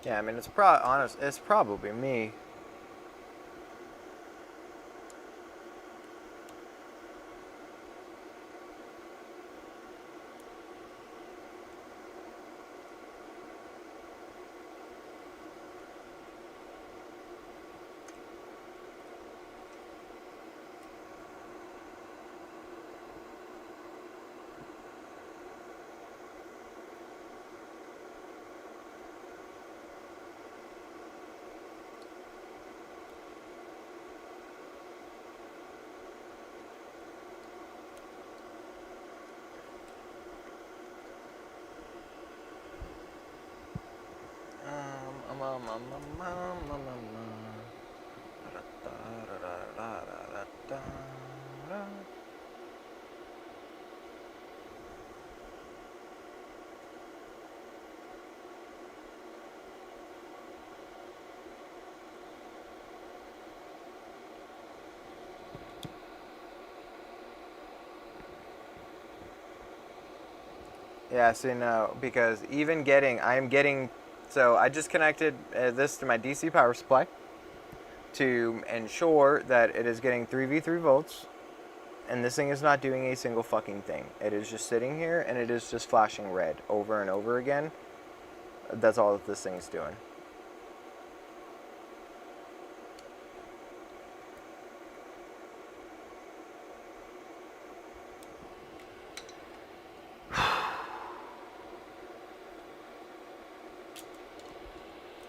Yeah, I mean, it's probably me. Yeah, see, no, because so I just connected this to my DC power supply to ensure that it is getting 3v3 volts, and this thing is not doing a single fucking thing. It is just sitting here, and it is just flashing red over and over again. That's all that this thing's doing.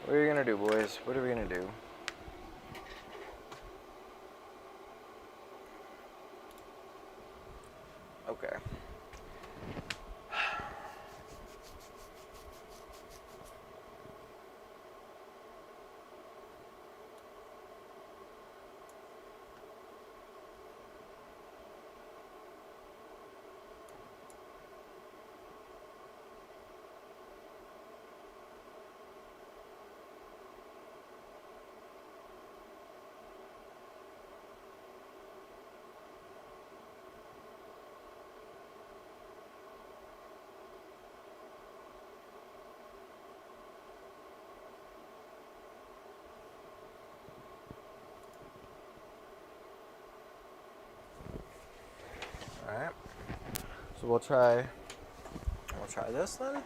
What are you gonna do, boys? What are we gonna do? Okay. All right. So we'll try this then.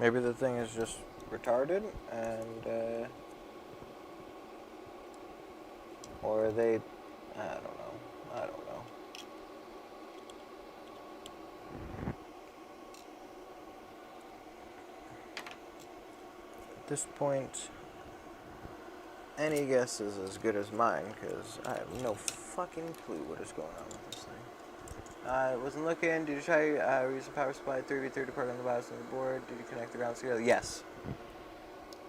Maybe the thing is just retarded, and or they, I don't know. I don't know. At this point, any guess is as good as mine, because I have no fucking clue what is going on with this thing. I wasn't looking. Did you try use the power supply 3v3 to plug on the BIOS on the board? Did you connect the ground together? Yes.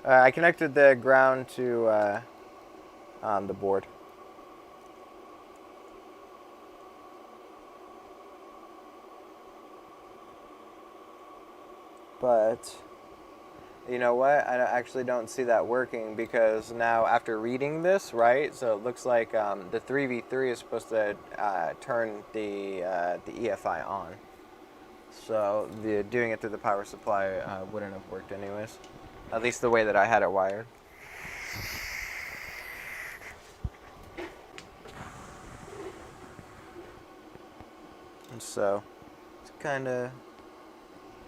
I connected the ground to on the board. But you know what? I actually don't see that working, because now after reading this, right? So it looks like the 3v3 is supposed to turn the EFI on. So doing it through the power supply wouldn't have worked anyways. At least the way that I had it wired. And so it's kind of,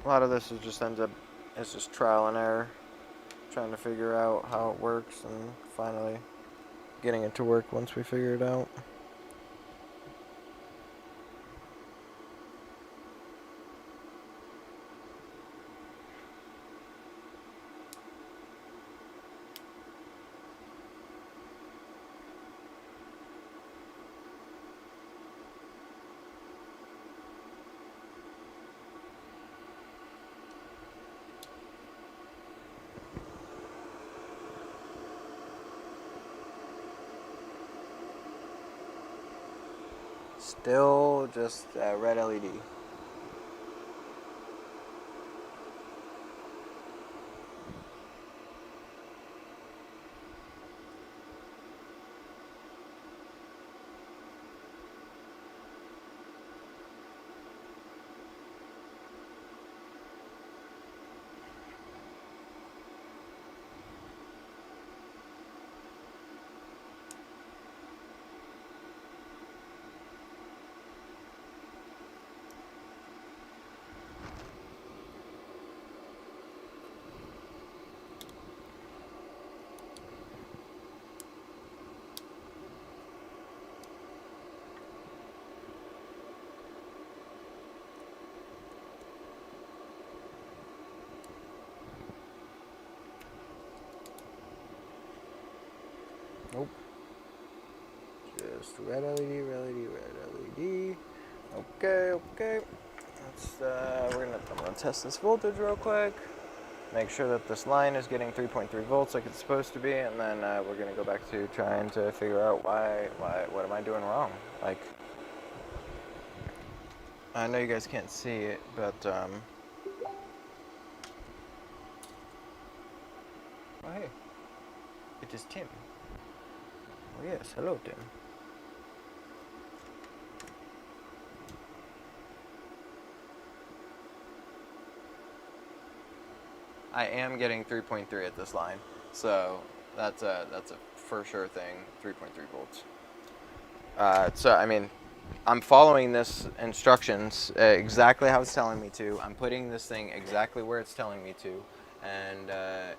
a lot of this is just ends up, it's just trial and error, trying to figure out how it works, and finally getting it to work once we figure it out. Still just red LED. just red LED, red LED, red LED. Okay, okay. I'm gonna test this voltage real quick. Make sure that this line is getting 3.3 volts like it's supposed to be, and then we're gonna go back to trying to figure out what am I doing wrong? Like, I know you guys can't see it, but oh hey, it is Tim. Oh yes, hello Tim. I am getting 3.3 at this line, so that's a for sure thing. 3.3 volts. So I mean, I'm following this instructions exactly how it's telling me to. I'm putting this thing exactly where it's telling me to, and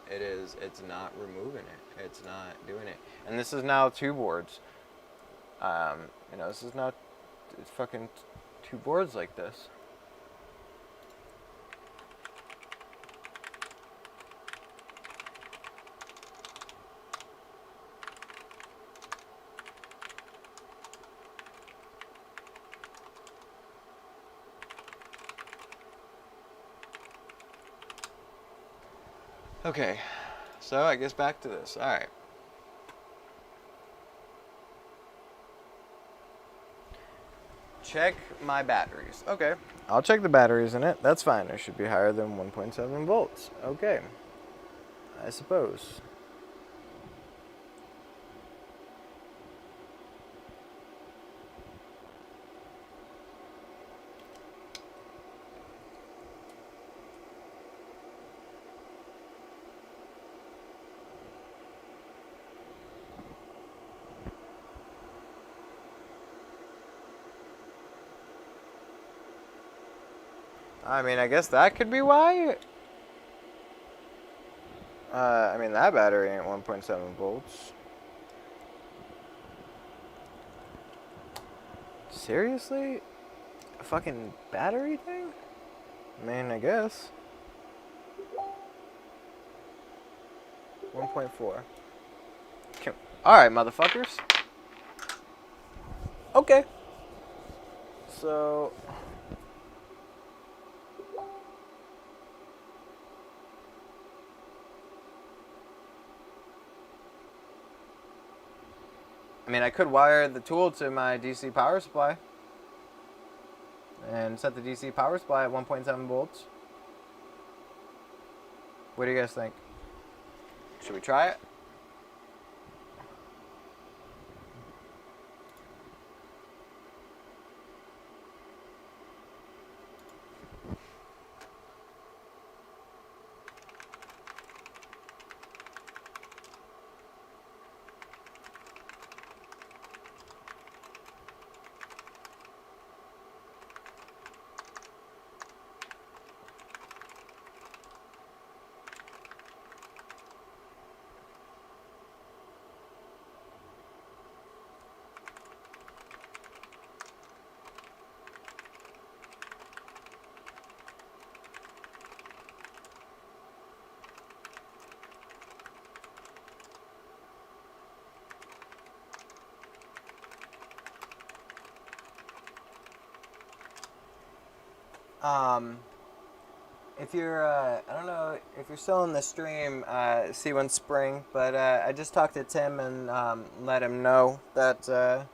it's not removing it. It's not doing it. And this is now 2 boards. This is not it's fucking 2 boards like this. Okay, so I guess back to this. All right. Check my batteries. Okay, I'll check the batteries in it. That's fine. It should be higher than 1.7 volts. Okay, I suppose. I mean, I guess that could be why. I mean, that battery ain't 1.7 volts. Seriously? A fucking battery thing? I mean, I guess. 1.4. Alright, motherfuckers. Okay. So... I mean, I could wire the tool to my DC power supply and set the DC power supply at 1.7 volts. What do you guys think? Should we try it? If you're, I don't know if you're still in the stream, C1 Spring, but I just talked to Tim and let him know that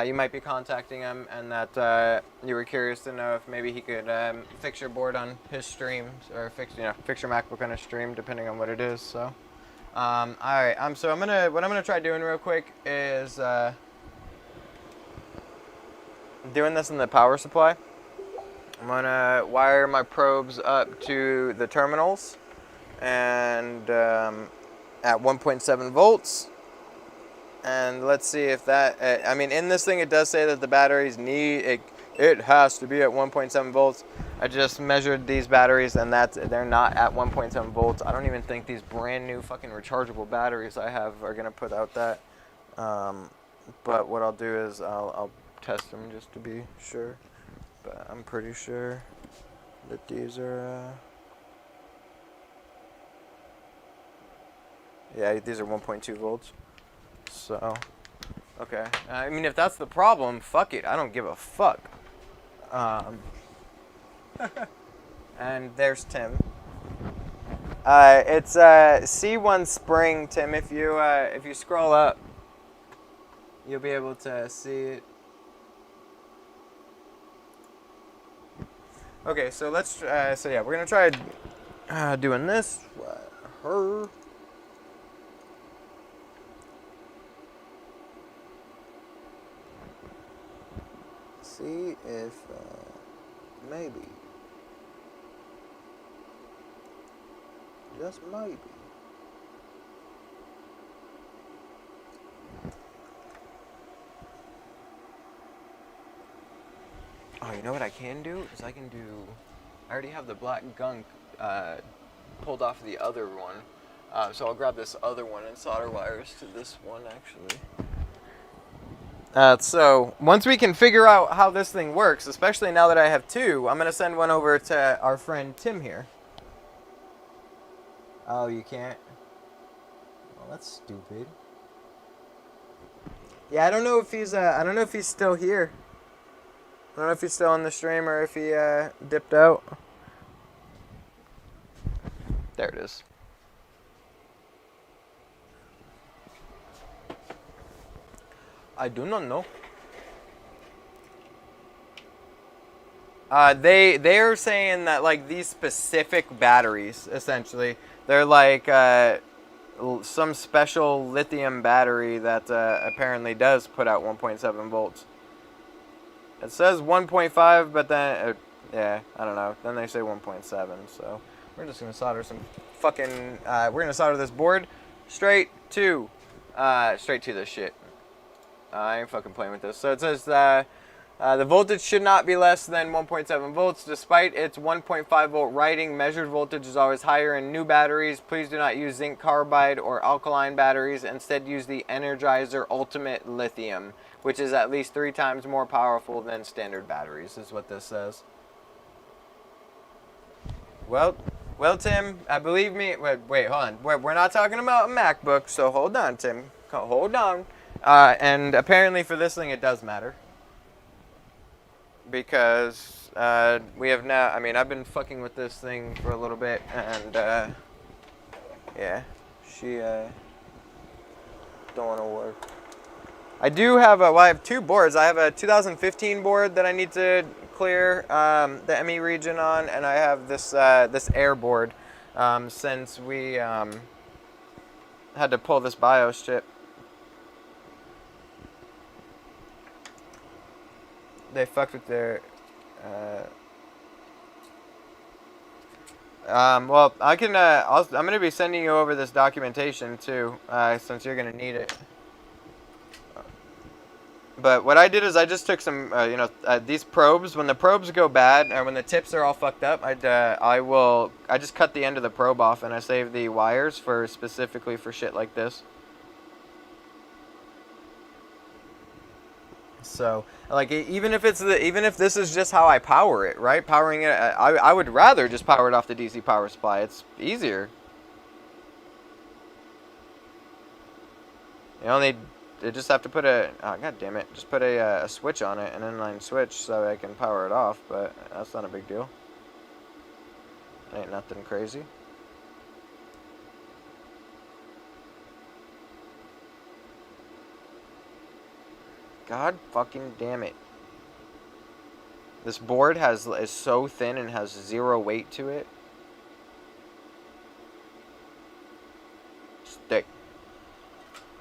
you might be contacting him and that you were curious to know if maybe he could fix your board on his stream or fix your MacBook on his stream, depending on what it is. So, all right. So what I'm gonna try doing real quick is doing this in the power supply. I'm gonna wire my probes up to the terminals and at 1.7 volts, and let's see if that. I mean, in this thing it does say that the batteries it has to be at 1.7 volts. I just measured these batteries and they're not at 1.7 volts. I don't even think these brand new fucking rechargeable batteries I have are gonna put out that. But what I'll do is I'll test them just to be sure. But I'm pretty sure that these are, yeah, these are 1.2 volts. So, okay. I mean, if that's the problem, fuck it. I don't give a fuck. And there's Tim. It's C1 Spring, Tim. If you scroll up, you'll be able to see it. Okay, so let's. So yeah, we're gonna try doing this. Her. See if maybe. Just maybe. Oh, you know what I can do? Is I already have the black gunk pulled off the other one. So I'll grab this other one and solder wires to this one, actually. So once we can figure out how this thing works, especially now that I have two, I'm going to send one over to our friend Tim here. Oh, you can't? Well, that's stupid. Yeah, I don't know if he's still here. I don't know if he's still on the stream or if he dipped out. There it is. I do not know. They're saying that like these specific batteries, essentially, they're like some special lithium battery that apparently does put out 1.7 volts. It says 1.5, but then yeah, I don't know. Then they say 1.7. So we're just gonna solder some fucking. We're gonna solder this board straight to this shit. I ain't fucking playing with this. So it says the voltage should not be less than 1.7 volts. Despite its 1.5 volt rating, measured voltage is always higher in new batteries. Please do not use zinc carbide or alkaline batteries. Instead, use the Energizer Ultimate Lithium, which is at least 3 times more powerful than standard batteries, is what this says. Well, Tim, believe me. Wait, hold on. We're not talking about a MacBook, so hold on, Tim. Hold on. And apparently for this thing, it does matter. Because we have now, I mean, I've been fucking with this thing for a little bit, and yeah, she don't want to work. I do have I have 2 boards. I have a 2015 board that I need to clear the ME region on, and I have this this Air board since we had to pull this BIOS chip. They fucked with their well, I can I'm gonna be sending you over this documentation too, since you're gonna need it. But what I did is I just took some these probes. When the probes go bad, or when the tips are all fucked up, I just cut the end of the probe off, and I save the wires for specifically for shit like this. So, like, even if this is just how I power it, right? Powering it, I would rather just power it off the DC power supply. It's easier. You just have to put god damn it, just put a switch on it, an inline switch, so I can power it off. But that's not a big deal. Ain't nothing crazy. God fucking damn it. This board is so thin and has 0 weight to it. Stick.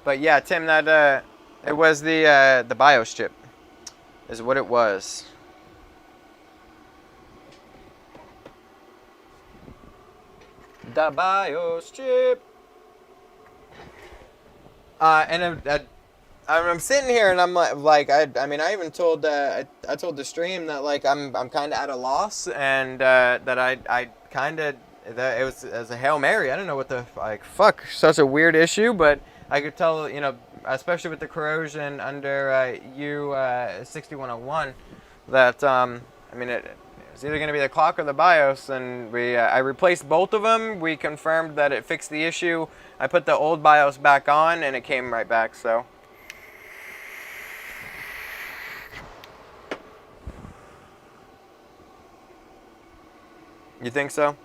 But yeah, Tim, that it was the BIOS chip is what it was. The BIOS chip. And I'm sitting here and I'm like I mean I even told I told the stream that like I'm kind of at a loss, and that I kind of that it was as a Hail Mary. I don't know what the fuck, such a weird issue, but I could tell, especially with the corrosion under U6101, that I mean It's either going to be the clock or the BIOS, and I replaced both of them. We confirmed that it fixed the issue. I put the old BIOS back on, and it came right back, so. You think so?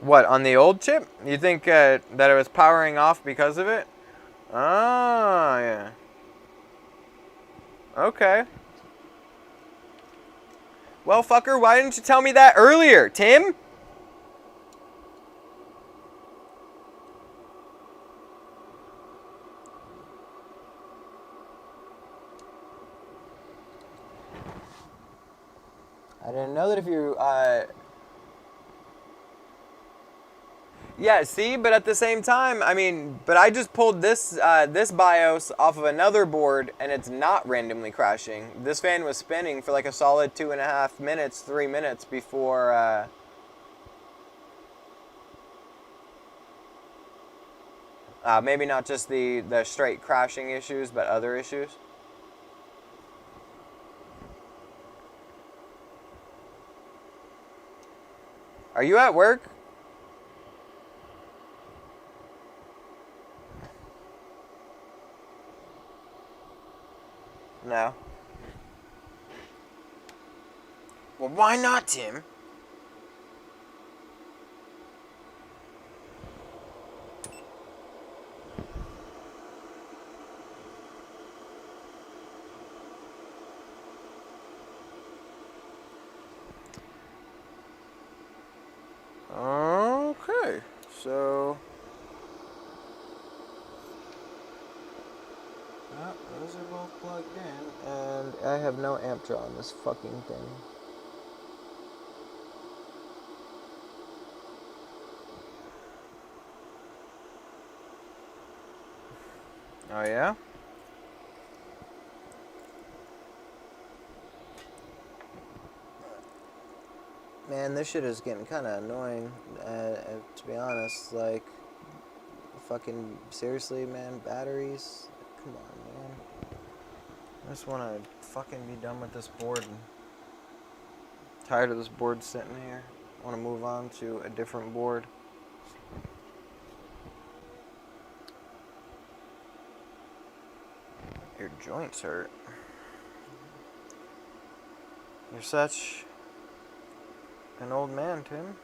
What, on the old chip? You think that it was powering off because of it? Oh, yeah. Okay. Well, fucker, why didn't you tell me that earlier, Tim? I didn't know that if you, Yeah, see, but at the same time, I mean, but I just pulled this this BIOS off of another board, and it's not randomly crashing. This fan was spinning for like a solid 2.5 minutes, 3 minutes before. Maybe not just the straight crashing issues, but other issues. Are you at work? No. Well, why not, Tim? Okay, so. Those are both plugged in, and I have no amp draw on this fucking thing. Oh yeah? Man, this shit is getting kind of annoying, to be honest. Like, fucking, seriously, man, batteries? Come on, man. I just want to fucking be done with this board. And tired of this board sitting here. I want to move on to a different board. Your joints hurt. You're such an old man, Tim.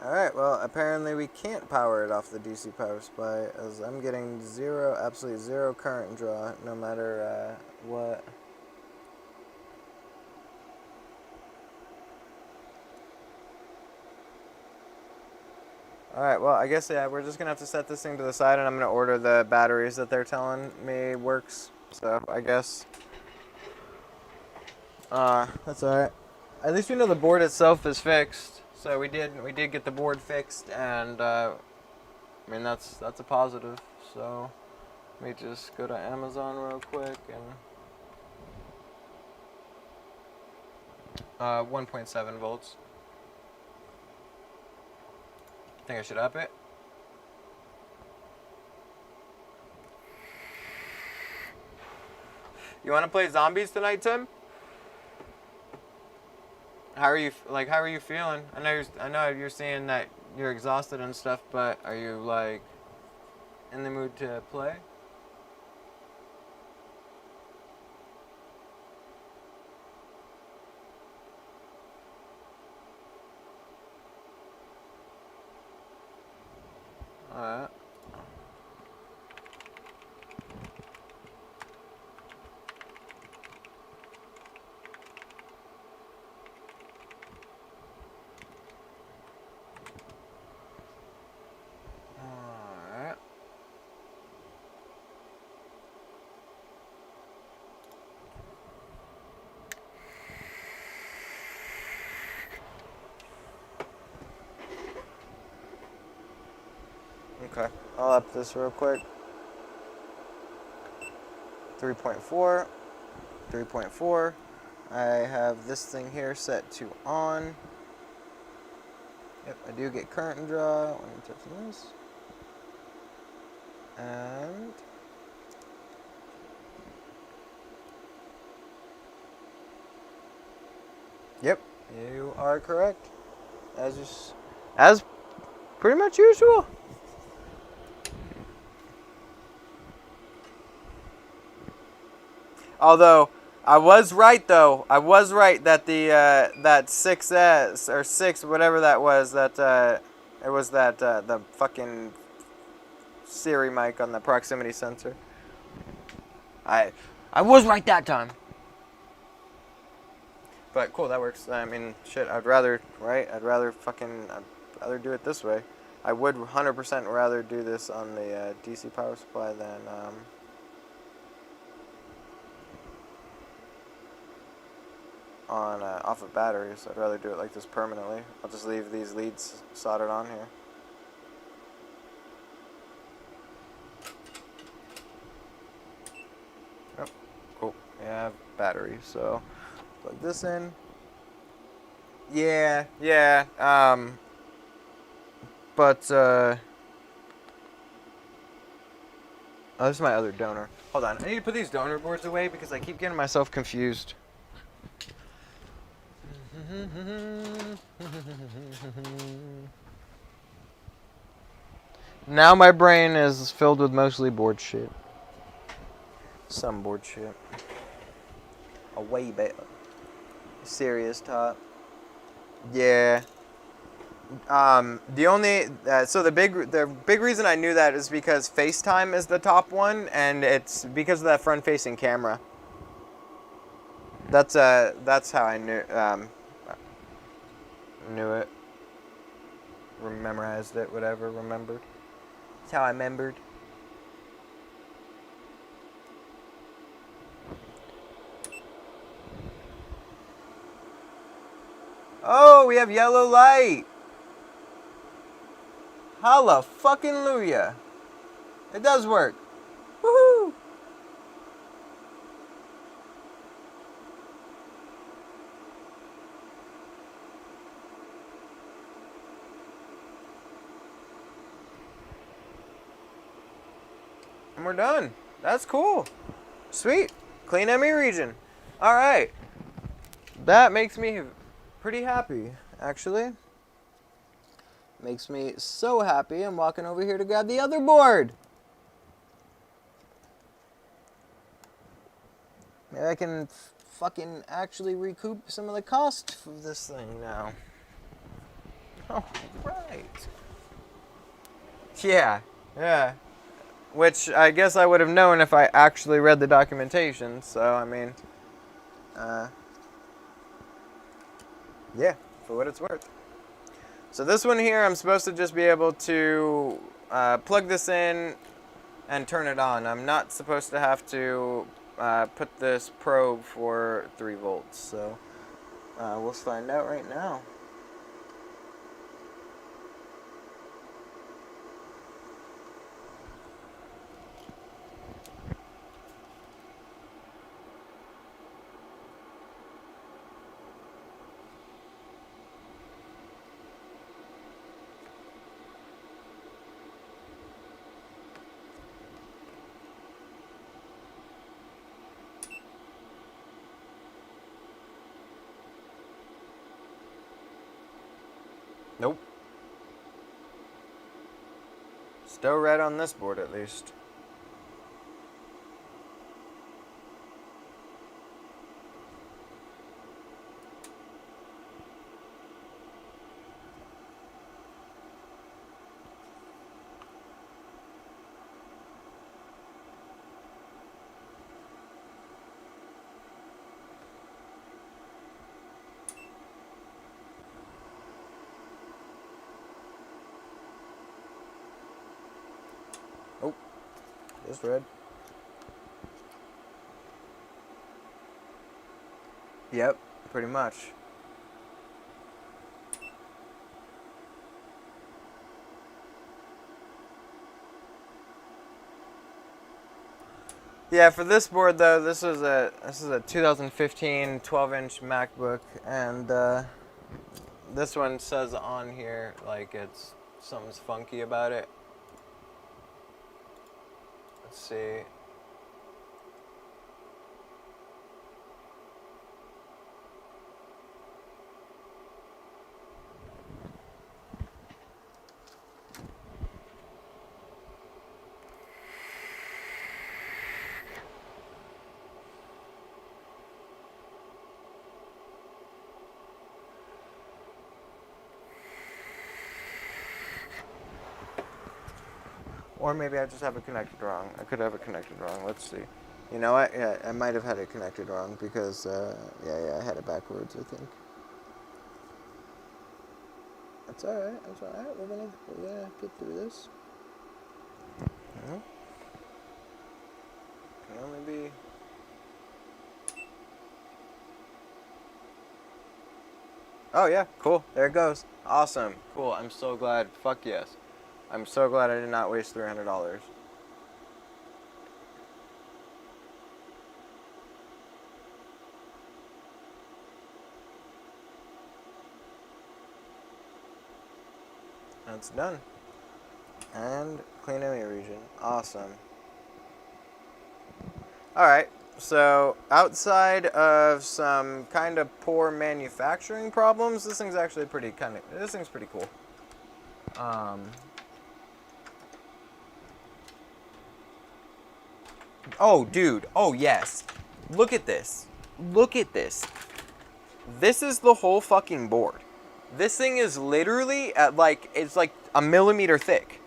Alright, well, apparently we can't power it off the DC power supply, as I'm getting absolutely zero current draw, no matter what. Alright, well, I guess, yeah, we're just going to have to set this thing to the side, and I'm going to order the batteries that they're telling me works. So, I guess. That's alright. At least we know the board itself is fixed. So we did get the board fixed, and I mean that's a positive. So let me just go to Amazon real quick and 1.7 volts. Think I should up it. You want to play zombies tonight, Tim? How are you feeling? I know you're saying that you're exhausted and stuff, but are you like in the mood to play? Alright. Okay, I'll up this real quick. 3.4, 3.4. I have this thing here set to on. Yep, I do get current and draw when I'm touching this. And yep, you are correct. As pretty much usual. Although I was right though. I was right that the that 6S or 6 whatever that was that it was that the fucking Siri mic on the proximity sensor. I was right that time. But cool, that works. I mean, shit, I'd rather do it this way. I would 100% rather do this on the DC power supply than on off of batteries. I'd rather do it like this permanently. I'll just leave these leads soldered on here. Yep, cool. Yeah, battery. So plug this in. Yeah. But oh, this is my other donor. Hold on, I need to put these donor boards away because I keep getting myself confused. Now my brain is filled with mostly board shit. Some board shit. A way better. Serious top. Yeah. The only so the big reason I knew that is because FaceTime is the top one, and it's because of that front-facing camera. That's how I knew it. Memorized it, whatever. Remembered. That's how I remembered. Oh, we have yellow light. Holla fucking Luya. It does work. Woohoo! And we're done. That's cool. Sweet. Clean ME region. Alright. That makes me pretty happy, actually. Makes me so happy. I'm walking over here to grab the other board. Maybe I can fucking actually recoup some of the cost of this thing now. Oh, right. Yeah. Which I guess I would have known if I actually read the documentation. So, I mean, yeah, for what it's worth. So this one here, I'm supposed to just be able to plug this in and turn it on. I'm not supposed to have to put this probe for 3 volts. So we'll find out right now. Nope. Still red on this board at least. Oh, it's red. Yep, pretty much. Yeah, for this board though, this is a 2015 12-inch MacBook, and this one says on here like it's something's funky about it. Let's see. Or maybe I just have it connected wrong. I could have it connected wrong. Let's see. You know what? Yeah, I might have had it connected wrong because, yeah, I had it backwards, I think. That's alright. That's alright. We're gonna get through this. Yeah. Can only be. Oh yeah, cool. There it goes. Awesome. Cool. I'm so glad. Fuck yes. I'm so glad I did not waste $300. That's done. And clean area region. Awesome. Alright, so outside of some kind of poor manufacturing problems, this thing's actually this thing's pretty cool. Oh, dude. Oh, yes. Look at this. Look at this. This is the whole fucking board. This thing is literally at it's like a millimeter thick.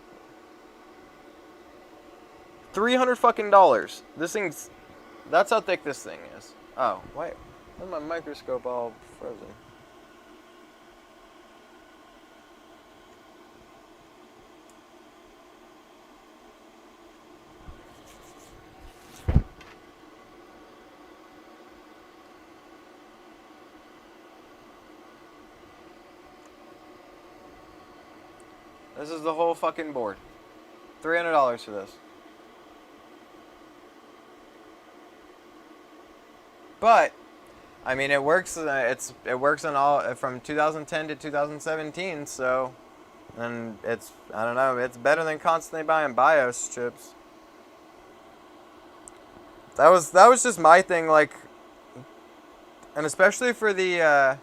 $300 fucking dollars. That's how thick this thing is. Oh, wait. Where's my microscope all frozen? This is the whole fucking board. $300 for this. But I mean, it works. It works on all from 2010 to 2017. So, and I don't know. It's better than constantly buying BIOS chips. That was just my thing. Like, and especially for the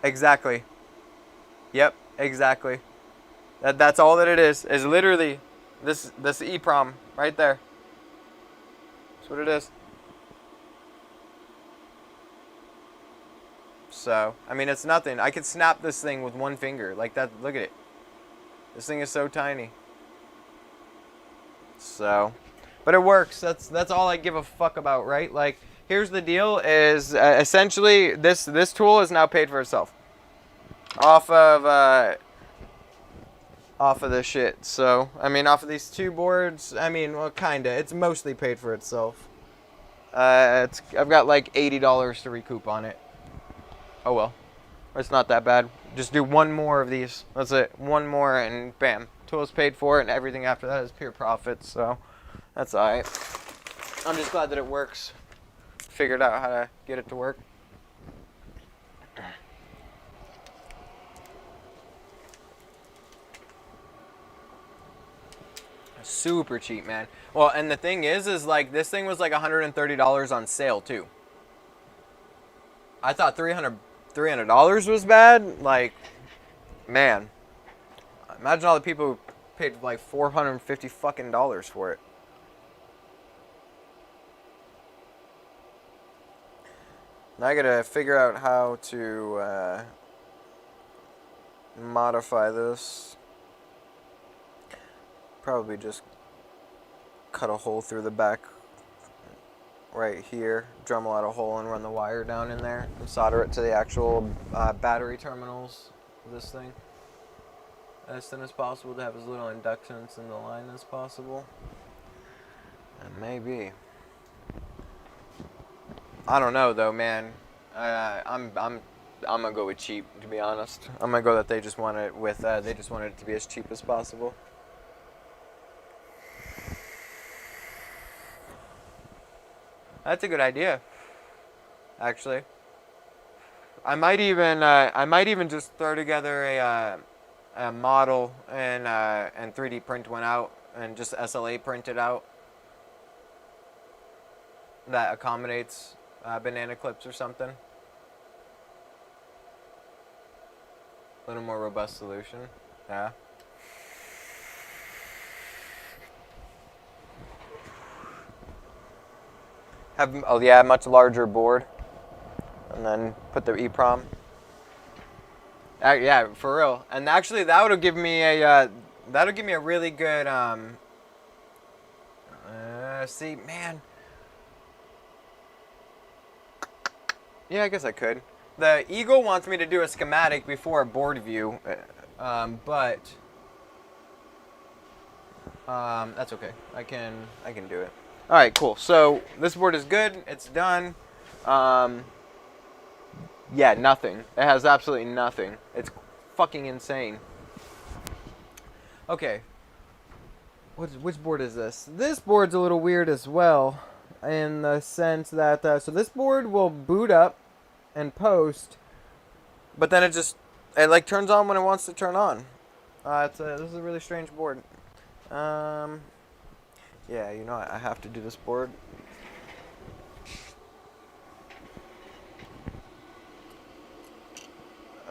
exactly. Yep, exactly. That's all that it is. Is literally this EEPROM right there. That's what it is. So, I mean, it's nothing. I could snap this thing with one finger. Like that. Look at it. This thing is so tiny. So, but it works. That's all I give a fuck about, right? Like, here's the deal is essentially this tool is now paid for itself. Off of this shit. So, I mean, off of these two boards, I mean, well, kinda. It's mostly paid for itself. I've got like $80 to recoup on it. Oh well, it's not that bad. Just do one more of these. That's it. One more and bam. Tool's paid for, and everything after that is pure profit. So that's alright. I'm just glad that it works. Figured out how to get it to work. Super cheap, man. Well, and the thing is like this thing was like $130 on sale too. I thought $300 was bad. Like, man, imagine all the people who paid like $450 fucking dollars for it. Now I gotta figure out how to modify this. Probably just cut a hole through the back right here, Dremel out a hole and run the wire down in there and solder it to the actual battery terminals of this thing as soon as possible to have as little inductance in the line as possible. And maybe, I don't know though, man. I'm gonna go with cheap, to be honest. I'm gonna go that they just want it with they just wanted it to be as cheap as possible. That's a good idea. Actually, I might even just throw together a model and 3D print one out and just SLA print it out that accommodates banana clips or something. A little more robust solution. Yeah. Much larger board, and then put the EEPROM. Yeah, for real. And actually, that'll give me a really good see, man. Yeah, I guess I could. The Eagle wants me to do a schematic before a board view, but that's okay. I can do it. All right, cool. So this board is good. It's done. Yeah, nothing. It has absolutely nothing. It's fucking insane. Okay. Which board is this? This board's a little weird as well, in the sense that so this board will boot up and post, but then it like turns on when it wants to turn on. This is a really strange board. Yeah, you know I have to do this board.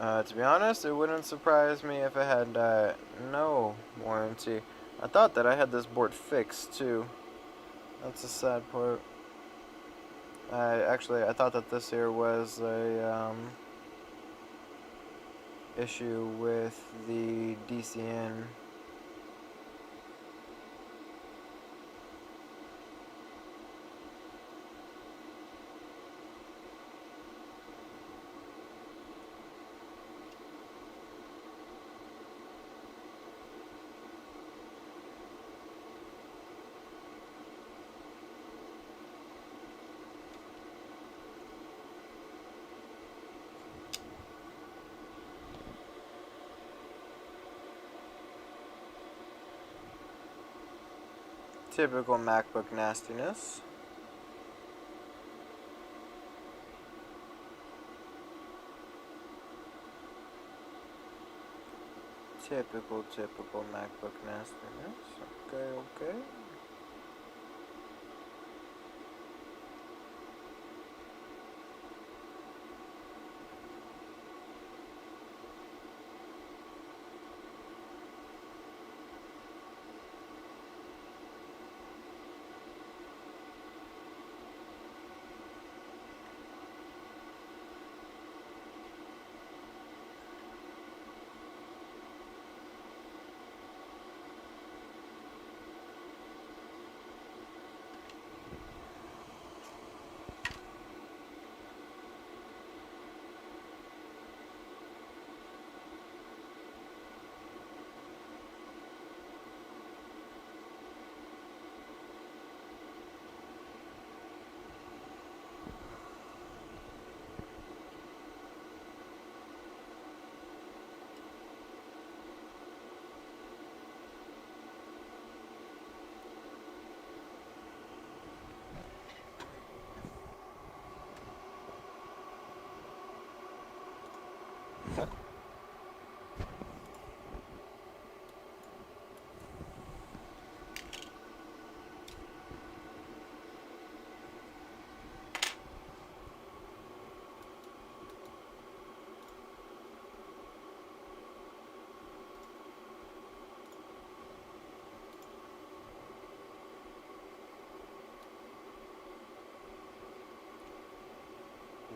To be honest, it wouldn't surprise me if it had no warranty. I thought that I had this board fixed too. That's a sad part. I thought that this here was a issue with the DCN. Typical MacBook nastiness. Typical MacBook nastiness. Okay.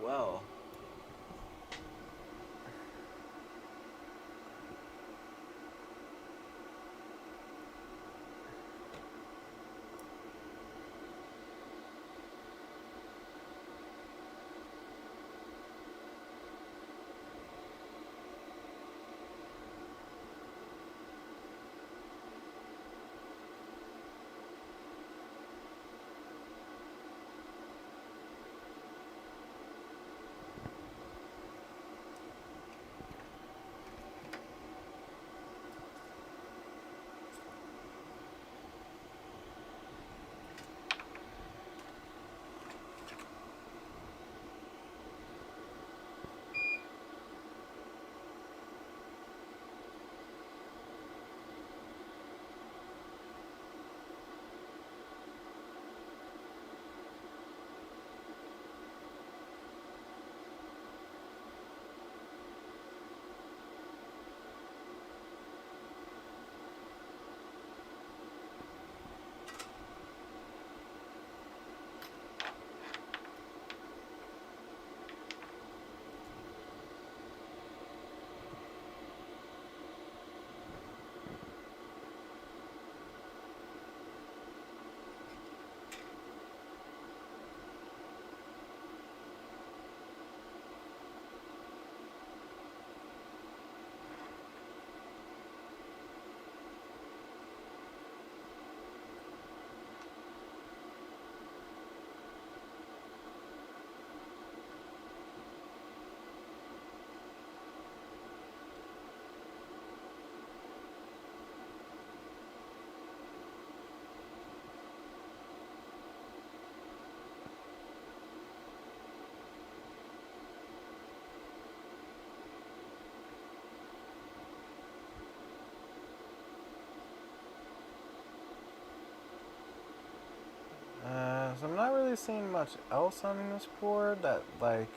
Well. not really seeing much else on this board that, like,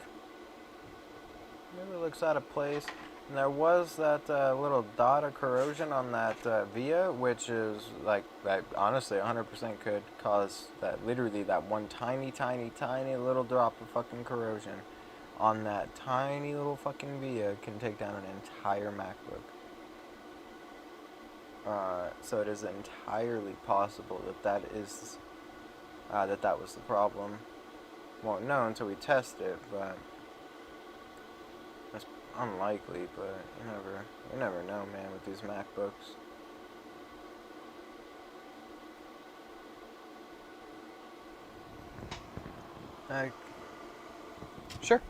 maybe looks out of place. And there was that little dot of corrosion on that via, which is, like, that honestly 100% could cause that, literally, that one tiny little drop of fucking corrosion on that tiny little fucking via can take down an entire MacBook. So it is entirely possible that that was the problem. Won't know until we test it, but that's unlikely. But you never know, man, with these MacBooks. Sure.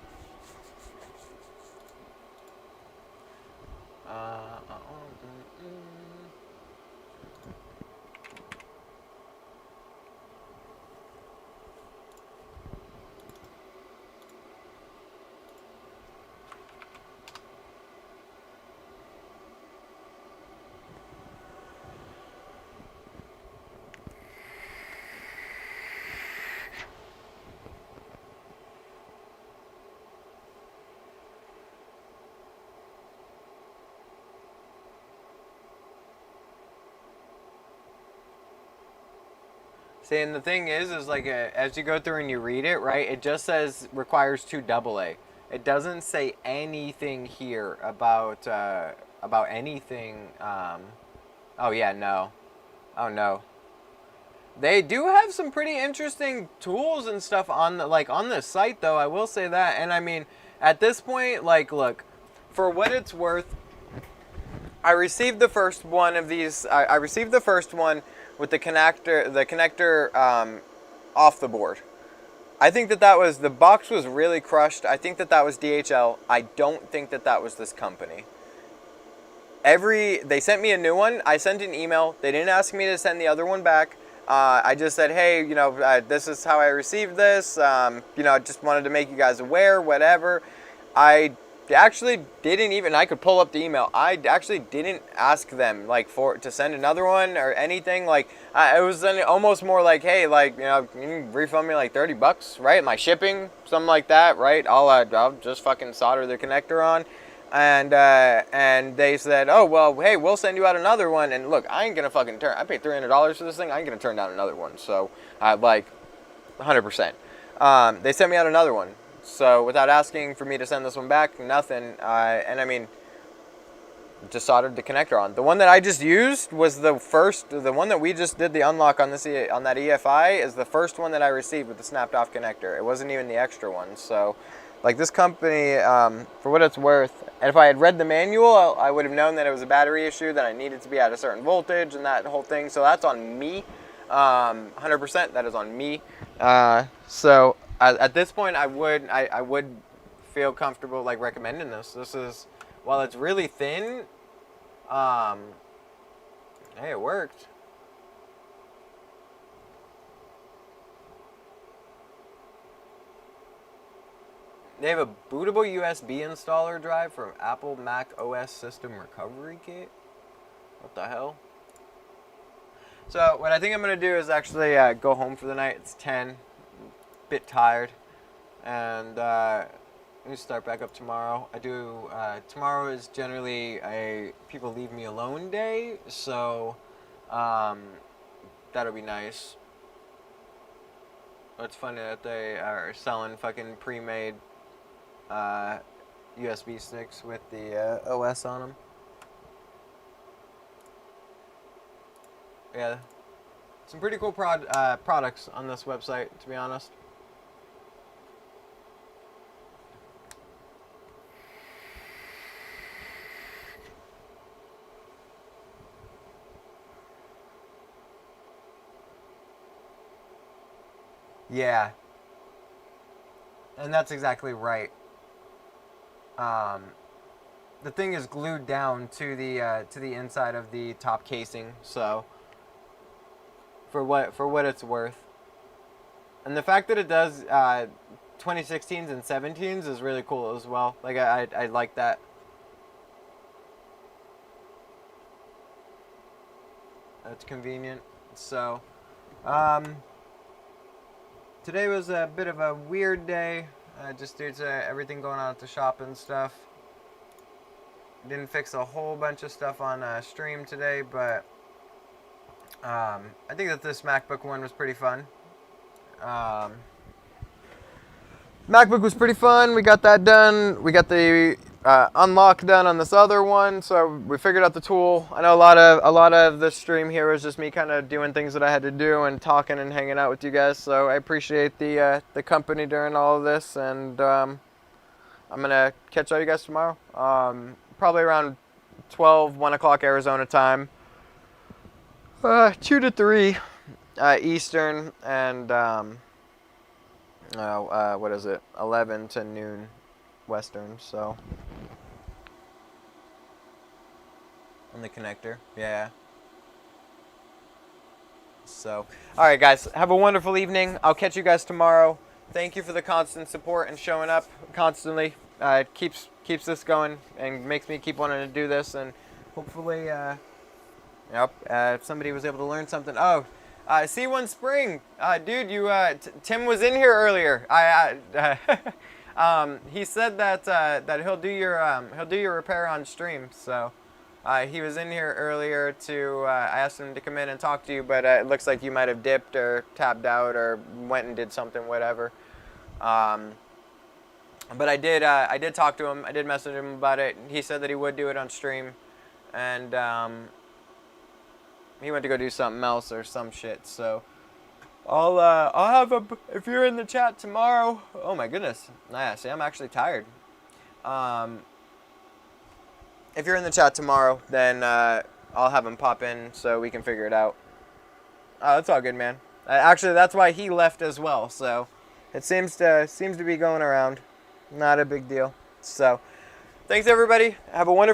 See, and the thing is like, as you go through and you read it, right, it just says requires 2 AA. It doesn't say anything here about anything. Oh yeah, no. Oh no. They do have some pretty interesting tools and stuff on on this site, though. I will say that. And I mean, at this point, like, look, for what it's worth, I received the first one of these. I received the first one with the connector off the board. I think that was, the box was really crushed. I think that was DHL. I don't think that was this company. They sent me a new one. I sent an email. They didn't ask me to send the other one back. I just said, hey, this is how I received this. I just wanted to make you guys aware, whatever. I actually didn't even, I could pull up the email. I actually didn't ask them, like, to send another one or anything. Like, it was almost more like, hey, like, can you refund me like $30, right? My shipping, something like that, right? I'll just fucking solder the connector on. And they said, oh, well, hey, we'll send you out another one. And look, I ain't gonna fucking I paid $300 for this thing. I ain't gonna turn down another one. So, like, 100%. They sent me out another one. So without asking for me to send this one back, nothing. And I mean, just soldered the connector on. The one that I just used was the one that we just did the unlock on that EFI is the first one that I received with the snapped off connector. It wasn't even the extra one. So, like, this company, for what it's worth, and if I had read the manual, I would have known that it was a battery issue, that I needed to be at a certain voltage and that whole thing. So that's on me. 100%, that is on me. So at this point, I would feel comfortable, like, recommending this. This is, while it's really thin, hey, it worked. They have a bootable USB installer drive from Apple Mac OS System Recovery Kit. What the hell? So what I think I'm going to do is actually go home for the night. It's 10. Bit tired. And let me start back up tomorrow. Tomorrow is generally a people leave me alone day. So that'll be nice. It's funny that they are selling fucking pre-made USB sticks with the OS on them. Yeah, some pretty cool products on this website, to be honest. Yeah, and that's exactly right. The thing is glued down to the inside of the top casing, so for what it's worth, and the fact that it does 2016s and 17s is really cool as well. Like, I like that. That's convenient. So today was a bit of a weird day, just due to everything going on at the shop and stuff. Didn't fix a whole bunch of stuff on stream today, but I think that this MacBook one was pretty fun. MacBook was pretty fun. We got that done. We got the unlock done on this other one, so we figured out the tool. I know a lot of the stream here was just me kind of doing things that I had to do and talking and hanging out with you guys. So I appreciate the company during all of this, and I'm gonna catch all you guys tomorrow. Probably around 12, 1 o'clock Arizona time. 2 to 3 Eastern, and what is it? 11 to noon Western. So on the connector, yeah. So, all right, guys, have a wonderful evening. I'll catch you guys tomorrow. Thank you for the constant support and showing up constantly. It keeps this going and makes me keep wanting to do this. And hopefully, somebody was able to learn something. Oh, C1 Spring, dude, you Tim was in here earlier. He said that he'll do your repair on stream. So he was in here earlier to. I asked him to come in and talk to you, but it looks like you might have dipped or tapped out or went and did something, whatever. But I did talk to him. I did message him about it. He said that he would do it on stream, and he went to go do something else or some shit. So I'll have if you're in the chat tomorrow. Oh my goodness. Yeah, see, I'm actually tired. If you're in the chat tomorrow, then I'll have him pop in so we can figure it out. Oh, that's all good, man. Actually, that's why he left as well. So it seems to be going around. Not a big deal. So thanks everybody. Have a wonderful